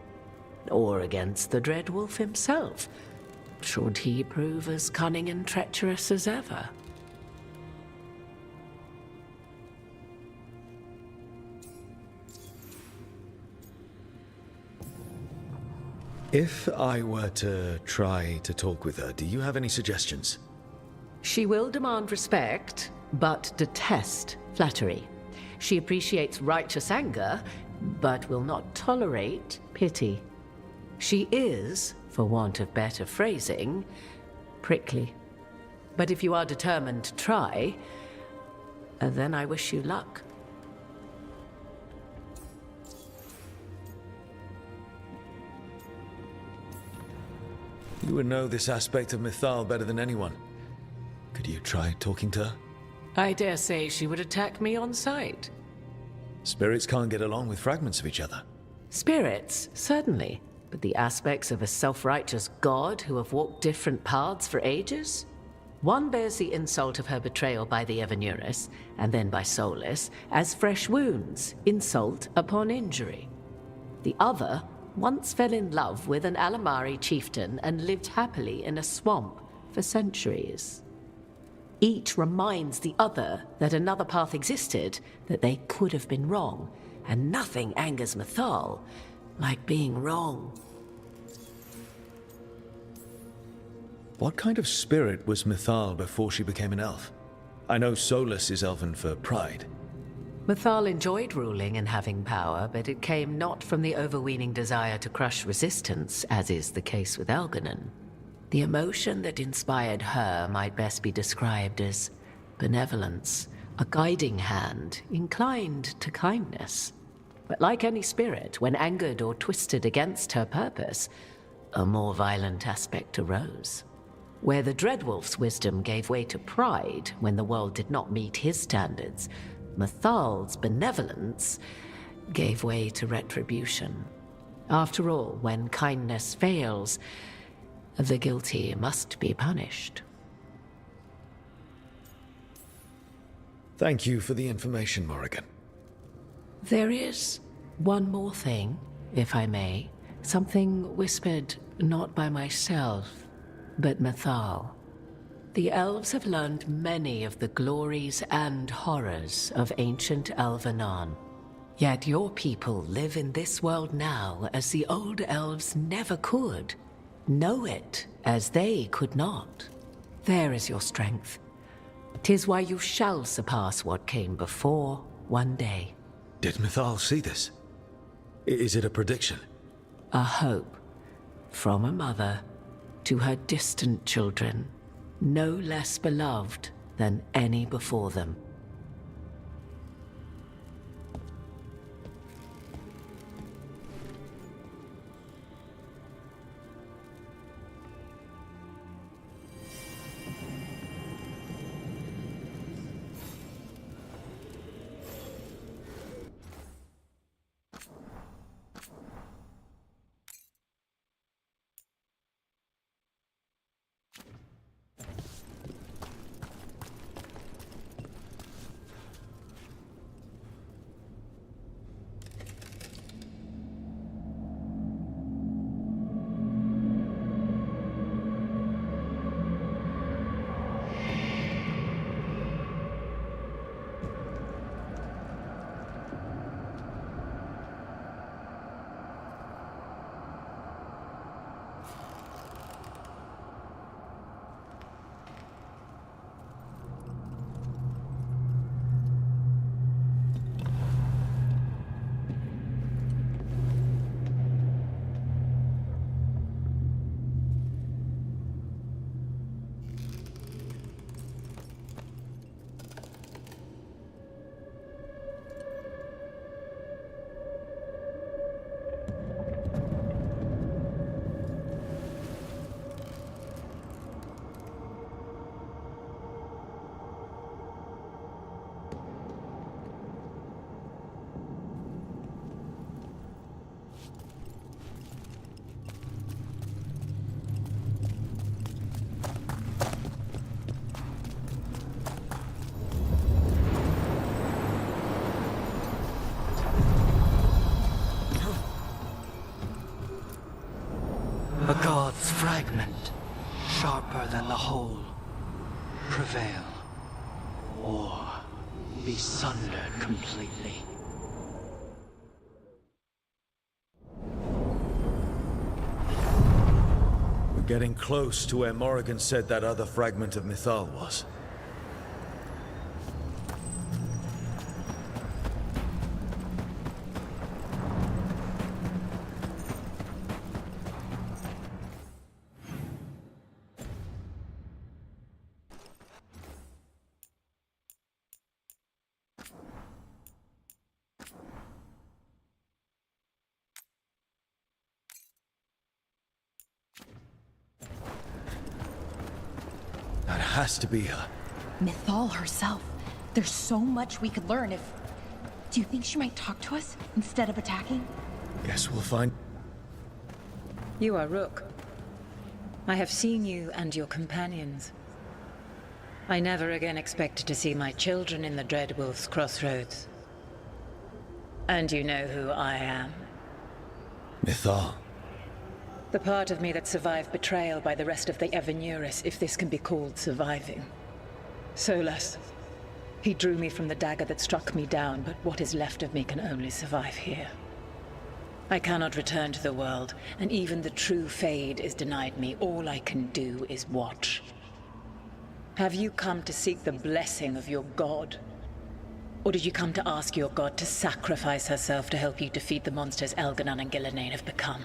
or against the Dreadwolf himself, should he prove as cunning and treacherous as ever.
If I were to try to talk with her, do you have any suggestions?
She will demand respect, but detest flattery. She appreciates righteous anger, but will not tolerate pity. She is, for want of better phrasing, prickly. But if you are determined to try, then I wish you luck.
You would know this aspect of Mythal better than anyone. Could you try talking to her?
I dare say she would attack me on sight.
Spirits can't get along with fragments of each other.
Spirits, certainly. But the aspects of a self-righteous god who have walked different paths for ages? One bears the insult of her betrayal by the Evanuris, and then by Solus, as fresh wounds, insult upon injury. The other once fell in love with an Alamari chieftain and lived happily in a swamp for centuries. Each reminds the other that another path existed, that they could have been wrong, and nothing angers Mythal like being wrong.
What kind of spirit was Mythal before she became an elf? I know Solus is elven for pride.
Mythal enjoyed ruling and having power, but it came not from the overweening desire to crush resistance, as is the case with Elganon. The emotion that inspired her might best be described as benevolence, a guiding hand inclined to kindness. But like any spirit, when angered or twisted against her purpose, a more violent aspect arose. Where the Dreadwolf's wisdom gave way to pride when the world did not meet his standards, Mythal's benevolence gave way to retribution. After all, when kindness fails, the guilty must be punished.
Thank you for the information, Morrigan.
There is one more thing, if I may. Something whispered not by myself, but Mythal. The elves have learned many of the glories and horrors of ancient Elvenon. Yet your people live in this world now as the old elves never could. Know it as they could not. There is your strength. 'Tis why you shall surpass what came before one day.
Did Mythal see this? Is it a prediction?
A hope from a mother to her distant children, no less beloved than any before them.
A god's fragment, sharper than the whole. Prevail, or be sundered completely.
We're getting close to where Morrigan said that other fragment of Mythal was. That has to be her.
Mythal herself. There's so much we could learn if... Do you think she might talk to us instead of attacking?
Guess we'll find...
You are Rook. I have seen you and your companions. I never again expected to see my children in the Dreadwolf's crossroads. And you know who I am.
Mythal.
The part of me that survived betrayal by the rest of the Evanuris, if this can be called surviving. Solas. He drew me from the dagger that struck me down, but what is left of me can only survive here. I cannot return to the world, and even the true Fade is denied me. All I can do is watch. Have you come to seek the blessing of your god? Or did you come to ask your god to sacrifice herself to help you defeat the monsters Elganon and Gillenane have become?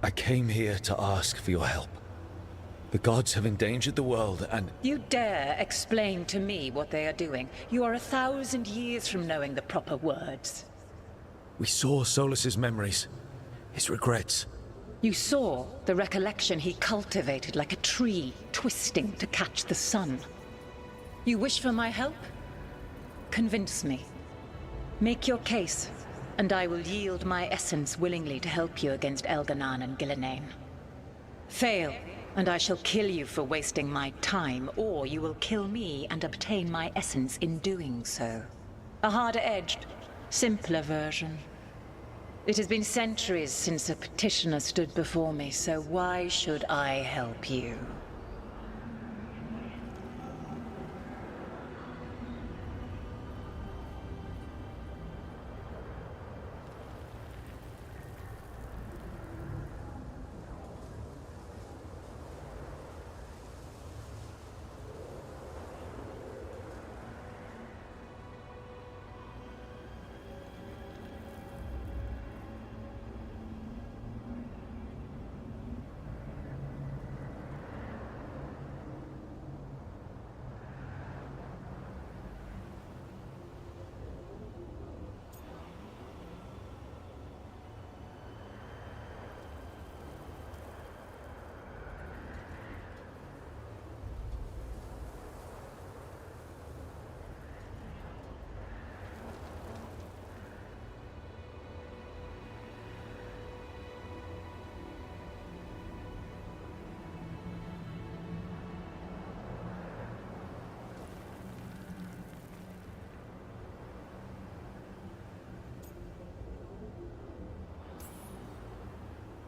I came here to ask for your help. The gods have endangered the world, and
You dare explain to me what they are doing? You are 1,000 years from knowing the proper words.
we saw Solus's memories, his regrets.
You saw the recollection he cultivated like a tree, twisting to catch the sun. You wish for my help? Convince me. Make your case, and I will yield my essence willingly to help you against Elganan and Gillenane. Fail, and I shall kill you for wasting my time, or you will kill me and obtain my essence in doing so. A harder-edged, simpler version. It has been centuries since a petitioner stood before me, so why should I help you?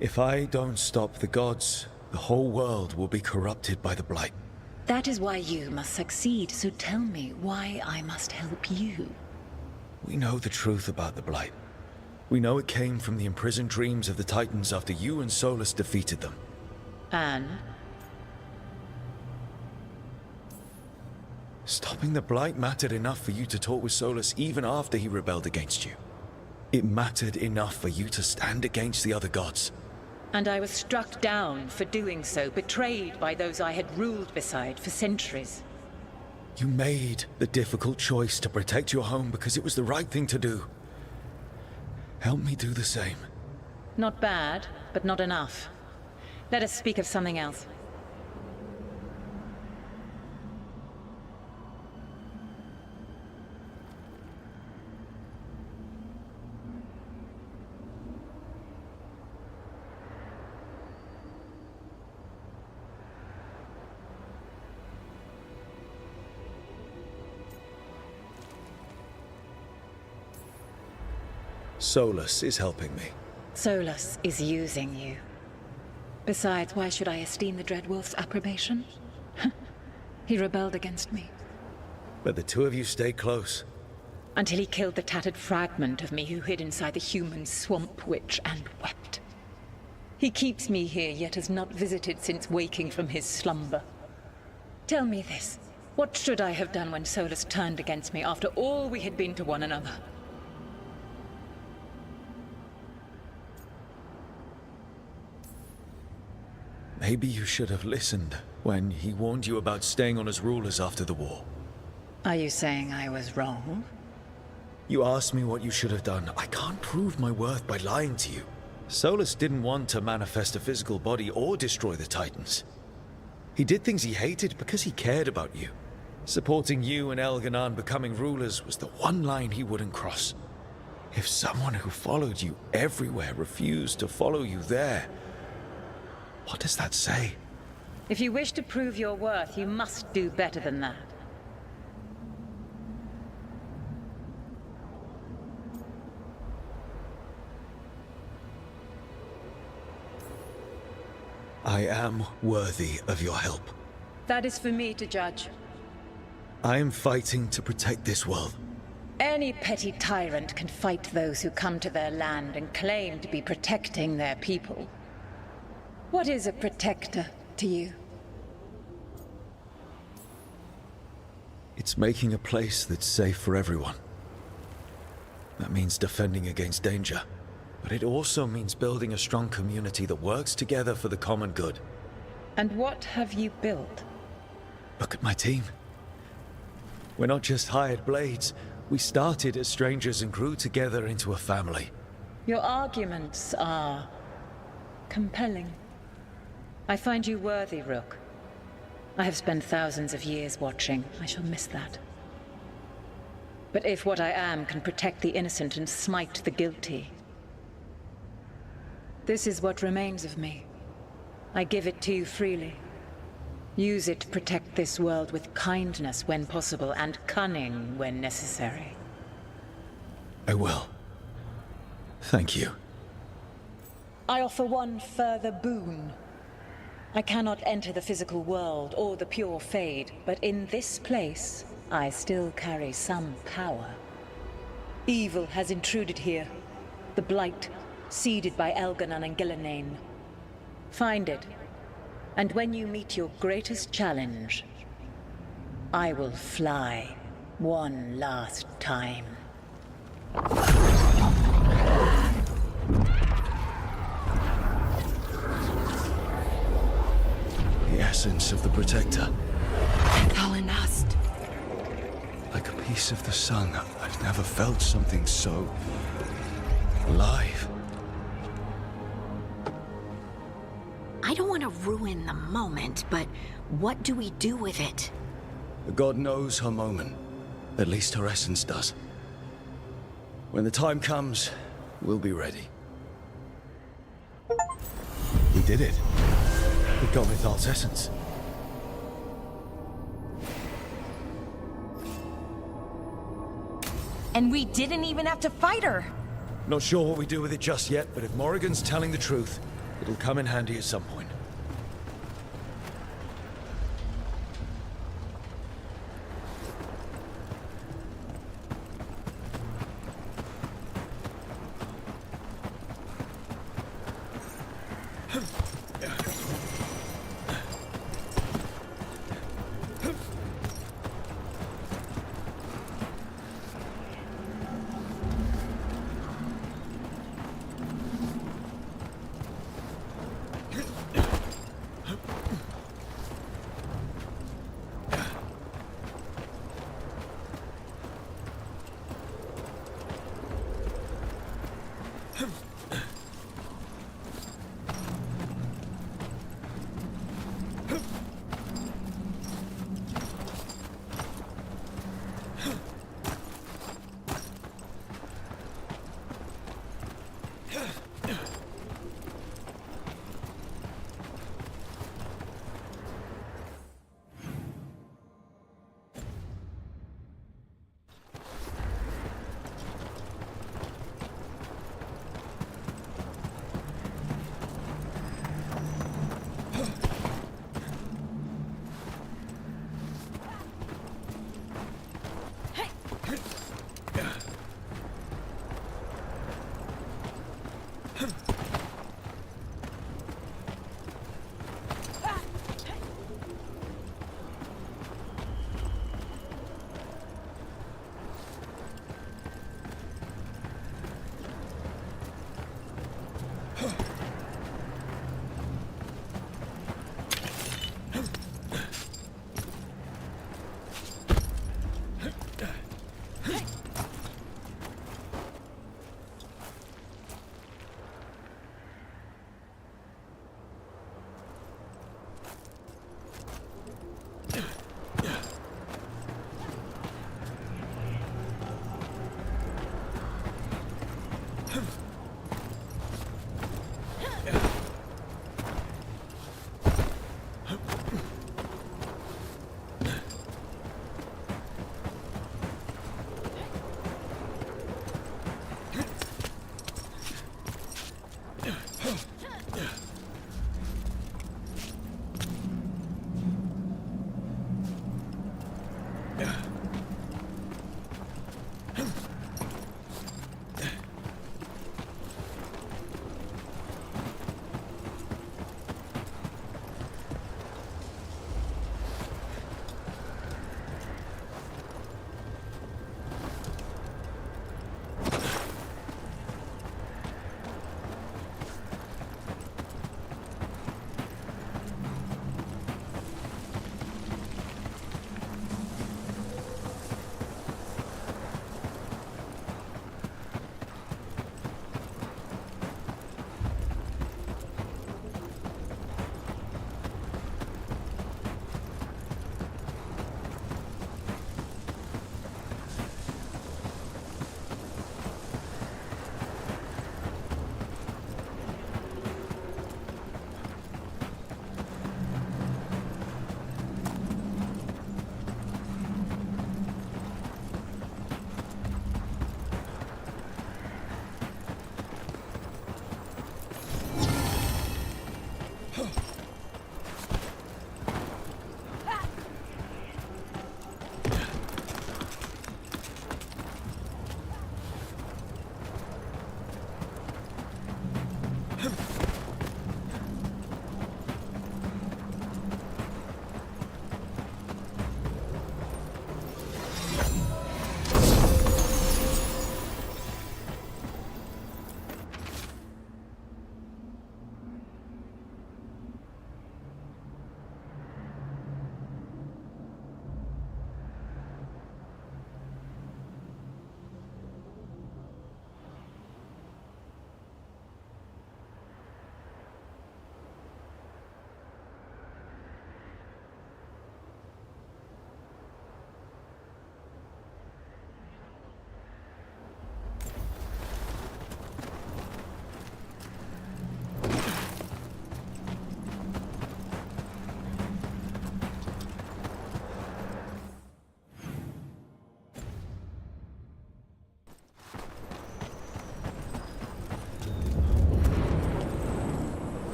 If I don't stop the gods, the whole world will be corrupted by the Blight.
That is why you must succeed, so tell me why I must help you.
We know the truth about the Blight. We know it came from the imprisoned dreams of the Titans after you and Solus defeated them.
And?
Stopping the Blight mattered enough for you to talk with Solus even after he rebelled against you. It mattered enough for you to stand against the other gods.
And I was struck down for doing so, betrayed by those I had ruled beside for centuries.
You made the difficult choice to protect your home because it was the right thing to do. Help me do the same.
Not bad, but not enough. Let us speak of something else.
Solus is helping me.
Solus is using you. Besides, why should I esteem the Dreadwolf's approbation? He rebelled against me.
But the two of you stay close.
Until he killed the tattered fragment of me who hid inside the human swamp witch and wept. He keeps me here, yet has not visited since waking from his slumber. Tell me this. What should I have done when Solus turned against me after all we had been to one another?
Maybe you should have listened when he warned you about staying on as rulers after the war.
Are you saying I was wrong?
You asked me what you should have done. I can't prove my worth by lying to you. Solus didn't want to manifest a physical body or destroy the Titans. He did things he hated because he cared about you. Supporting you and Elganan becoming rulers was the one line he wouldn't cross. If someone who followed you everywhere refused to follow you there, what does that say?
If you wish to prove your worth, you must do better than that.
I am worthy of your help.
That is for me to judge.
I am fighting to protect this world.
Any petty tyrant can fight those who come to their land and claim to be protecting their people. What is a protector to you?
It's making a place that's safe for everyone. That means defending against danger. But it also means building a strong community that works together for the common good.
And what have you built?
Look at my team. We're not just hired blades. We started as strangers and grew together into a family.
Your arguments are compelling. I find you worthy, Rook. I have spent thousands of years watching. I shall miss that. But if what I am can protect the innocent and smite the guilty, this is what remains of me. I give it to you freely. Use it to protect this world with kindness when possible and cunning when necessary.
I will. Thank you.
I offer one further boon. I cannot enter the physical world or the pure Fade, but in this place, I still carry some power. Evil has intruded here. The Blight, seeded by Elganon and Gillenane. Find it, and when you meet your greatest challenge, I will fly one last time.
The essence of the Protector.
Kalinast.
Like a piece of the sun. I've never felt something so alive.
I don't want to ruin the moment, but what do we do with it?
The god knows her moment. At least her essence does. When the time comes, we'll be ready. We did it. We got Mythal's essence.
And we didn't even have to fight her.
Not sure what we do with it just yet, but if Morrigan's telling the truth, it'll come in handy at some point.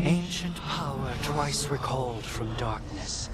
Ancient power twice recalled from darkness.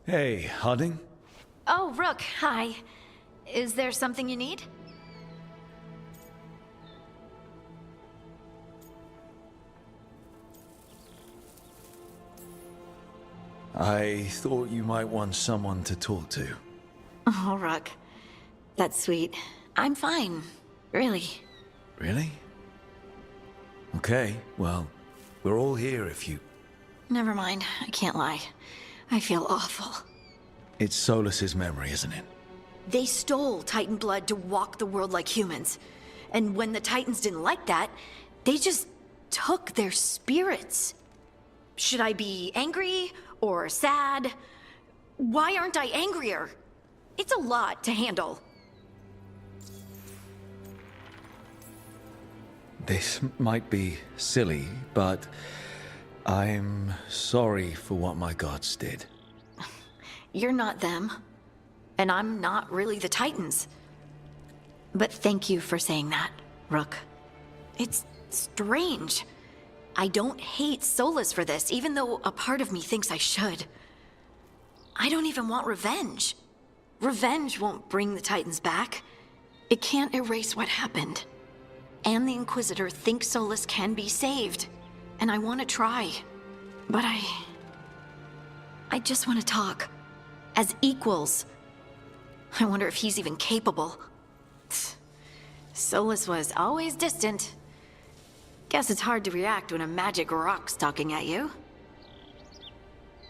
Hey, Harding?
Oh, Rook, hi. Is there something you need?
I thought you might want someone to talk to.
Oh, Rook. That's sweet. I'm fine. Really.
Really? Okay, well, we're all here if you...
Never mind. I can't lie. I feel awful.
It's Solus's memory, isn't it?
They stole Titan blood to walk the world like humans. And when the Titans didn't like that, they just took their spirits. Should I be angry or sad? Why aren't I angrier? It's a lot to handle.
This might be silly, but I'm sorry for what my gods did.
You're not them. And I'm not really the Titans. But thank you for saying that, Rook. It's strange. I don't hate Solus for this, even though a part of me thinks I should. I don't even want revenge. Revenge won't bring the Titans back. It can't erase what happened. And the Inquisitor thinks Solus can be saved. And I want to try. But I just want to talk. As equals. I wonder if he's even capable. Solus was always distant. Guess it's hard to react when a magic rock's talking at you.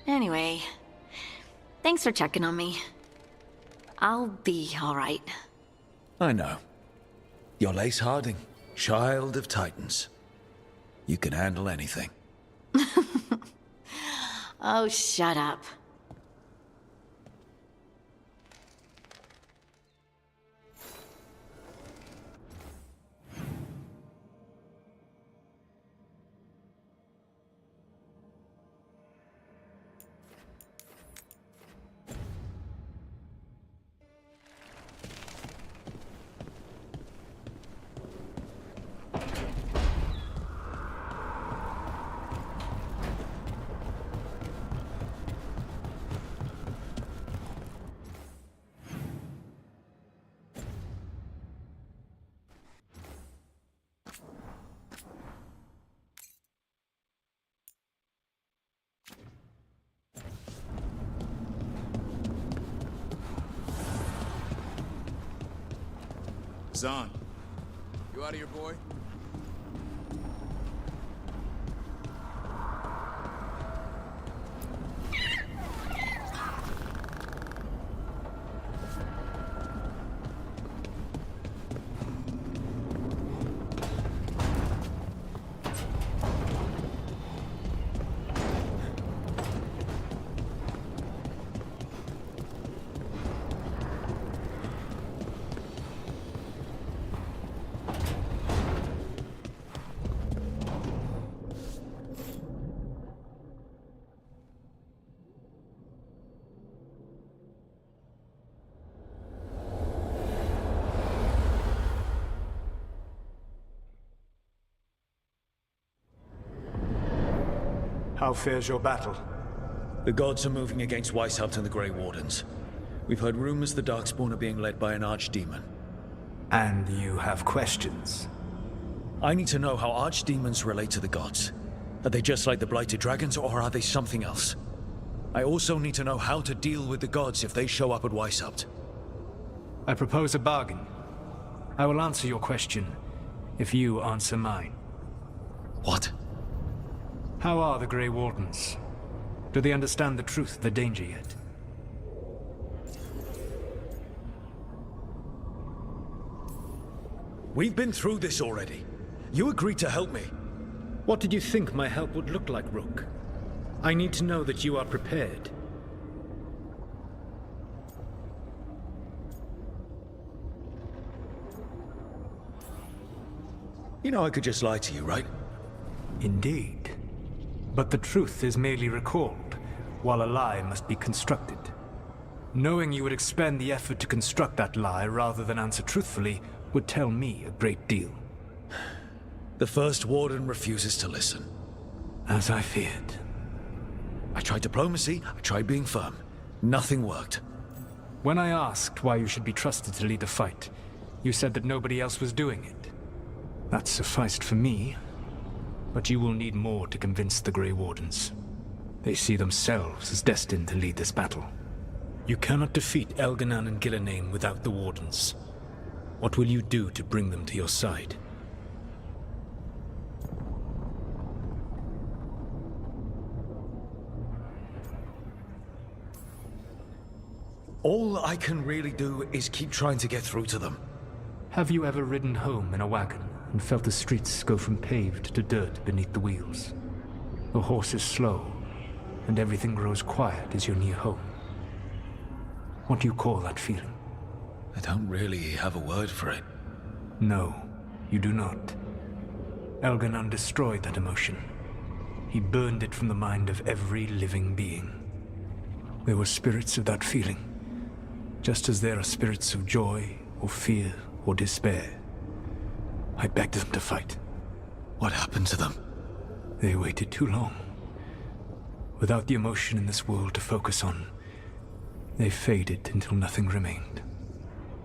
Anyway, thanks for checking on me. I'll be all right.
I know. You're Lace Harding, child of Titans. You can handle anything.
Oh, shut up.
Zahn, you out of here, boy?
How fares your battle?
The gods are moving against Weishaupt and the Grey Wardens. We've heard rumors the Darkspawn are being led by an archdemon.
And you have questions?
I need to know how archdemons relate to the gods. Are they just like the Blighted Dragons, or are they something else? I also need to know how to deal with the gods if they show up at Weishaupt.
I propose a bargain. I will answer your question if you answer mine.
What?
How are the Grey Wardens? Do they understand the truth of the danger yet?
We've been through this already. You agreed to help me.
What did you think my help would look like, Rook? I need to know that you are prepared.
You know I could just lie to you, right?
Indeed. But the truth is merely recalled, while a lie must be constructed. Knowing you would expend the effort to construct that lie rather than answer truthfully would tell me a great deal.
The First Warden refuses to listen.
As I feared.
I tried diplomacy, I tried being firm. Nothing worked.
When I asked why you should be trusted to lead the fight, you said that nobody else was doing it. That sufficed for me, but you will need more to convince the Grey Wardens. They see themselves as destined to lead this battle. You cannot defeat Elganan and Gillenane without the Wardens. What will you do to bring them to your side?
All I can really do is keep trying to get through to them.
Have you ever ridden home in a wagon and felt the streets go from paved to dirt beneath the wheels? The horse is slow, and everything grows quiet as you're near home. What do you call that feeling?
I don't really have a word for it.
No, you do not. Elganan destroyed that emotion. He burned it from the mind of every living being. There were spirits of that feeling, just as there are spirits of joy, or fear, or despair. I begged them to fight.
What happened to them?
They waited too long. Without the emotion in this world to focus on, they faded until nothing remained.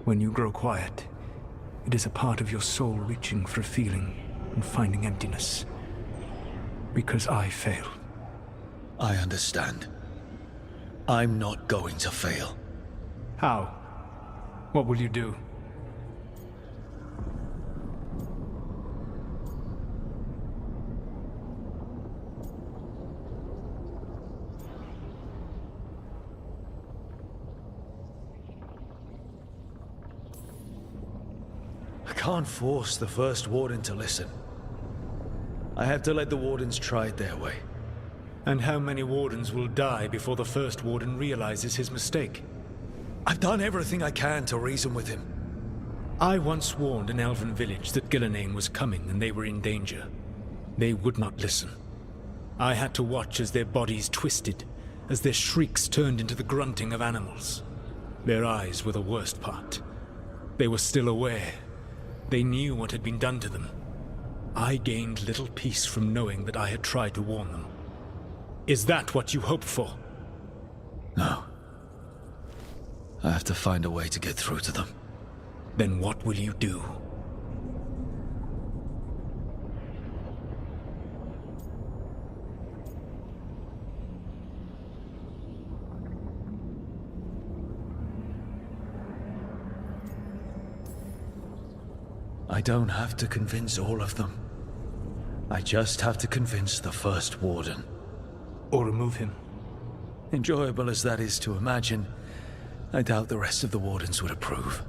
When you grow quiet, it is a part of your soul reaching for a feeling and finding emptiness. Because I failed.
I understand. I'm not going to fail.
How? What will you do?
I can't force the First Warden to listen. I have to let the Wardens try it their way.
And how many Wardens will die before the First Warden realizes his mistake?
I've done everything I can to reason with him.
I once warned an elven village that Gillenane was coming and they were in danger. They would not listen. I had to watch as their bodies twisted, as their shrieks turned into the grunting of animals. Their eyes were the worst part. They were still aware. They knew what had been done to them. I gained little peace from knowing that I had tried to warn them. Is that what you hope for?
No. I have to find a way to get through to them.
Then what will you do?
I don't have to convince all of them. I just have to convince the First Warden.
Or remove him.
Enjoyable as that is to imagine, I doubt the rest of the Wardens would approve.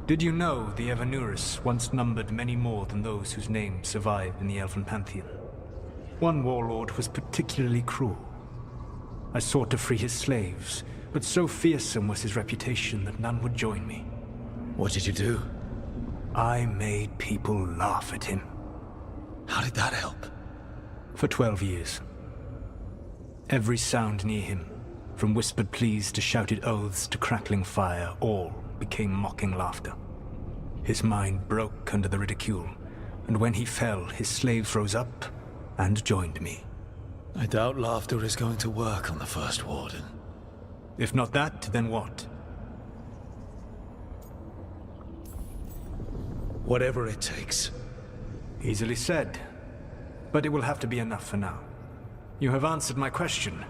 Did you know the Evanurus once numbered many more than those whose names survive in the Elven Pantheon? One warlord was particularly cruel. I sought to free his slaves, but so fearsome was his reputation that none would join me.
What did you do?
I made people laugh at him.
How did that help?
For 12 years. Every sound near him, from whispered pleas to shouted oaths to crackling fire, all became mocking laughter. His mind broke under the ridicule, and when he fell, his slaves rose up and joined me.
I doubt laughter is going to work on the First Warden.
If not that, then what?
Whatever it takes.
Easily said. But it will have to be enough for now. You have answered my question,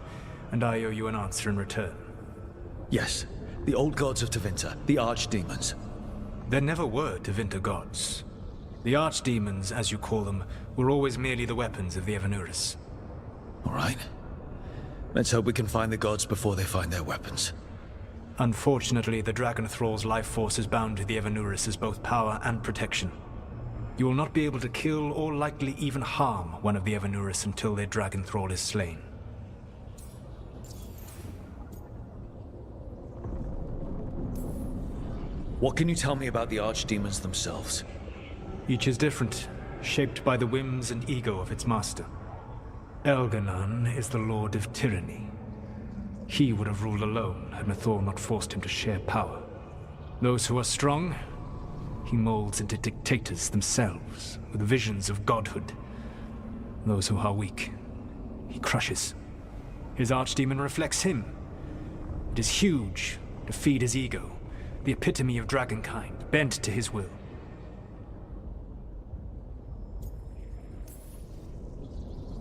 and I owe you an answer in return.
Yes, the old gods of Tevinter, the archdemons.
There never were Tevinter gods. The archdemons, as you call them, were always merely the weapons of the Evanuris.
All right. Let's hope we can find the gods before they find their weapons.
Unfortunately, the Dragon Thrall's life force is bound to the Evanuris as both power and protection. You will not be able to kill or likely even harm one of the Evanuris until their Dragon Thrall is slain.
What can you tell me about the archdemons themselves?
Each is different, shaped by the whims and ego of its master. Elganon is the Lord of Tyranny. He would have ruled alone had Mythal not forced him to share power. Those who are strong, he molds into dictators themselves, with visions of godhood. Those who are weak, he crushes. His archdemon reflects him. It is huge, to feed his ego, the epitome of dragonkind, bent to his will.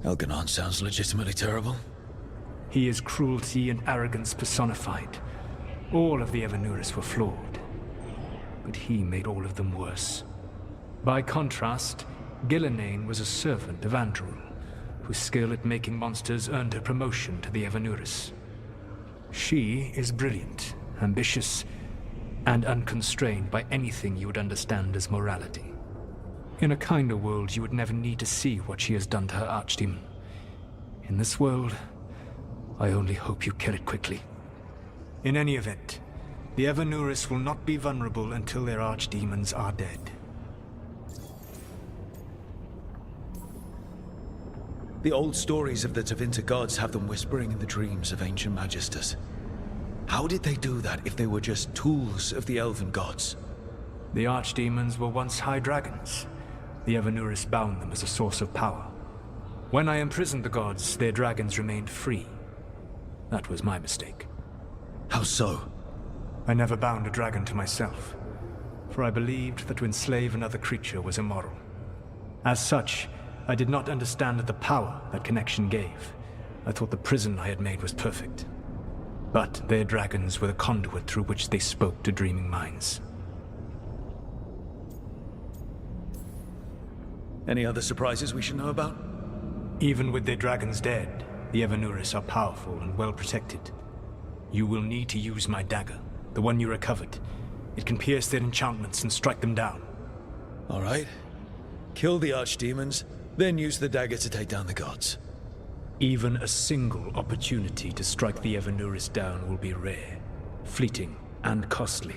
Elganon sounds legitimately terrible.
He is cruelty and arrogance personified. All of the Evanuris were flawed, but he made all of them worse. By contrast, Gillenane was a servant of Andrul, whose skill at making monsters earned her promotion to the Evanuris. She is brilliant, ambitious, and unconstrained by anything you would understand as morality. In a kinder world, you would never need to see what she has done to her archdemon. In this world, I only hope you kill it quickly. In any event, the Evanuris will not be vulnerable until their archdemons are dead.
The old stories of the Tevinter gods have them whispering in the dreams of ancient magisters. How did they do that if they were just tools of the elven gods?
The archdemons were once high dragons. The Evanuris bound them as a source of power. When I imprisoned the gods, their dragons remained free. That was my mistake.
How so?
I never bound a dragon to myself, for I believed that to enslave another creature was immoral. As such, I did not understand the power that connection gave. I thought the prison I had made was perfect. But their dragons were the conduit through which they spoke to dreaming minds.
Any other surprises we should know about?
Even with their dragons dead, the Evanuris are powerful and well protected. You will need to use my dagger, the one you recovered. It can pierce their enchantments and strike them down.
All right. Kill the archdemons, then use the dagger to take down the gods.
Even a single opportunity to strike the Evanuris down will be rare, fleeting, and costly.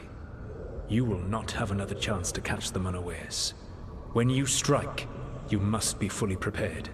You will not have another chance to catch them unawares. When you strike, you must be fully prepared.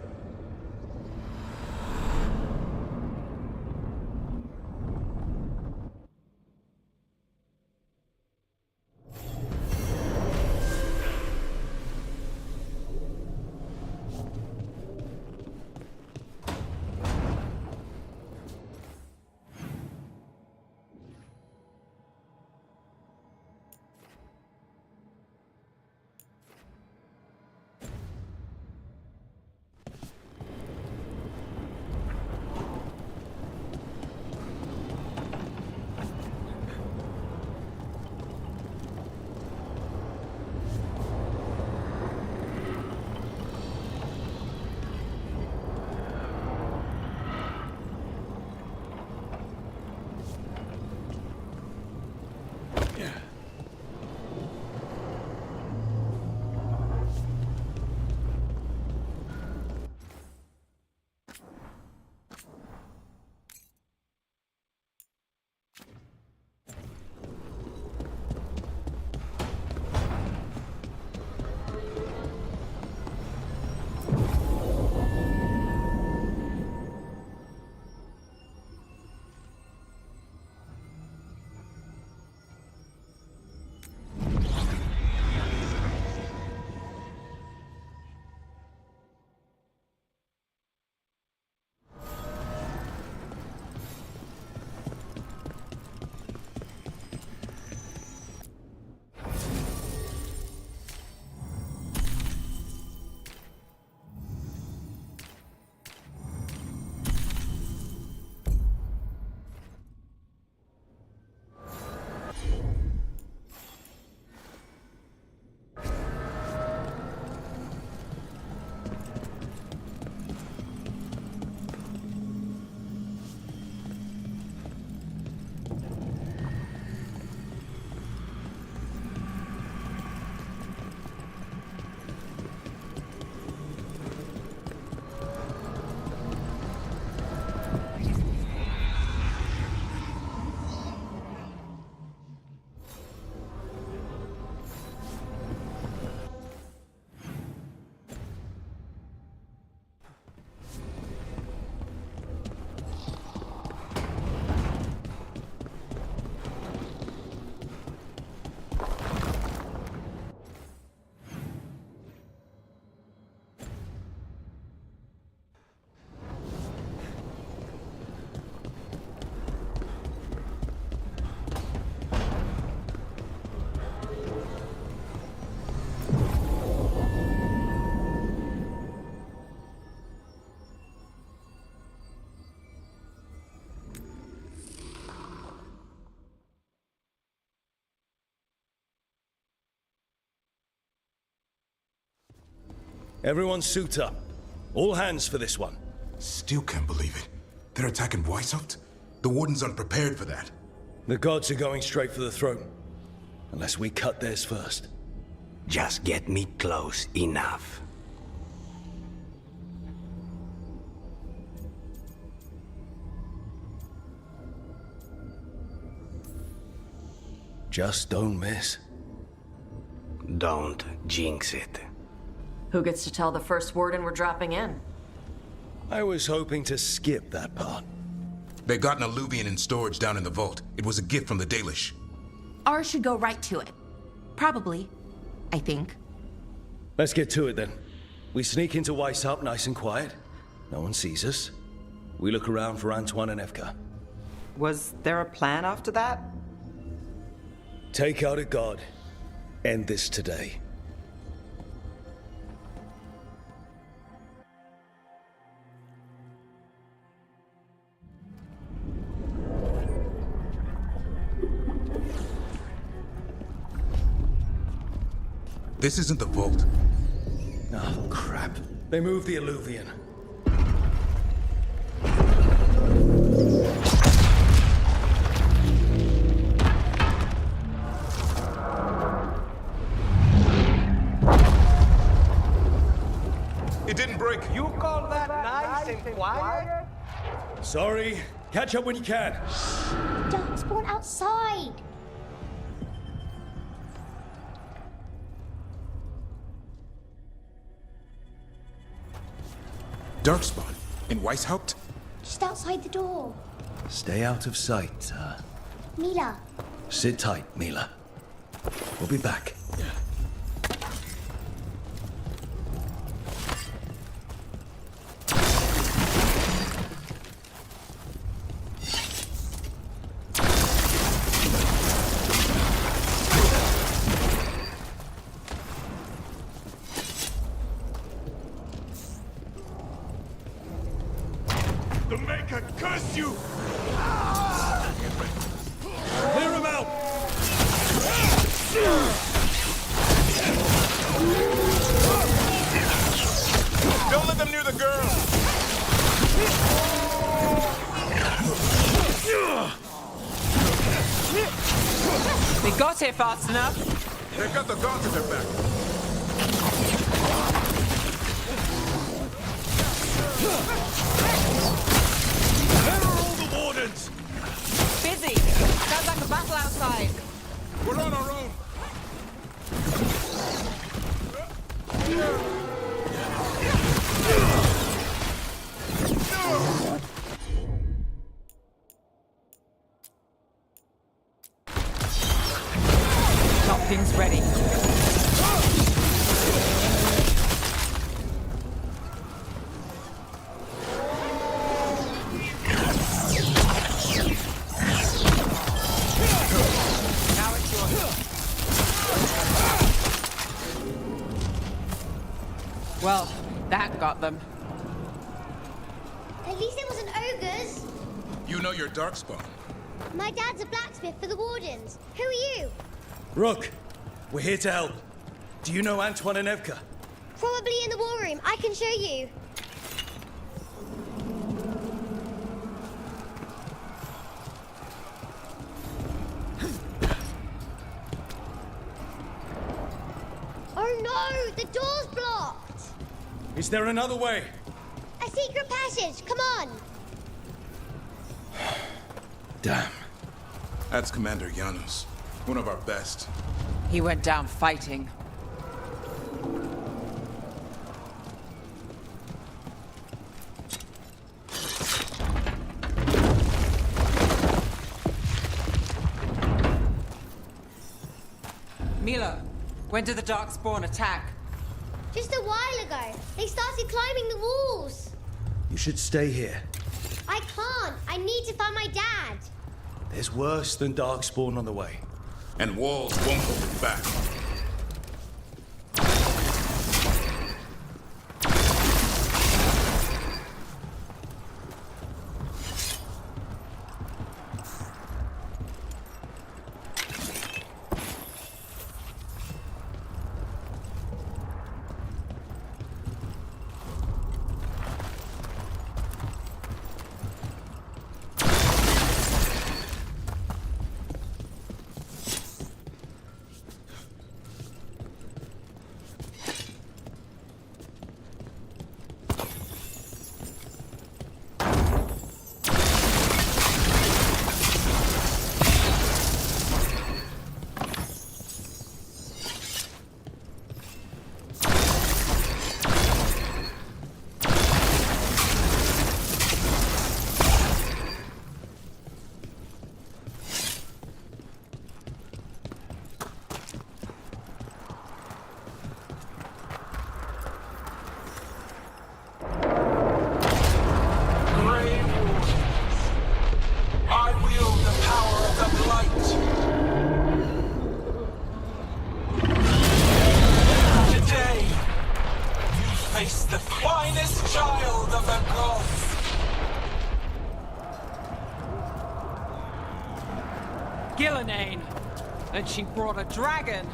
Everyone suit up. All hands for this one.
Still can't believe it. They're attacking Weishaupt? The Wardens aren't prepared for that.
The gods are going straight for the throne. Unless we cut theirs first.
Just get me close enough.
Just don't miss.
Don't jinx it.
Who gets to tell the first warden we're dropping in?
I was hoping to skip that part.
They got an alluvian in storage down in the vault. It was a gift from the Dalish.
Ours should go right to it. Probably. I think.
Let's get to it then. We sneak into Weishaupt nice and quiet. No one sees us. We look around for Antoine and Evka.
Was there a plan after that?
Take out a god. End this today.
This isn't the vault.
Oh, crap. They moved the alluvian.
It didn't break.
You call that nice and quiet?
Sorry. Catch up when you can.
Darkspawn outside!
Darkspawn? In Weishaupt?
Just outside the door.
Stay out of sight.
Mila.
Sit tight, Mila. We'll be back.
The Maker curse you!
Clear him out!
Don't let them near the girl!
We got here fast enough.
They've got the gods at their back.
Where are all the wardens?
Busy. Sounds like a battle outside.
We're on our own.
Top things ready. Now it's yours. Well, that got them.
At least it wasn't ogres.
You know your Darkspawn.
My dad's a blacksmith for the Wardens. Who are you?
Rook, we're here to help. Do you know Antoine and Evka?
Probably in the war room. I can show you. Oh no! The door's blocked!
Is there another way?
A secret passage! Come on!
Damn.
That's Commander Janos. One of our best.
He went down fighting. Mila, when did the Darkspawn attack?
Just a while ago. They started climbing the walls.
You should stay here.
I can't. I need to find my dad.
There's worse than Darkspawn on the way.
And walls won't hold it back.
This child of the gods!
Gillenane! And she brought a dragon!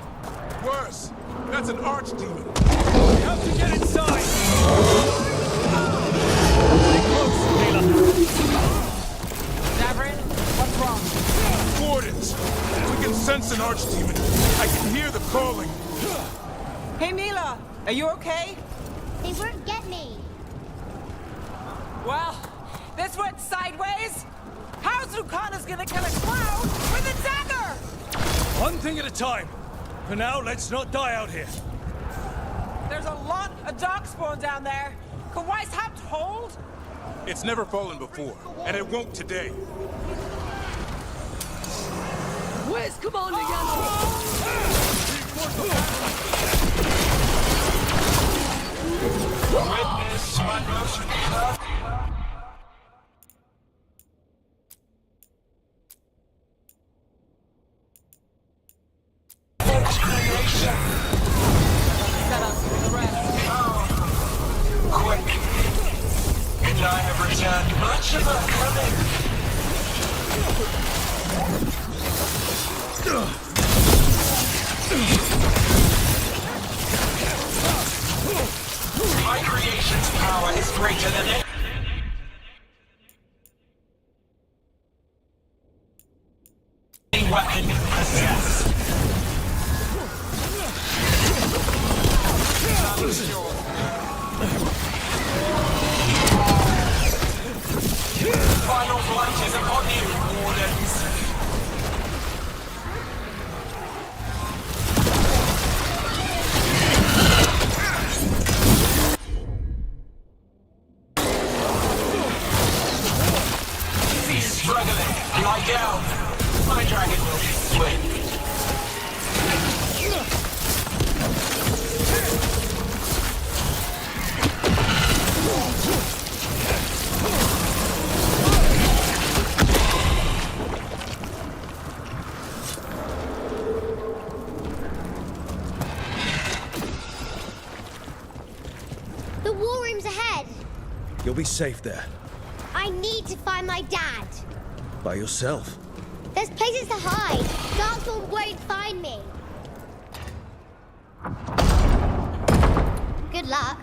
Worse! That's an archdemon!
We have to get inside! Stay close,
Davrin, what's wrong?
Wardens! We can sense an archdemon. I can hear the calling.
Hey, Mila! Are you okay?
They won't get me.
Well, this went sideways! How's Lucana's gonna kill a cloud with a dagger?
One thing at a time. For now, let's not die out here.
There's a lot of darkspawn down there. Can Weishaupt hold?
It's never fallen before, and it won't today.
Where's Commander Janos?
Witness my motion. Quick! And I have returned much of our coming! My creation's power is greater than it. Any weapon possessed. Final flight is upon you, Wardens. Cease struggling. Lie down. My dragon will be swift.
The war room's ahead.
You'll be safe there.
I need to find my dad.
By yourself.
There's places to hide. Darkspawn won't find me. Good luck.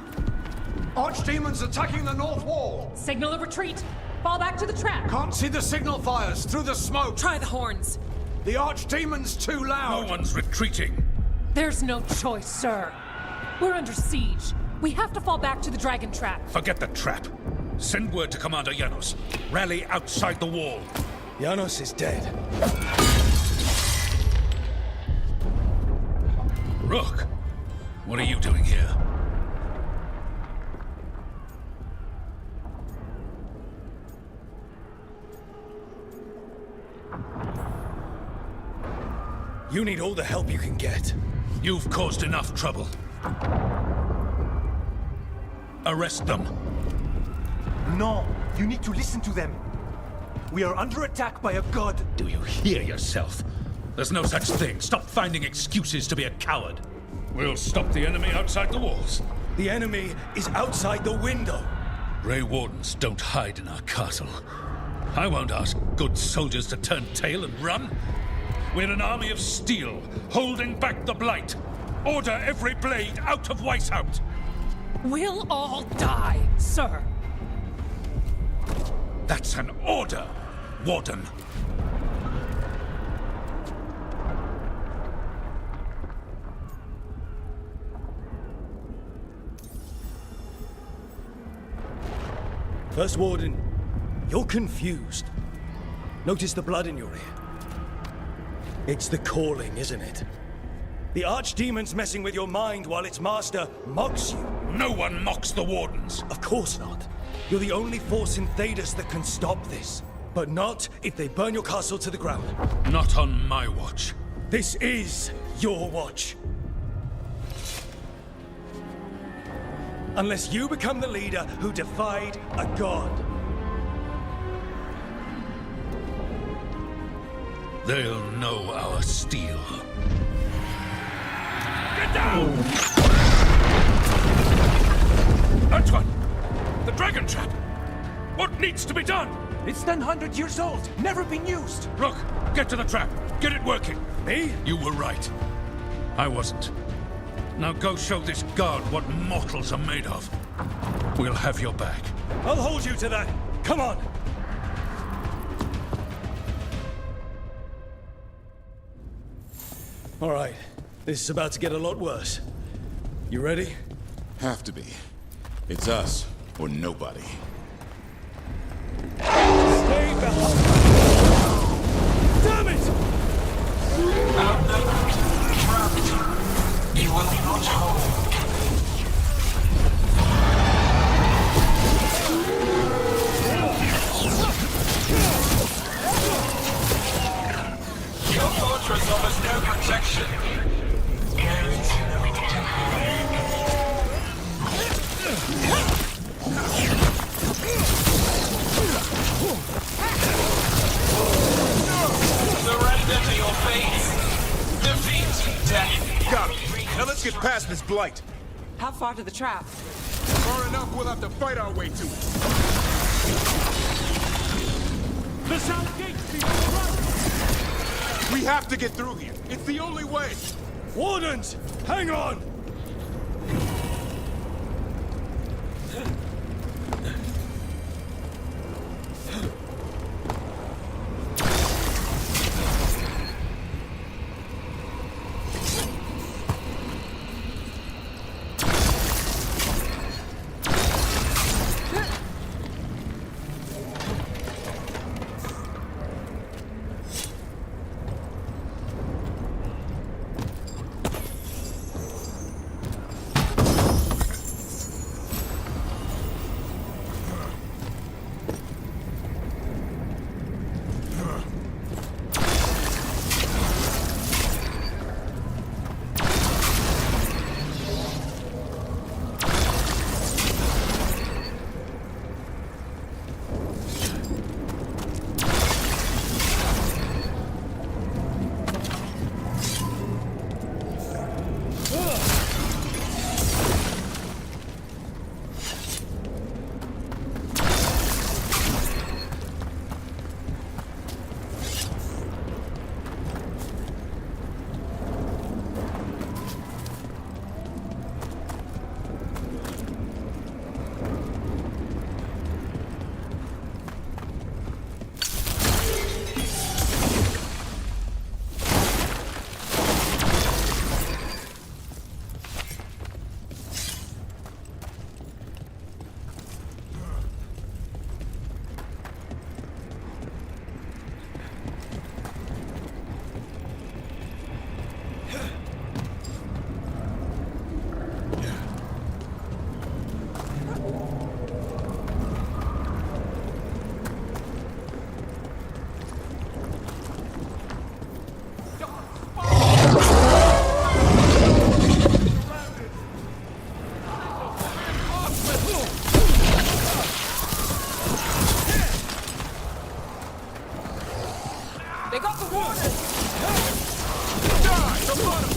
Archdemons attacking the north wall!
Signal of retreat! Fall back to the trap!
Can't see the signal fires through the smoke!
Try the horns!
The Archdemon's too loud!
No one's retreating!
There's no choice, sir. We're under siege. We have to fall back to the dragon trap.
Forget the trap. Send word to Commander Janos. Rally outside the wall.
Janos is dead.
Rook, what are you doing here?
You need all the help you can get.
You've caused enough trouble. Arrest them.
No, you need to listen to them. We are under attack by a god.
Do you hear yourself? There's no such thing. Stop finding excuses to be a coward. We'll stop the enemy outside the walls.
The enemy is outside the window.
Grey Wardens don't hide in our castle. I won't ask good soldiers to turn tail and run. We're an army of steel, holding back the Blight. Order every blade out of Weishaupt.
We'll all die, sir.
That's an order, Warden.
First Warden, you're confused. Notice the blood in your ear. It's the calling, isn't it? The Archdemon's messing with your mind while its master mocks you.
No one mocks the Wardens.
Of course not. You're the only force in Thedas that can stop this. But not if they burn your castle to the ground.
Not on my watch.
This is your watch. Unless you become the leader who defied a god.
They'll know our steel. Get down! Antoine, The dragon trap! What needs to be done?
It's 100 years old, never been used.
Look, get to the trap. Get it working.
Me?
You were right. I wasn't. Now go show this guard what mortals are made of. We'll have your back.
I'll hold you to that. Come on.
All right. This is about to get a lot worse. You ready?
Have to be. It's us, or nobody.
Stay behind. Damn it!
Outnumbered, trapped. You will not hold. Your fortress offers no protection. Surrender to your fate. Defeat death.
Got it. Now let's get past this blight.
How far to the trap?
Far enough, we'll have to fight our way to it.
The south gate's before us.
We have to get through here. It's the only way.
Wardens, hang on.
They got the warders!
Die! The bottom!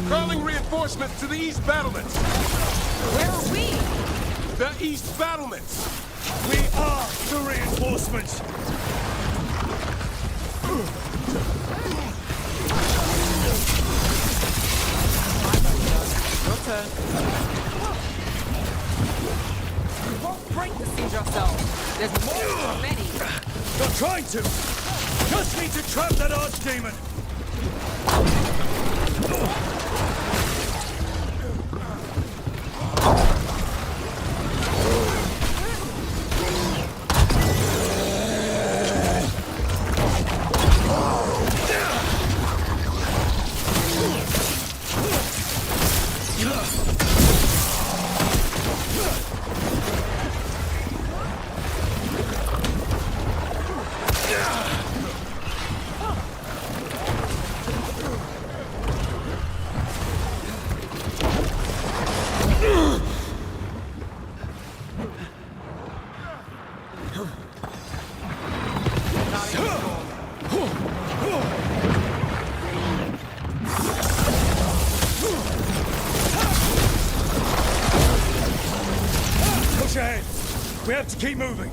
Calling reinforcements to the east battlements!
Where are we?
The east battlements!
We are the reinforcements!
Your turn. You won't break the siege yourself. There's more than many.
Not trying to! Just need to trap that archdemon!
Push ahead. We have to keep moving.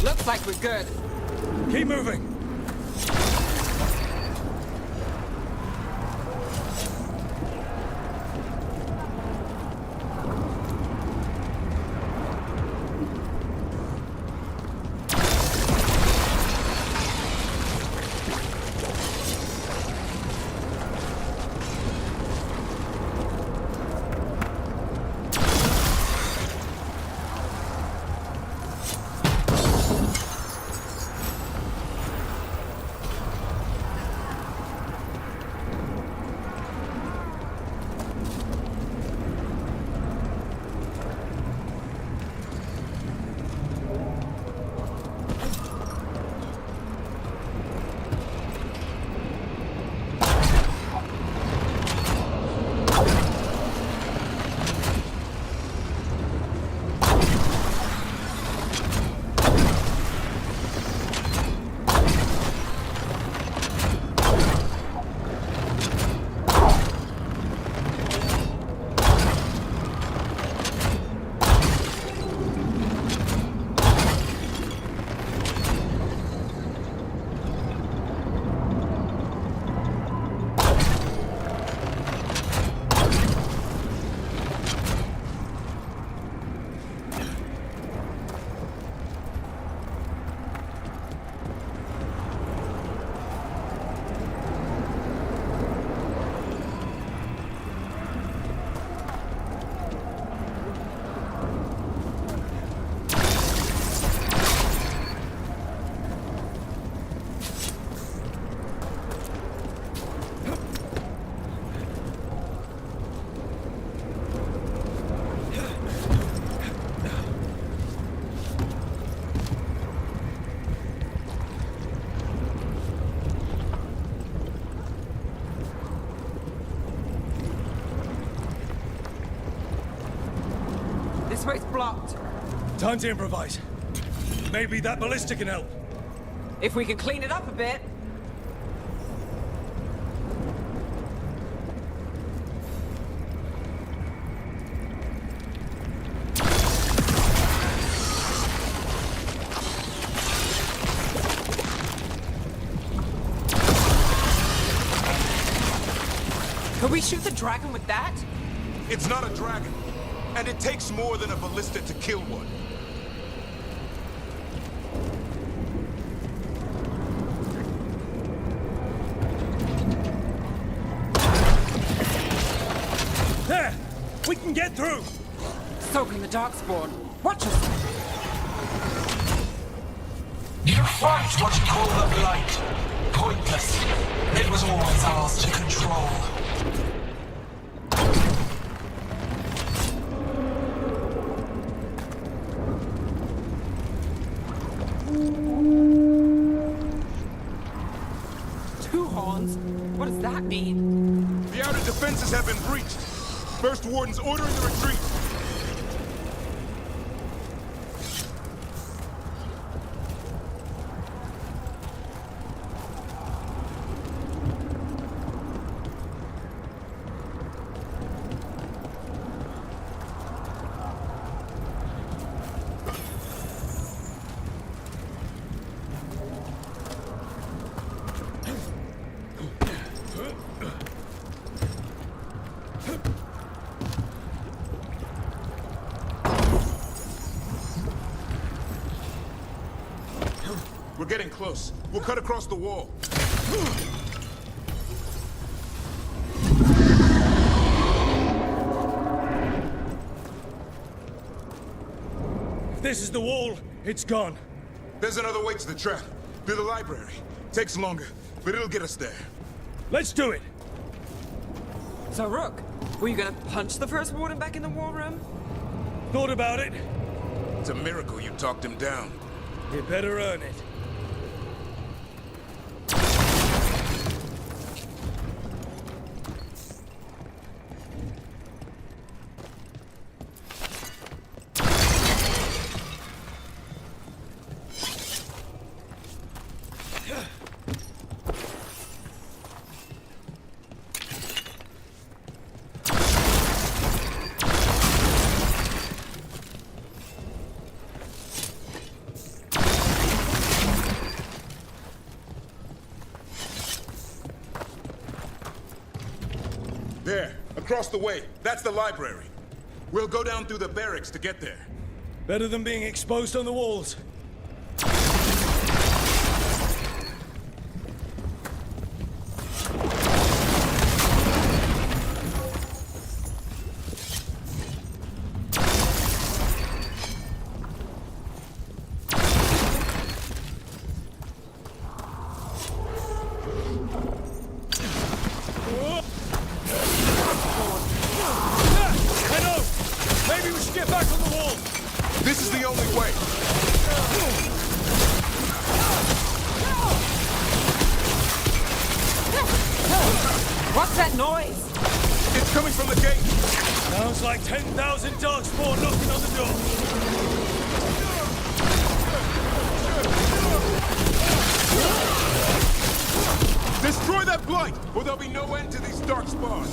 Looks like we're good.
Keep moving.
This way's blocked.
Time to improvise. Maybe that ballista can help.
If we can clean it up a bit. Could we shoot the dragon with that?
It's not a dragon, and it takes more than a ballista to kill one.
There! We can get through!
So can the Darkspawn. Watch us!
You fight what you call the Blight. Pointless. It was always ours to control.
Two horns? What does that mean?
The outer defenses have been breached. First Warden's ordering the retreat. We're getting close. We'll cut across the wall.
If this is the wall, it's gone.
There's another way to the trap. Through the library. Takes longer, but it'll get us there.
Let's do it!
So, Rook, were you gonna punch the First Warden back in the war room?
Thought about it.
It's a miracle you talked him down.
You better earn it.
There, across the way. That's the library. We'll go down through the barracks to get there.
Better than being exposed on the walls.
This is the only way.
What's that noise?
It's coming from the gate.
Sounds like 10,000 darkspawn knocking on the door.
Destroy that blight, or there'll be no end to these darkspawn.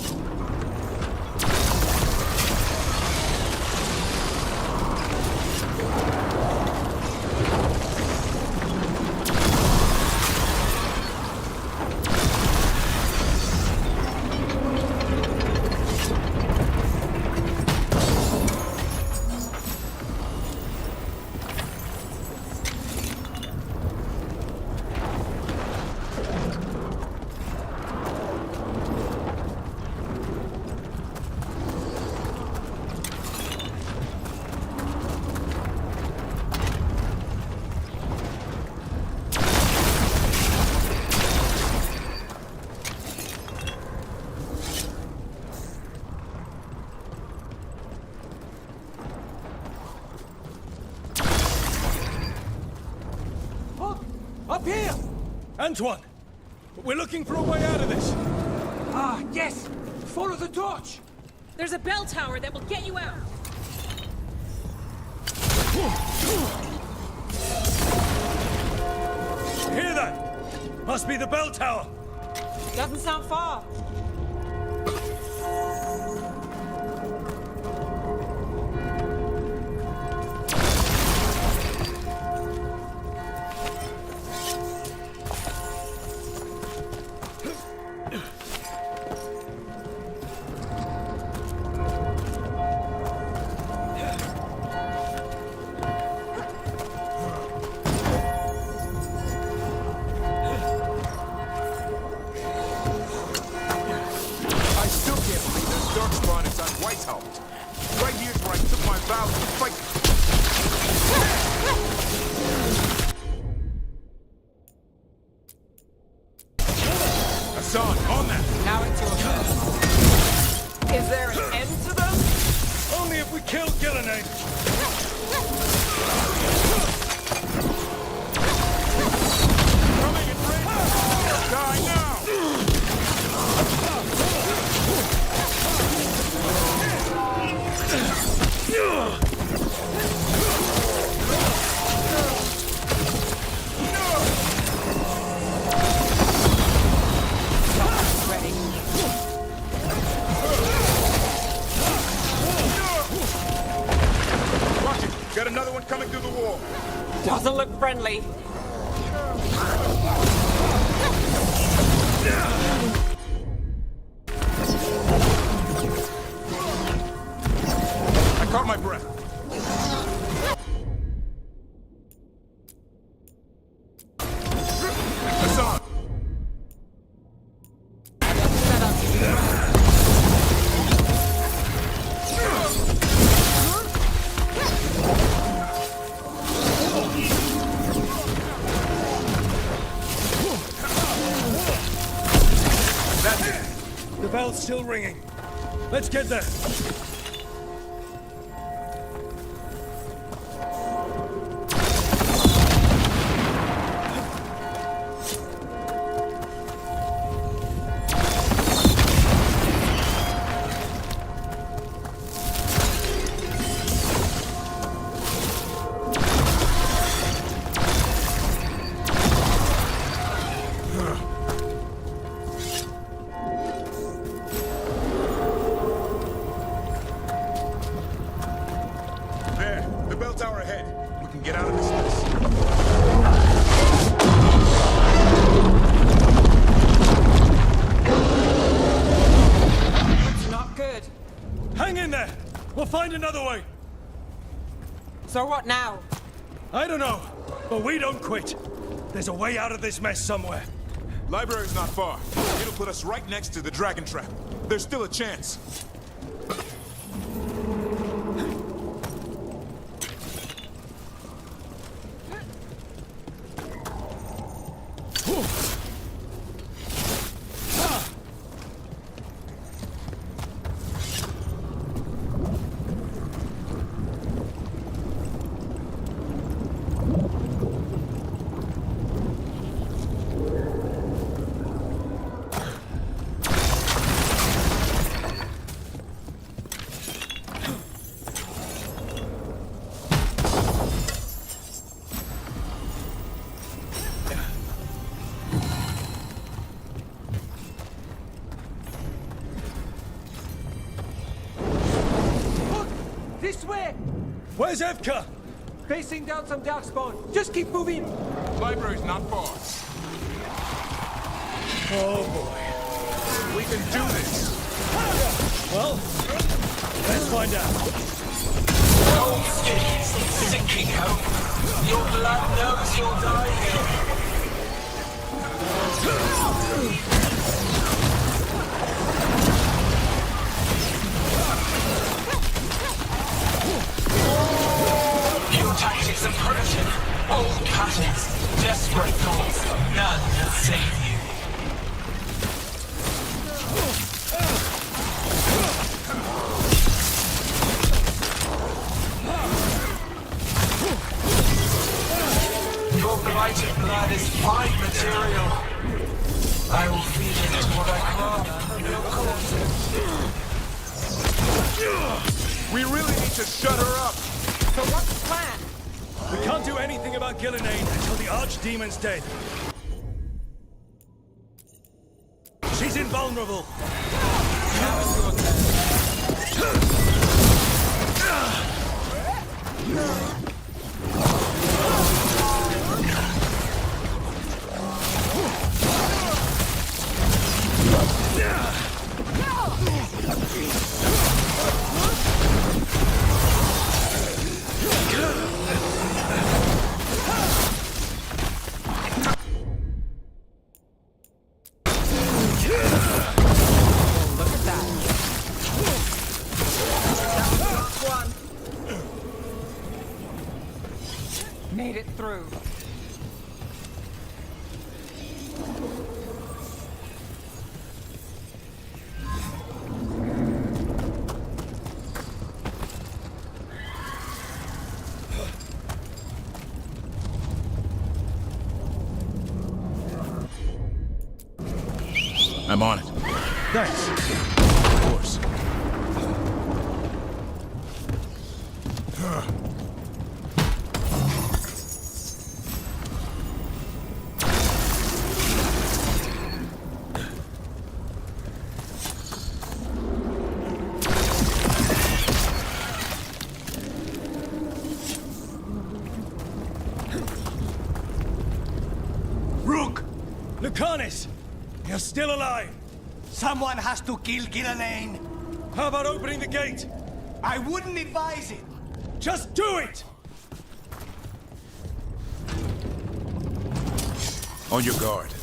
Up here! Antoine! We're looking for a way out of this!
Ah, yes! Follow the torch!
There's a bell tower that will get you out.
Hear that? Must be the bell tower!
Doesn't sound far.
Right here's where I took my vows to fight. Hassan, on that!
Now it's your turn. Is there an end to them?
Only if we kill Gillenane!
Coming in range! Die now! Watch it! Got another one coming through the wall.
Doesn't look friendly.
I caught my breath. Hassan!
That's it! The bell's still ringing. Let's get there.
find another way.
So what now?
I don't know, but we don't quit. There's a way out of this mess somewhere.
Library's not far. It'll put us right next to the dragon trap. There's still a chance.
This way!
Where's Evka?
Facing down some darkspawn. Just keep moving!
Library's not far.
Oh boy.
We can do this!
Well, let's find out.
Cold skins, sinking home. Your blood knows you'll die here. Your tactics are primitive, old patterns, desperate thoughts, none that save you. Your blighted blood is fine material. I will feed it to what I craft, no courses.
We really need to shut her up!
So what's the plan?
We can't do anything about Gillenane until the Archdemon's dead. She's invulnerable.
Made it through.
I'm on it.
Thanks.
Of course.
Rook! Lucanus! You're still alive!
Someone has to kill Gillenane.
How about opening the gate?
I wouldn't advise it.
Just do it!
On your guard.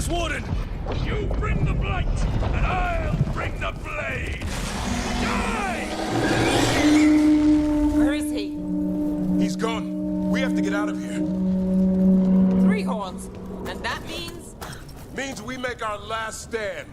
Warden!
You bring the blight, and I'll bring the blade! Die!
gone. We have to get out of here.
3 horns. And that means?
Means we make our last stand.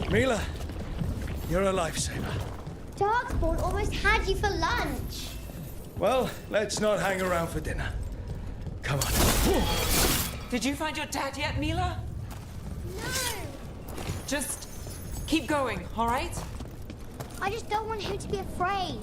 Mila, you're a lifesaver.
Darkspawn almost had you for lunch.
Well, let's not hang around for dinner. Come on.
Did you find your dad yet, Mila?
No.
Just keep going, all right?
I just don't want him to be afraid.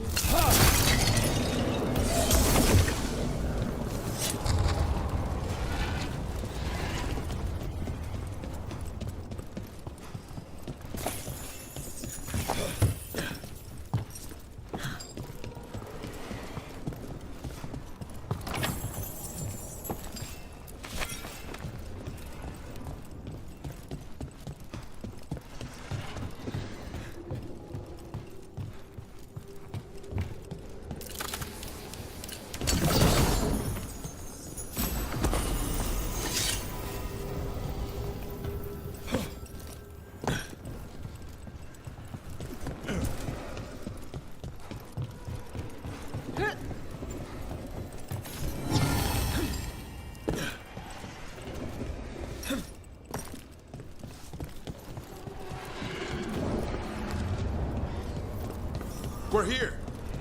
We're here.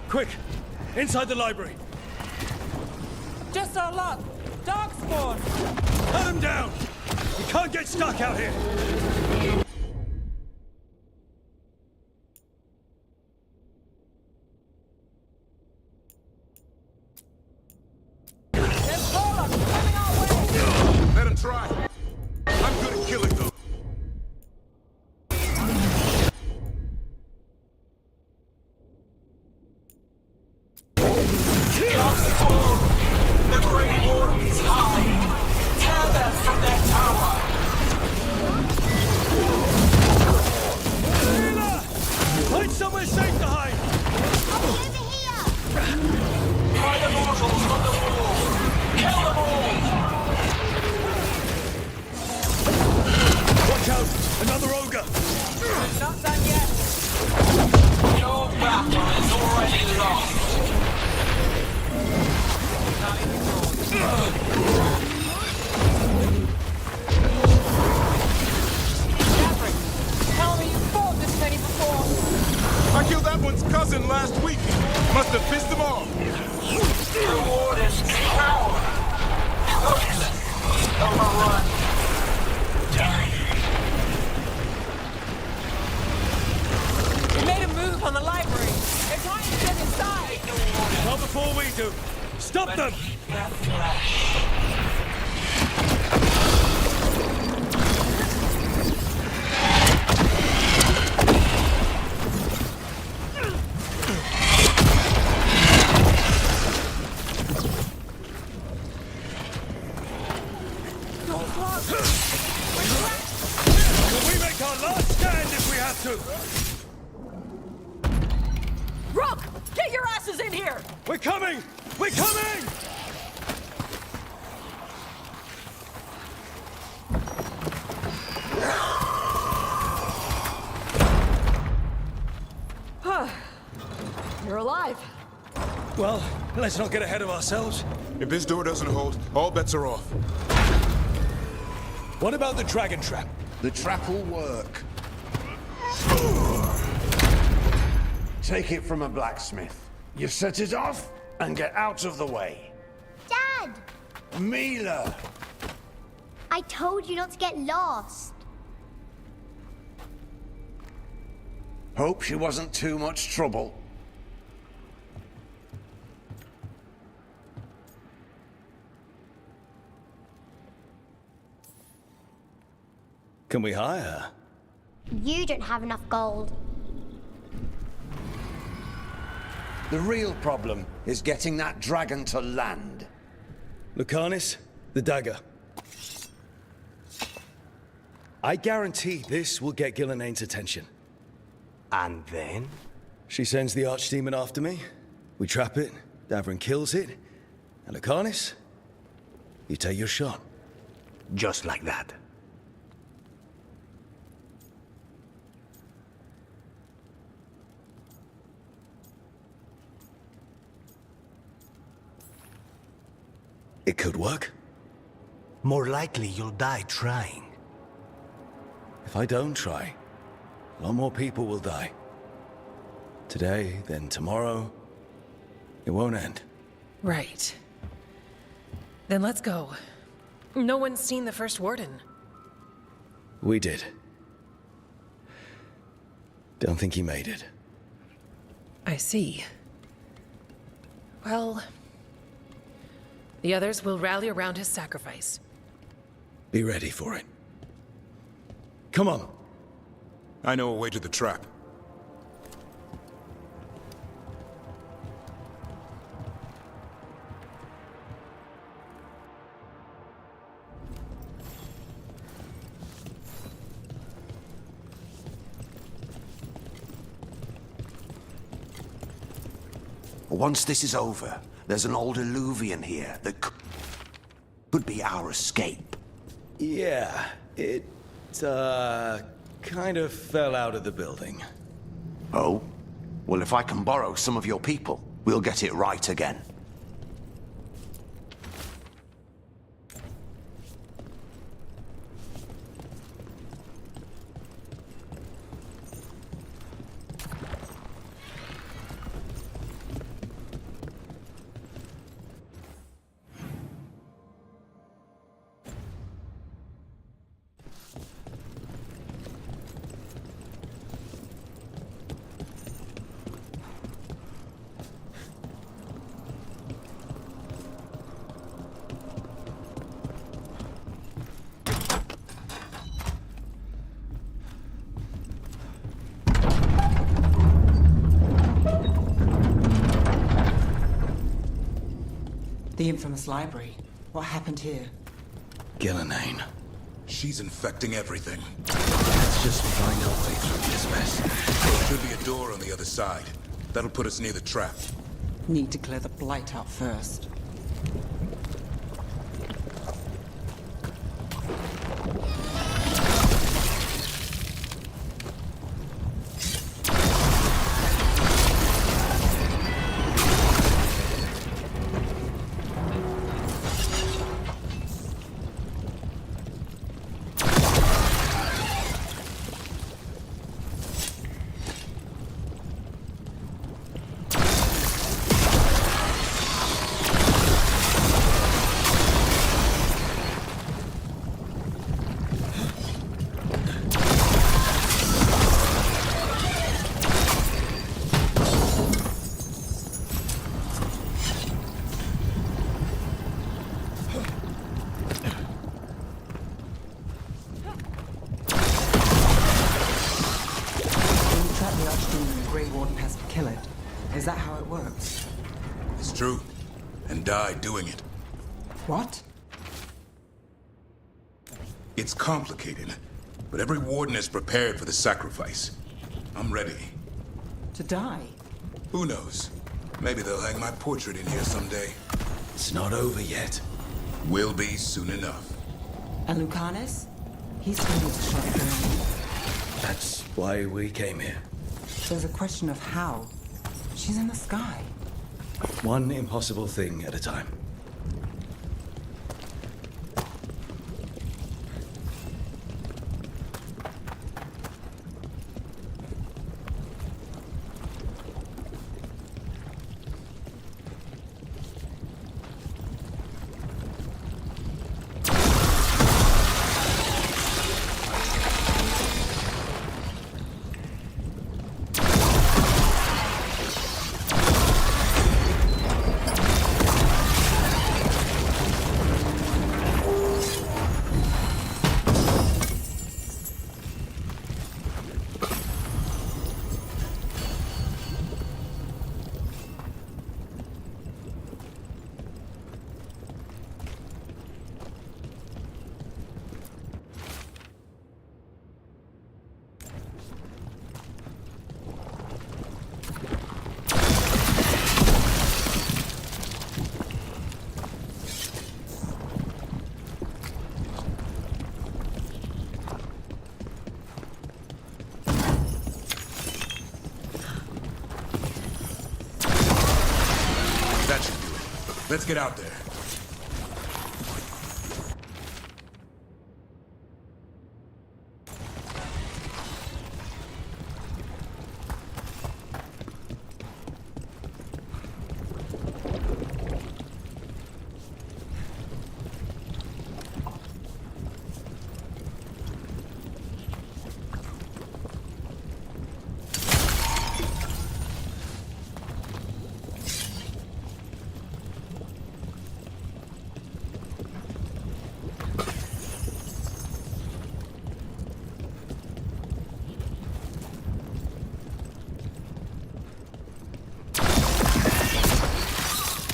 Quick! Inside the library.
Just our luck. Darkspawn!
Cut him down! We can't get stuck out here!
There's Warlock coming our way!
Let him try. I'm good at killing them.
The Great Warden is high. Tear them from their tower.
Mila! Find somewhere safe to hide!
I'll be over here!
Try the mortals on the wall. Kill them all.
Watch out! Another ogre!
Not done yet.
Your battle is already lost.
Tell me you fought this many before.
I killed that one's cousin last week. Must have pissed them off.
The Warden's power. Hopeless. Overrun.
We made a move on the library. They're trying to get inside.
Not before we do. Stop them!
Their flesh.
Will we make our last stand if we have to?
Rook! Get your asses in here!
We're coming! We're coming!
You're alive.
Well, let's not get ahead of ourselves.
If this door doesn't hold, all bets are off.
What about the dragon trap?
The trap will work. Take it from a blacksmith. You set it off and get out of the way.
Dad!
Mila!
I told you not to get lost.
Hope she wasn't too much trouble.
Can we hire her?
You don't have enough gold.
The real problem is getting that dragon to land.
Lucanis, the dagger. I guarantee this will get Gillenane's attention.
And then?
She sends the archdemon after me. We trap it, Davrin kills it. And Lucanis, you take your shot.
Just like that.
It could work.
More likely you'll die trying.
If I don't try, a lot more people will die. Today, then tomorrow. It won't end.
Right. Then let's go. No one's seen the first warden.
We did. Don't think he made it.
I see. Well, the others will rally around his sacrifice.
Be ready for it. Come on.
I know a way to the trap.
Once this is over, there's an old Illuvian here that could be our escape.
Yeah, it, kind of fell out of the building.
Oh? Well, if I can borrow some of your people, we'll get it right again.
The infamous library. What happened here?
Gillenane.
She's infecting everything.
Let's just find our way through this mess.
Should be a door on the other side. That'll put us near the trap.
Need to clear the blight out first. Is that how it works?
It's true. And died doing it.
What?
It's complicated, but every warden is prepared for the sacrifice. I'm ready.
To die?
Who knows? Maybe they'll hang my portrait in here someday.
It's not over yet.
Will be soon enough.
And Lucanis? He's able to shut it down.
That's why we came here.
There's a question of how. She's in the sky.
One impossible thing at a time.
That should do it. Let's get out there.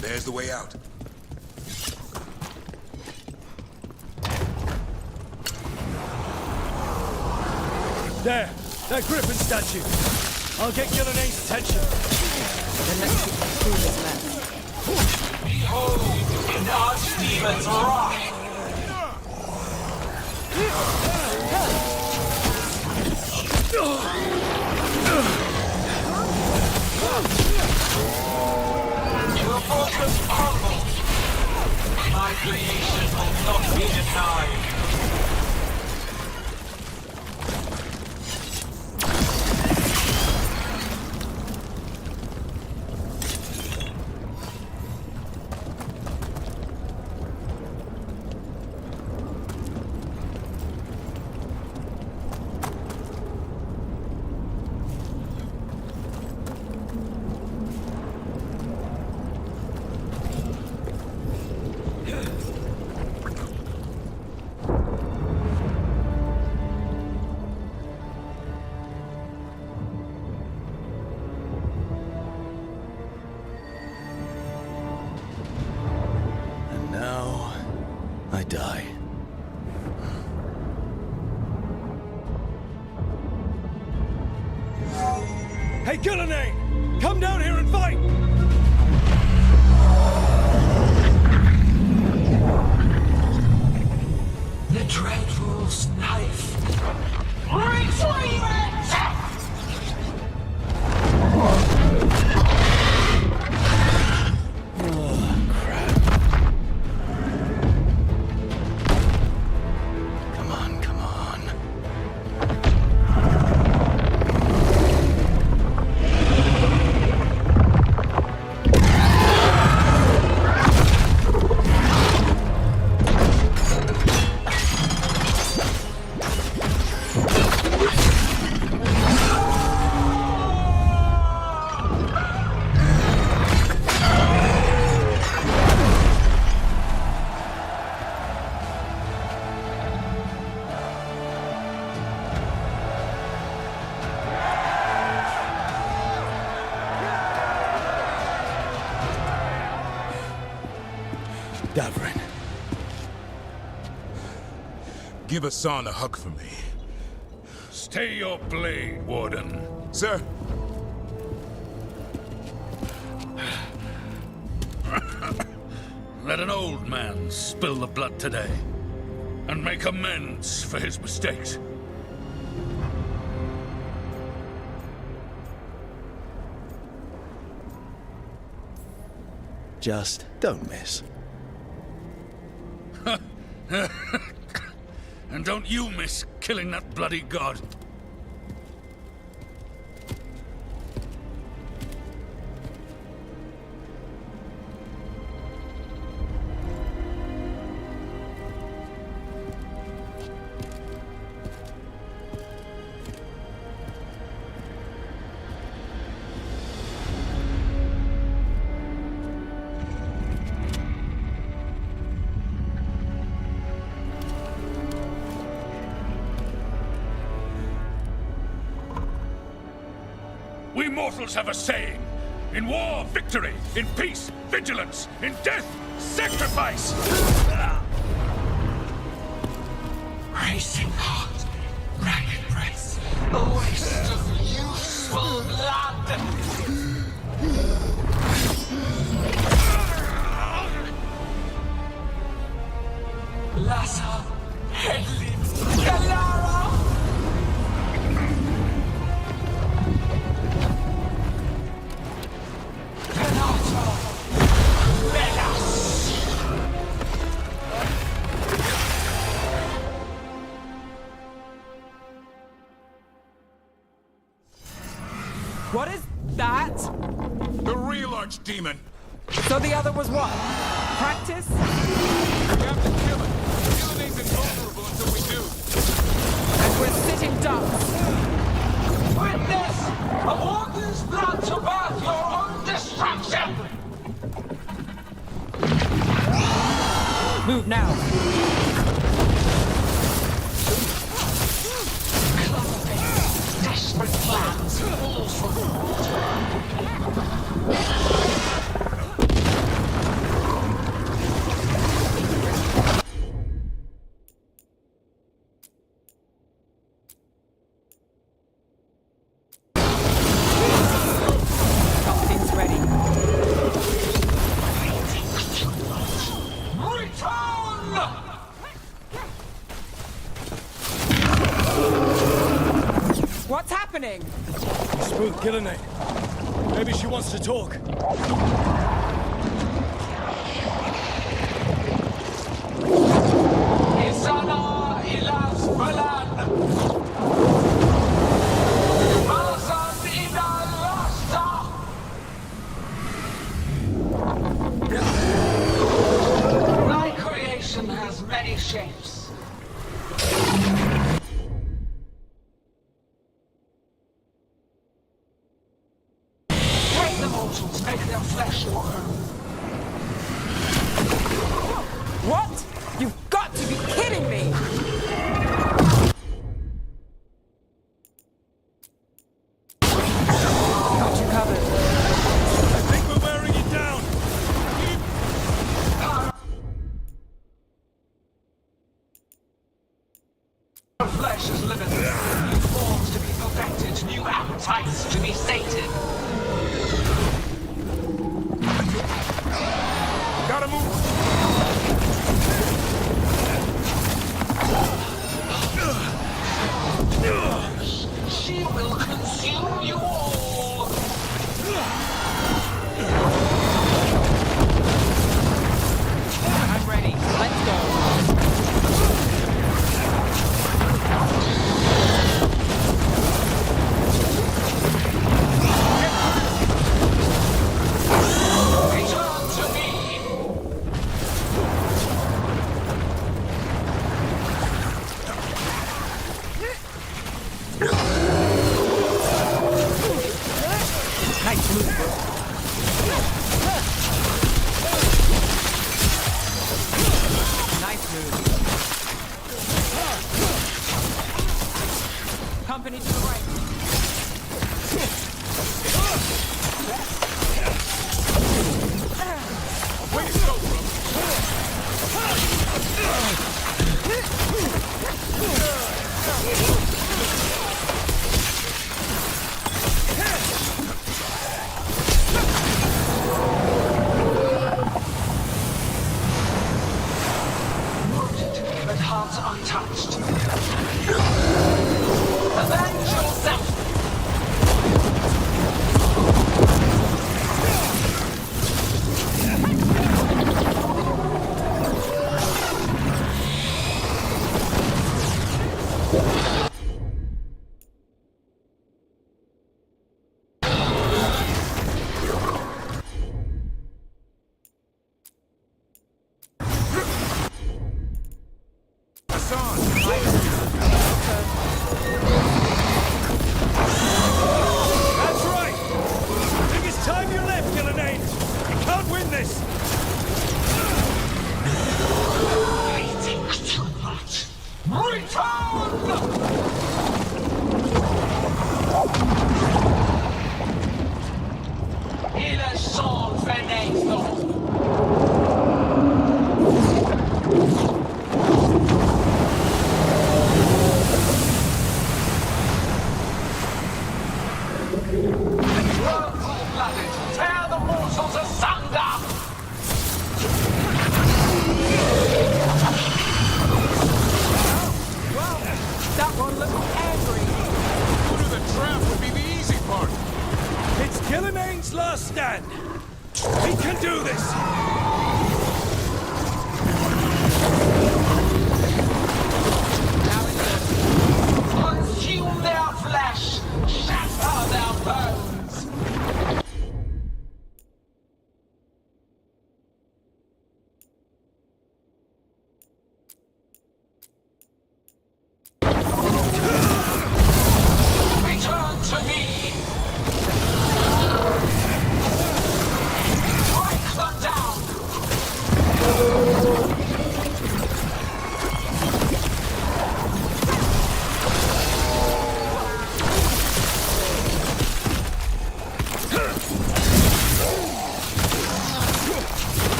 There's the way out.
There! That griffin statue! I'll get Gillenay's attention.
Then let's keep through this man.
Behold, an archdemon's wrath! Your fortress crumbles. My creation will not be denied.
I die.
Hey, Gillenay! Come down here and fight!
The Dread Rule's knife. Retrieve it!
Davrin.
Give Hassan a hug for me.
Stay your blade, Warden.
Sir.
Let an old man spill the blood today, and make amends for his mistakes.
Just don't miss.
And don't you miss killing that bloody god. We mortals have a saying. In war, victory. In peace, vigilance. In death, sacrifice.
Racing heart, ragged breath, a waste of useful blood. Lassa, Headley, Galara.
What is that?
The real archdemon.
So the other was what? Practice?
We have to kill it. Killing ain't invulnerable until we do.
And we're sitting ducks.
Witness! A warden's blood to birth your own destruction!
Move now.
Desperate plans, all for
Something's ready.
return!
What's happening?
Spook Gillenane. Maybe she wants to talk.
Isana ilas balan! Mazan ina lasta! My creation has many shapes. Take the mortals, make their flesh your own.
What? You've got to be kidding me! Got you covered.
I think we're wearing it down.
Our flesh is limited. New forms to be perfected, new appetites to be sated.
Gotta move.
She will consume you all.
I'm ready. Let's go.
Return to me.
Nice move. Nice move. Company to the right.
Way to go, bro.
Wounded, but hearts untouched. Avenge yourself!
That's right. Biggest time you left, Gillenane. You can't win this.
I think too much. Return! Il est sans venaison. Cold-blooded, tear the mortals asunder!
Well, that one looked angry.
Go to the trap would be the easy part.
It's Gillenane's last stand. He can do this.
Consume their flesh, shatter their bones.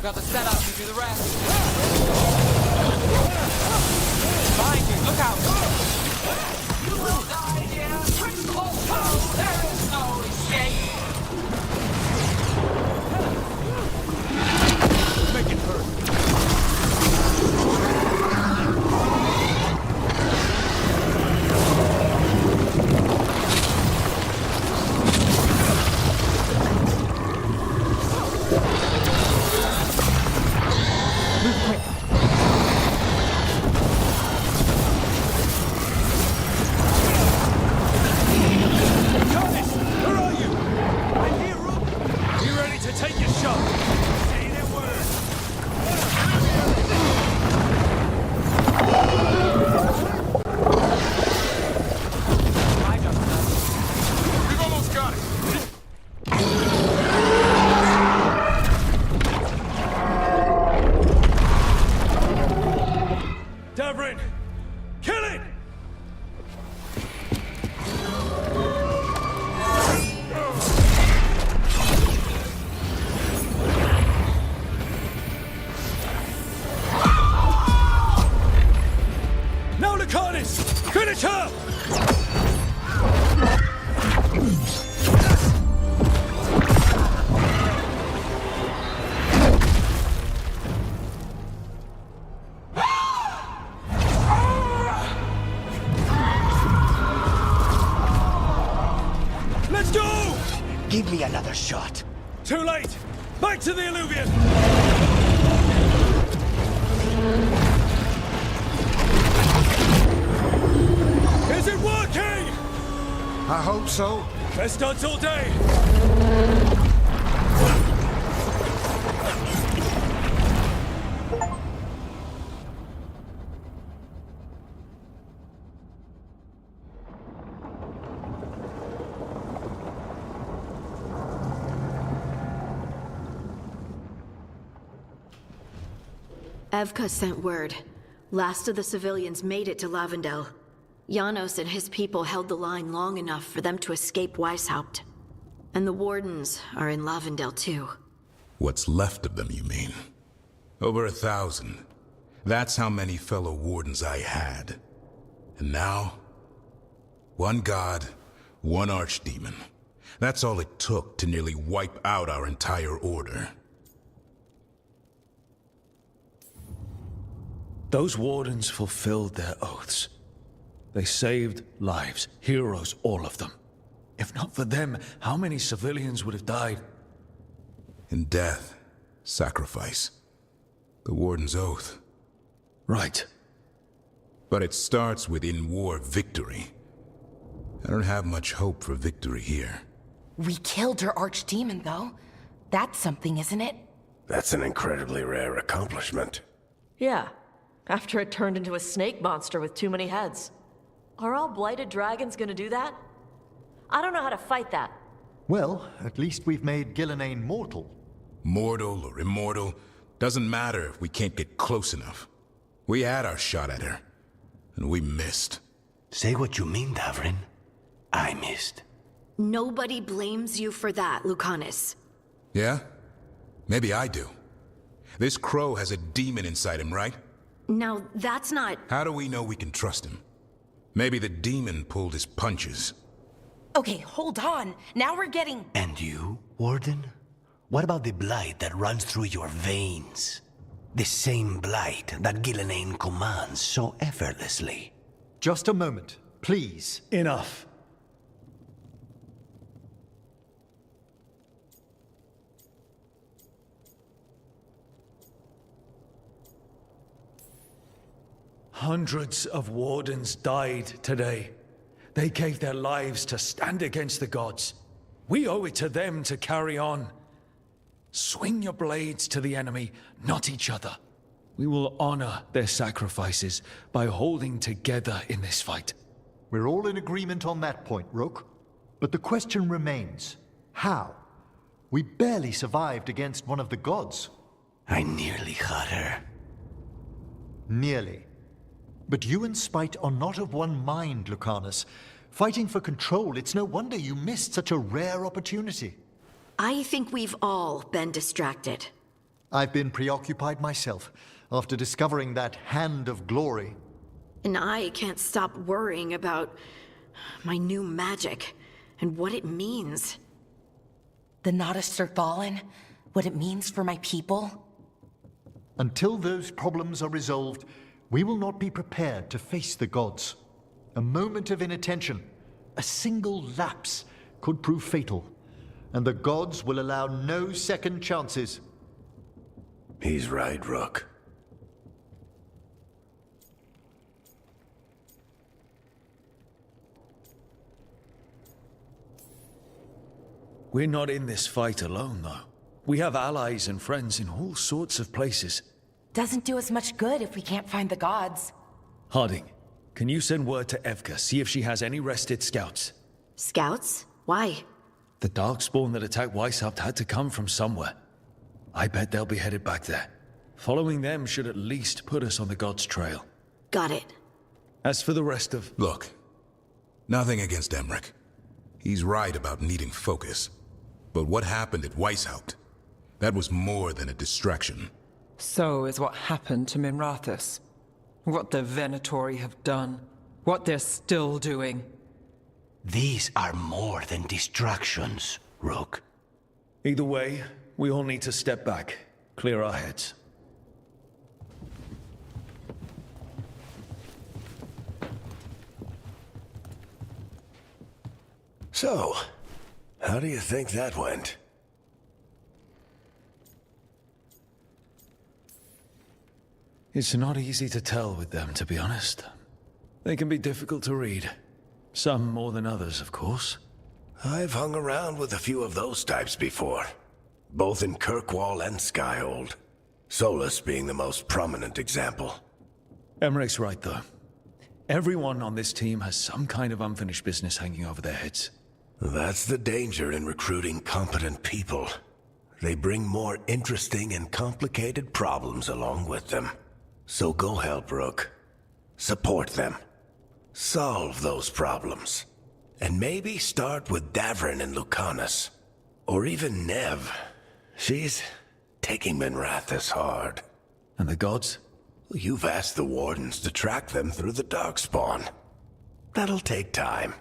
got the setup, you do the rest. Behind you, look out!
You will die here, principal foe. There is no escape.
Make it hurt. Finish her! Let's go!
Give me another shot.
Too late! Back to the Illuvian! Is it working?
I hope so.
Best odds all day.
Evka sent word. Last of the civilians made it to Lavendel. Janos and his people held the line long enough for them to escape Weishaupt. And the Wardens are in Lavendel too.
What's left of them, you mean? Over 1,000. That's how many fellow Wardens I had. And now? One god, one archdemon. That's all it took to nearly wipe out our entire order.
Those Wardens fulfilled their oaths. They saved lives, heroes, all of them. If not for them, how many civilians would have died?
In death, sacrifice. The Warden's oath.
Right.
But it starts with in-war victory. I don't have much hope for victory here.
We killed her archdemon, though. That's something, isn't it?
That's an incredibly rare accomplishment.
Yeah, after it turned into a snake monster with too many heads. Are all blighted dragons gonna do that? I don't know how to fight that.
Well, at least we've made Gillenane mortal.
Mortal or immortal, doesn't matter if we can't get close enough. We had our shot at her, and we missed.
Say what you mean, Davrin. I missed.
Nobody blames you for that, Lucanus.
Yeah? Maybe I do. This crow has a demon inside him, right?
Now, that's not...
How do we know we can trust him? Maybe the demon pulled his punches.
Okay, hold on. Now we're getting...
And you, Warden? What about the blight that runs through your veins? The same blight that Gillenane commands so effortlessly.
Just a moment, please.
Enough. Hundreds of Wardens died today. They gave their lives to stand against the gods. We owe it to them to carry on. Swing your blades to the enemy, not each other. We will honor their sacrifices by holding together in this fight.
We're all in agreement on that point, Rook. But the question remains, how? We barely survived against one of the gods.
I nearly got her.
Nearly. But you and Spite are not of one mind, Lucanus. Fighting for control, it's no wonder you missed such a rare opportunity.
I think we've all been distracted.
I've been preoccupied myself after discovering that Hand of Glory.
And I can't stop worrying about my new magic and what it means.
The Nodists are fallen? What it means for my people?
Until those problems are resolved, we will not be prepared to face the gods. A moment of inattention, a single lapse, could prove fatal, and the gods will allow no second chances.
He's right, Rook.
We're not in this fight alone, though. We have allies and friends in all sorts of places.
Doesn't do us much good if we can't find the gods.
Harding, can you send word to Evka, see if she has any rested scouts?
Scouts? Why?
The Darkspawn that attacked Weishaupt had to come from somewhere. I bet they'll be headed back there. Following them should at least put us on the gods' trail.
Got it.
As for the rest of...
Look, nothing against Emmerich. He's right about needing focus. But what happened at Weishaupt? That was more than a distraction.
So is what happened to Minrathous. What the Venatori have done. What they're still doing.
These are more than distractions, Rook.
Either way, we all need to step back, clear our heads.
So, how do you think that went?
It's not easy to tell with them, to be honest. They can be difficult to read. Some more than others, of course.
I've hung around with a few of those types before. Both in Kirkwall and Skyhold. Solus being the most prominent example.
Emmerich's right, though. Everyone on this team has some kind of unfinished business hanging over their heads.
That's the danger in recruiting competent people. They bring more interesting and complicated problems along with them. So go help, Rook. Support them. Solve those problems. And maybe start with Davrin and Lucanus. Or even Nev. She's taking Minrathous hard.
And the gods?
You've asked the Wardens to track them through the Darkspawn. That'll take time.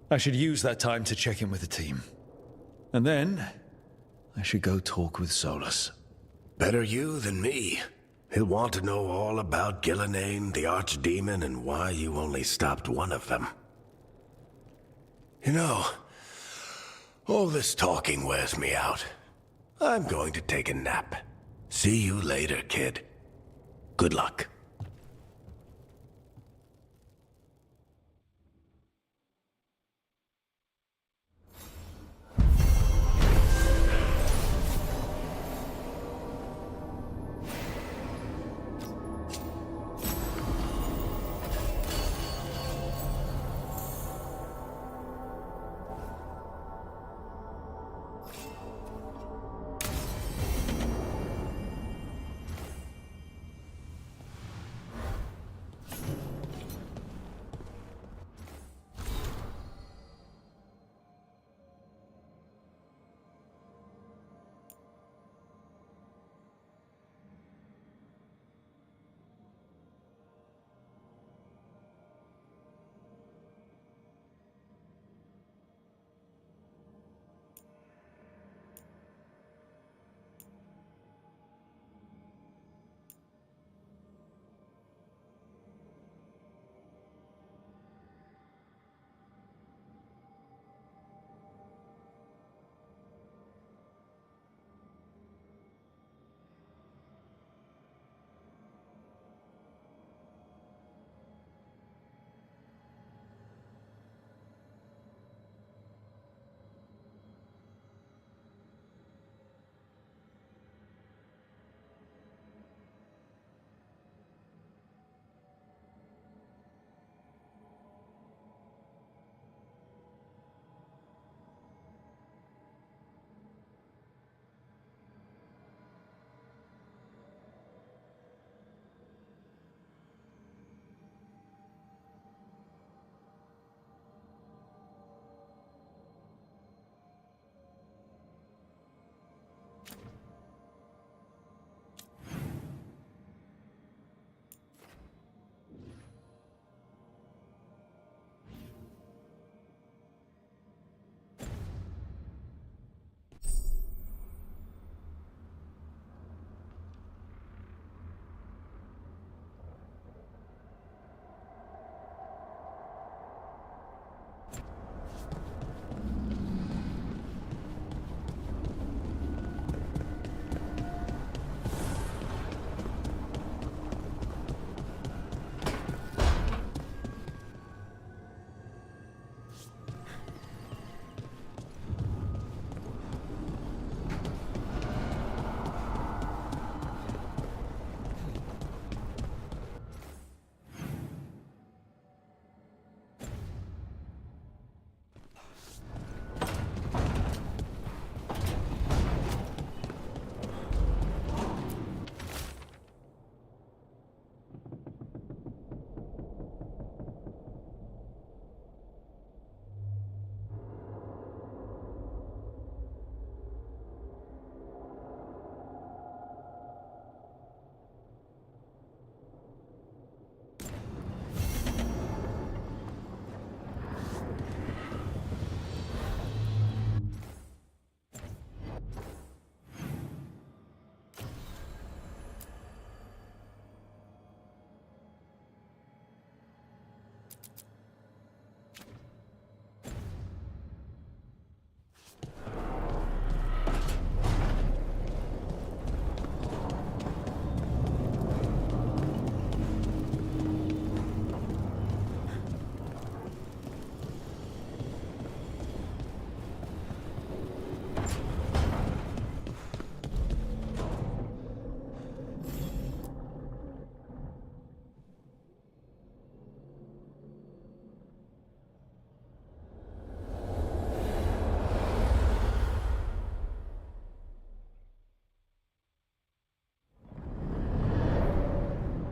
I should use that time to check in with the team. And then, I should go talk with Solus.
Better you than me. He'll want to know all about Gillenane, the Archdemon, and why you only stopped one of them. You know, all this talking wears me out. I'm going to take a nap. See you later, kid. Good luck.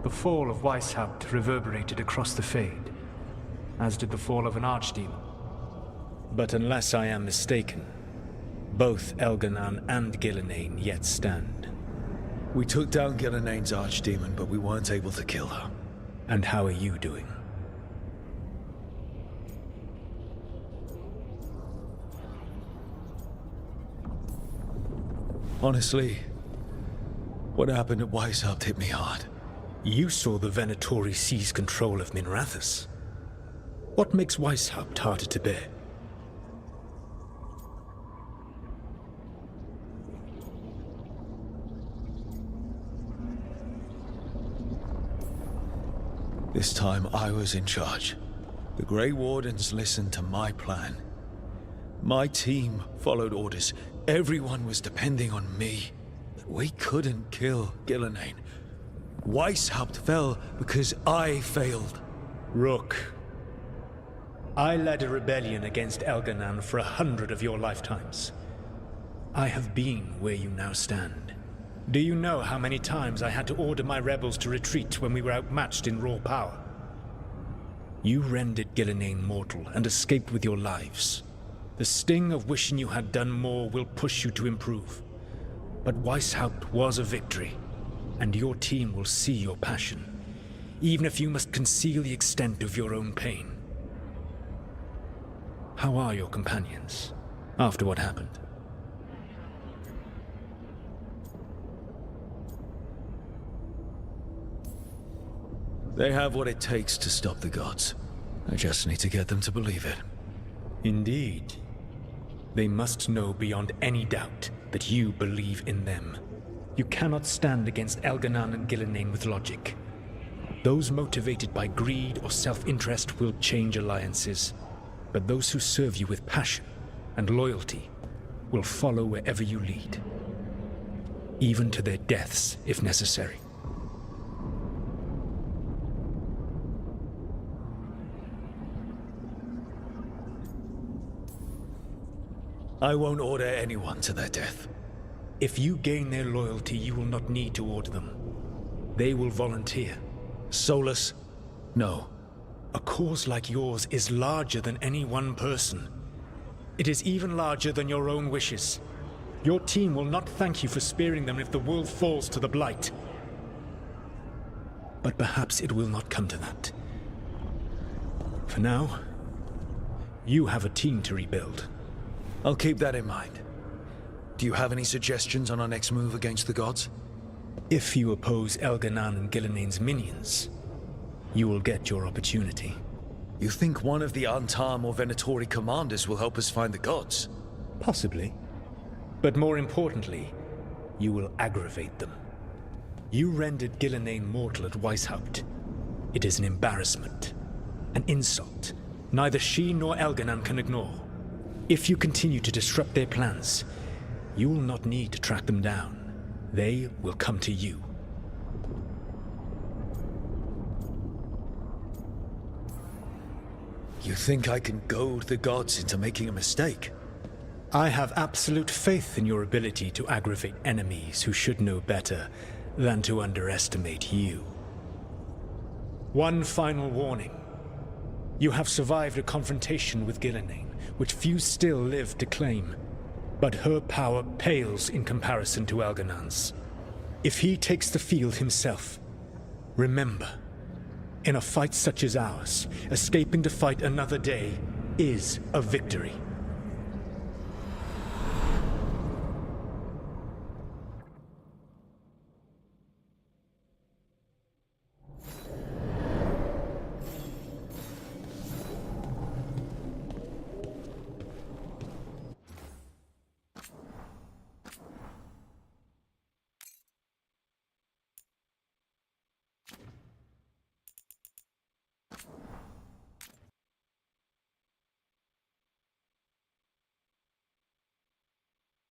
The fall of Weishaupt reverberated across the Fade, as did the fall of an archdemon. But unless I am mistaken, both Elganan and Gillenane yet stand.
We took down Gillenane's archdemon, but we weren't able to kill her.
And how are you doing?
Honestly, what happened at Weishaupt hit me hard.
You saw the Venatori seize control of Minrathous. What makes Weishaupt harder to bear?
This time I was in charge. The Grey Wardens listened to my plan. My team followed orders. Everyone was depending on me. But we couldn't kill Gillenane. Weishaupt fell because I failed.
Rook, I led a rebellion against Elganan for 100 of your lifetimes. I have been where you now stand. Do you know how many times I had to order my rebels to retreat when we were outmatched in raw power? You rendered Gillenane mortal and escaped with your lives. The sting of wishing you had done more will push you to improve. But Weishaupt was a victory, and your team will see your passion, even if you must conceal the extent of your own pain. How are your companions, after what happened?
They have what it takes to stop the gods. I just need to get them to believe it.
Indeed. They must know beyond any doubt that you believe in them. You cannot stand against Elganan and Gillenane with logic. Those motivated by greed or self-interest will change alliances, but those who serve you with passion and loyalty will follow wherever you lead, even to their deaths if necessary.
I won't order anyone to their death.
If you gain their loyalty, you will not need to order them. They will volunteer.
Solus? No.
A cause like yours is larger than any one person. It is even larger than your own wishes. Your team will not thank you for sparing them if the world falls to the Blight. But perhaps it will not come to that. For now, you have a team to rebuild.
I'll keep that in mind. Do you have any suggestions on our next move against the gods?
If you oppose Elganan and Gillenane's minions, you will get your opportunity.
You think one of the Antam or Venatori commanders will help us find the gods?
Possibly. But more importantly, you will aggravate them. You rendered Gillenane mortal at Weishaupt. It is an embarrassment, an insult, neither she nor Elganan can ignore. If you continue to disrupt their plans, you will not need to track them down. They will come to you.
You think I can goad the gods into making a mistake?
I have absolute faith in your ability to aggravate enemies who should know better than to underestimate you. One final warning. You have survived a confrontation with Gillenane, which few still live to claim. But her power pales in comparison to Elganan's. If he takes the field himself, remember, in a fight such as ours, escaping to fight another day is a victory.